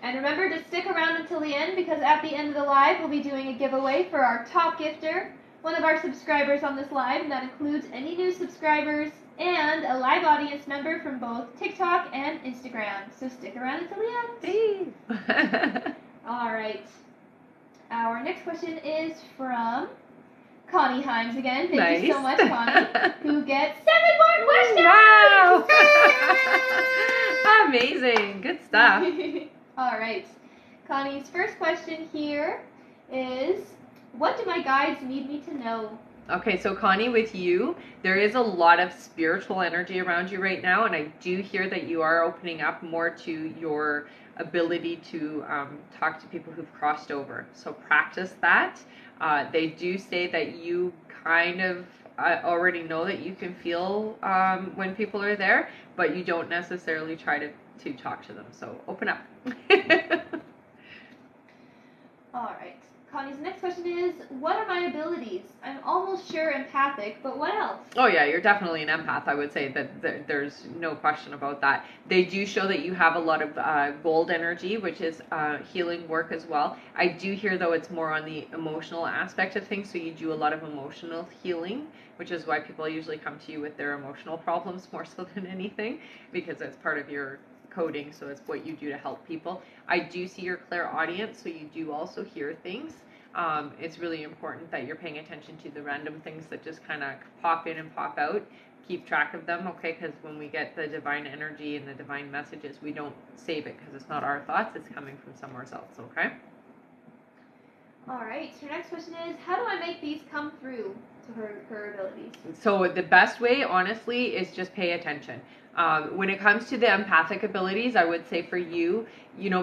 And remember to stick around until the end, because at the end of the live, we'll be doing a giveaway for our top gifter, one of our subscribers on this live, and that includes any new subscribers and a live audience member from both TikTok and Instagram. So stick around until the end. Hey. All right. Our next question is from Connie Himes again. Thank you so much, Connie, who gets 7 more questions. Wow! Amazing. Good stuff. All right. Connie's first question here is, what do my guides need me to know? Okay, so Connie, with you, there is a lot of spiritual energy around you right now, and I do hear that you are opening up more to your ability to talk to people who've crossed over. So practice that. They do say that you kind of already know that you can feel when people are there, but you don't necessarily try to talk to them. So open up. All right. Connie's next question is, what are my abilities? I'm almost sure empathic, but what else? Oh yeah, you're definitely an empath. I would say that there's no question about that. They do show that you have a lot of gold energy, which is healing work as well. I do hear, though, it's more on the emotional aspect of things, so you do a lot of emotional healing, which is why people usually come to you with their emotional problems more so than anything, because it's part of your coding, so it's what you do to help people. I do see your clairaudience, so you do also hear things. It's really important that you're paying attention to the random things that just kind of pop in and pop out. Keep track of them, okay? Because when we get the divine energy and the divine messages, we don't save it because it's not our thoughts, it's coming from somewhere else, okay? All right, so your next question is, how do I make these come through to her abilities? So the best way, honestly, is just pay attention. When it comes to the empathic abilities, I would say for you,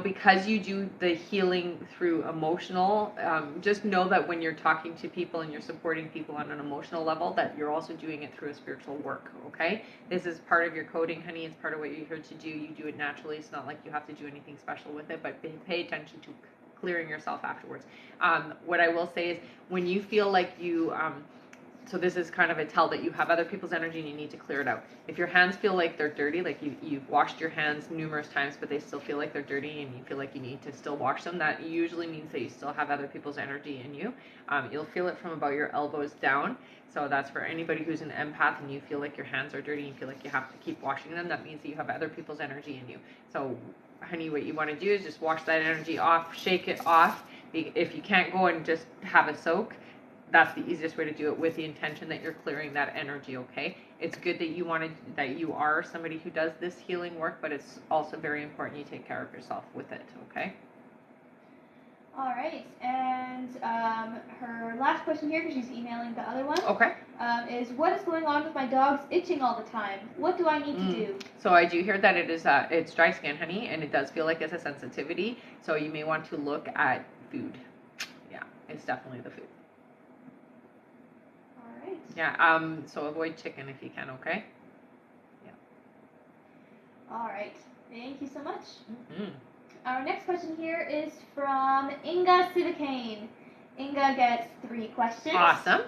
because you do the healing through emotional, just know that when you're talking to people and you're supporting people on an emotional level, that you're also doing it through a spiritual work, okay? This is part of your coding, honey. It's part of what you're here to do. You do it naturally. It's not like you have to do anything special with it, but pay attention to clearing yourself afterwards. What I will say is when you feel like you... so this is kind of a tell that you have other people's energy and you need to clear it out. If your hands feel like they're dirty, like you've washed your hands numerous times, but they still feel like they're dirty and you feel like you need to still wash them, that usually means that you still have other people's energy in you. You'll feel it from about your elbows down. So that's for anybody who's an empath and you feel like your hands are dirty and you feel like you have to keep washing them. That means that you have other people's energy in you. So, honey, what you want to do is just wash that energy off, shake it off. If you can't go and just have a soak, that's the easiest way to do it, with the intention that you're clearing that energy, okay? It's good that that you are somebody who does this healing work, but it's also very important you take care of yourself with it, okay? All right, and her last question here, because she's emailing the other one, Okay. is what is going on with my dogs itching all the time? What do I need to do? So I do hear that it is it's dry skin, honey, and it does feel like it's a sensitivity. So you may want to look at food. Yeah, it's definitely the food. All right. Yeah. So avoid chicken if you can. Okay. Yeah. All right. Thank you so much. Mm-hmm. Our next question here is from Inga Sidicane. Inga gets 3 questions. Awesome.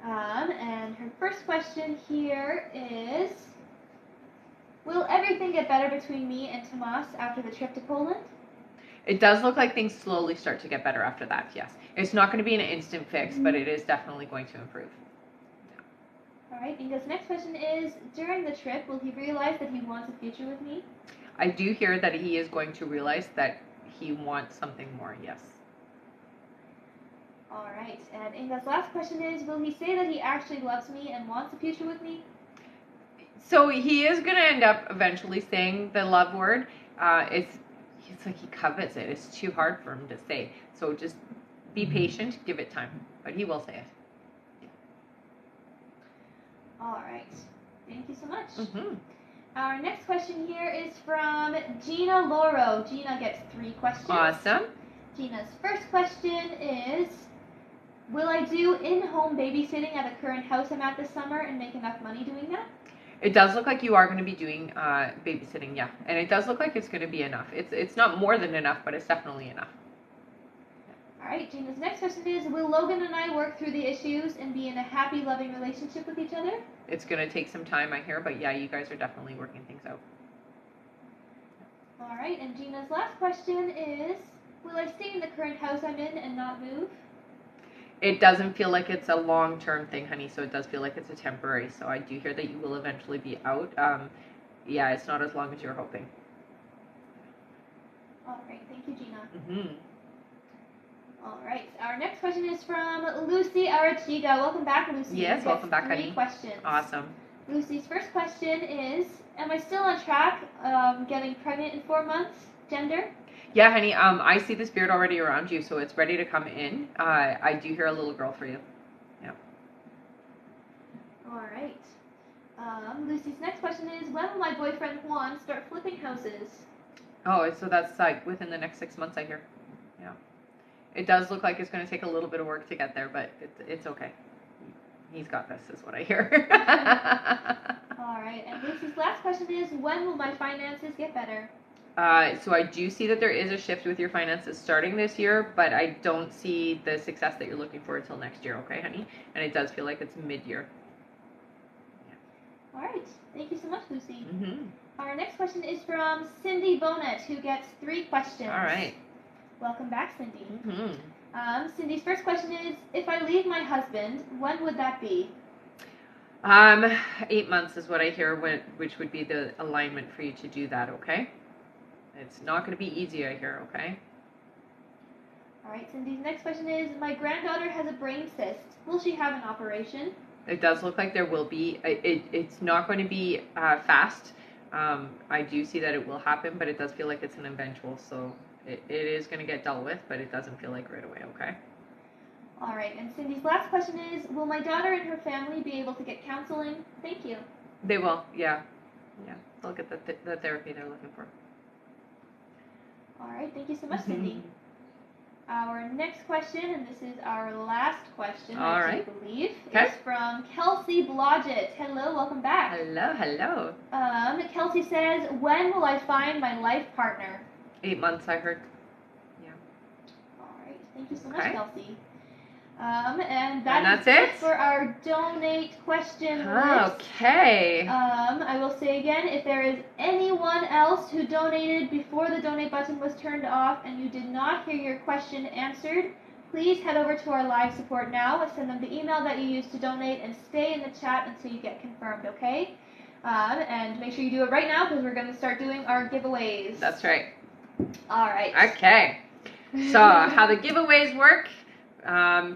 And her first question here is, will everything get better between me and Tomas after the trip to Poland? It does look like things slowly start to get better after that, yes. It's not going to be an instant fix, but it is definitely going to improve. All right, Inga's next question is, during the trip, will he realize that he wants a future with me? I do hear that he is going to realize that he wants something more, yes. All right, and Inga's last question is, will he say that he actually loves me and wants a future with me? So he is going to end up eventually saying the love word. It's like he covets it. It's too hard for him to say. So just be patient, give it time. But he will say it. Yeah. All right, thank you so much. Mm-hmm. Our next question here is from Gina Loro. Gina gets 3 questions. Awesome. Gina's first question is, will I do in-home babysitting at the current house I'm at this summer and make enough money doing that? It does look like you are going to be doing babysitting, yeah. And it does look like it's going to be enough. It's not more than enough, but it's definitely enough. All right, Gina's next question is, will Logan and I work through the issues and be in a happy, loving relationship with each other? It's going to take some time, I hear, but yeah, you guys are definitely working things out. All right, and Gina's last question is, will I stay in the current house I'm in and not move? It doesn't feel like it's a long-term thing, honey, so it does feel like it's a temporary. So I do hear that you will eventually be out. Yeah, it's not as long as you're hoping. All right, thank you, Gina. Mm-hmm. All right, our next question is from Lucy Arachiga. Welcome back, Lucy. Yes, welcome back, 3 honey. questions. Awesome. Lucy's first question is, am I still on track getting pregnant in 4 months? Gender? Yeah, honey, I see the spirit already around you, so it's ready to come in. I do hear a little girl for you. Yeah. All right. Lucy's next question is, when will my boyfriend Juan start flipping houses? Oh, so that's like within the next 6 months, I hear. Yeah. It does look like it's going to take a little bit of work to get there, but it's okay. He's got this, is what I hear. All right, and Lucy's last question is, when will my finances get better? So I do see that there is a shift with your finances starting this year, but I don't see the success that you're looking for until next year, okay, honey? And it does feel like it's mid-year. All right, thank you so much, Lucy. Mm-hmm. Our next question is from Cindy Bonet, who gets 3 questions. All right. Welcome back, Cindy. Mm-hmm. Cindy's first question is, if I leave my husband, when would that be? 8 months is what I hear, which would be the alignment for you to do that, okay? It's not going to be easy, I hear, okay? All right, Cindy's next question is, my granddaughter has a brain cyst. Will she have an operation? It does look like there will be. It's not going to be fast. I do see that it will happen, but it does feel like it's an eventual, so it is going to get dealt with, but it doesn't feel like right away, okay? All right, and Cindy's last question is, will my daughter and her family be able to get counseling? Thank you. They will, yeah. Yeah, they'll get the therapy they're looking for. All right, thank you so much, Cindy. Our next question, and this is our last question, I do believe, is from Kelsey Blodgett. Hello, welcome back. Hello. Kelsey says, when will I find my life partner? 8 months, I heard. Yeah. All right, thank you so much, Kelsey. And that's it it for our donate question list. Okay. I will say again, if there is anyone else who donated before the donate button was turned off and you did not hear your question answered, please head over to our live support now, send them the email that you used to donate, and stay in the chat until you get confirmed, okay? And make sure you do it right now because we're going to start doing our giveaways. That's right. All right. Okay. So how the giveaways work.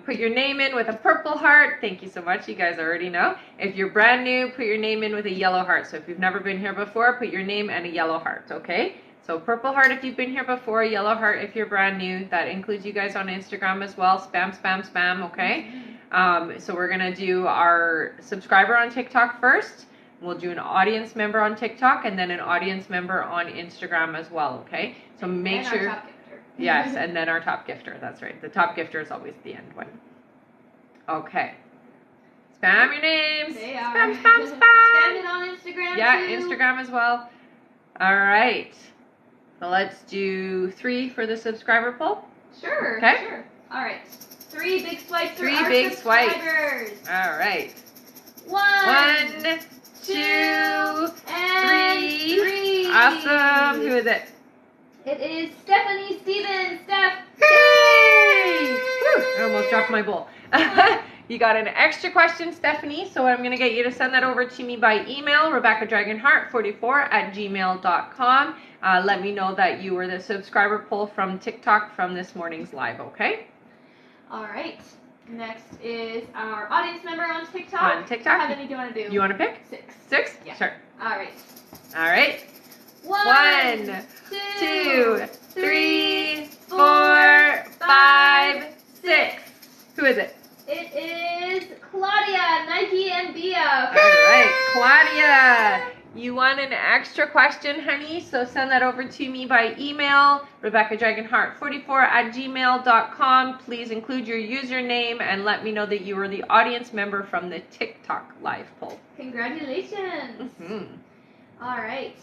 Put your name in with a purple heart. Thank you so much. You guys already know. If you're brand new, put your name in with a yellow heart. So if you've never been here before, put your name and a yellow heart, okay? So purple heart if you've been here before, yellow heart if you're brand new. That includes you guys on Instagram as well. Spam, spam, spam, okay? So we're going to do our subscriber on TikTok first. We'll do an audience member on TikTok and then an audience member on Instagram as well, okay? So make and sure. Our top gifter. Yes, and then our top gifter. That's right. The top gifter is always the end one. Okay. Spam your names. They are. Spam, spam, spam. Spam it on Instagram Yeah, too. Instagram as well. All right. So let's do 3 for the subscriber poll. Sure. Okay. Sure. All right. 3 big swipes for 3 our big swipes. subscribers. All right. 1, 2, 3. 3. Awesome. Who is it? It is Stephanie Stevens. Steph. Yay! Woo, I almost dropped my bowl. You got an extra question, Stephanie, so I'm going to get you to send that over to me by email, RebeccaDragonheart44@gmail.com. Let me know that you were the subscriber poll from TikTok from this morning's live, okay? All right. Next is our audience member on TikTok. On TikTok. How many do you want to do? You want to pick? 6. 6? Yeah. Sure. All right. All right. 1, 2, 3, 4, 5, 6. Who is it? It is Claudia, Nike and Bia. All right, Claudia. You want an extra question, honey? So send that over to me by email, RebeccaDragonheart44@gmail.com. Please include your username and let me know that you were the audience member from the TikTok live poll. Congratulations. All right.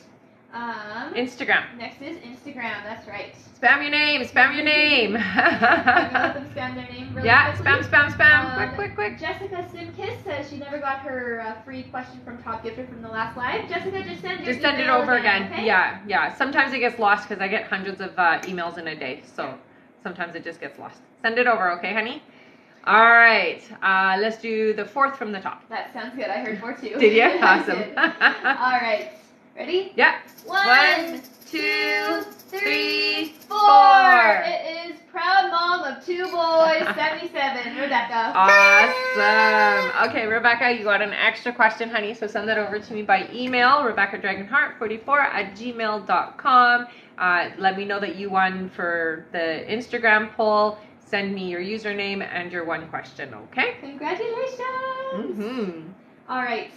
Instagram. Next is Instagram. That's right. Spam your name. Spam your name. I'm gonna let them spam their name really Yeah, quickly. spam, spam, spam. Quick. Jessica Simkiss says she never got her free question from Top Gifter from the last live. Jessica, just send your Just send it email over again. okay? Yeah. Sometimes it gets lost because I get hundreds of emails in a day. So sometimes it just gets lost. Send it over, okay, honey? All right. Let's do the 4th from the top. That sounds good. I heard 4 too. Did you? I Awesome. did. All right. Ready? Yeah. 1, 2, 3, 4. It is proud mom of 2 boys, 77, Rebecca. Awesome. Okay, Rebecca, you got an extra question, honey, so send that over to me by email, RebeccaDragonheart44@gmail.com. Let me know that you won for the Instagram poll. Send me your username and your one question, okay? Congratulations. All right.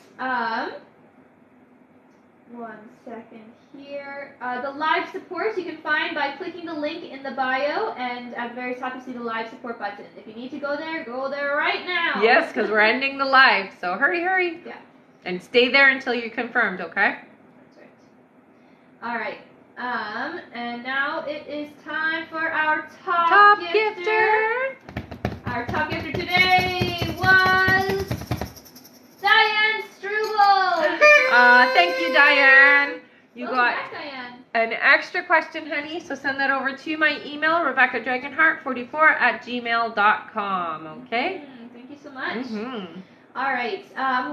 1 second here. The live support you can find by clicking the link in the bio, and at the very top you see the live support button. If you need to go there right now. Yes, because we're ending the live, so hurry. Yeah. And stay there until you're confirmed, okay? That's right. All right. And now it is time for our top gifter. Our top gifter today was Diane Struble. Thank you, Diane. You Welcome got back, Diane. an extra question, honey, so send that over to my email, RebeccaDragonheart44@gmail.com, okay? Thank you so much. Mm-hmm. All right.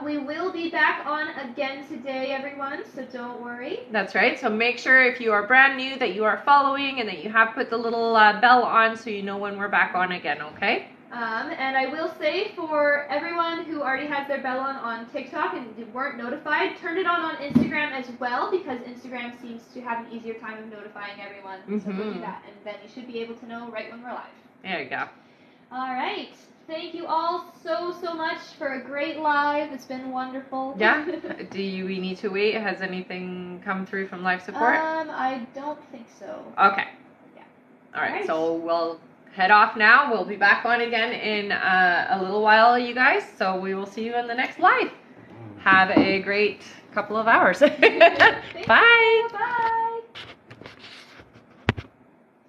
We will be back on again today, everyone, so don't worry. That's right. So make sure if you are brand new that you are following and that you have put the little bell on so you know when we're back on again, okay? And I will say for everyone who already has their bell on TikTok and weren't notified, turn it on Instagram as well, because Instagram seems to have an easier time of notifying everyone. So go do that, and then you should be able to know right when we're live. There you go. All right. Thank you all so much for a great live. It's been wonderful. Yeah? We need to wait? Has anything come through from live support? I don't think so. Okay. Yeah. All right. So we'll head off now. We'll be back on again in a little while, you guys. So we will see you in the next live. Have a great couple of hours. Bye. Bye.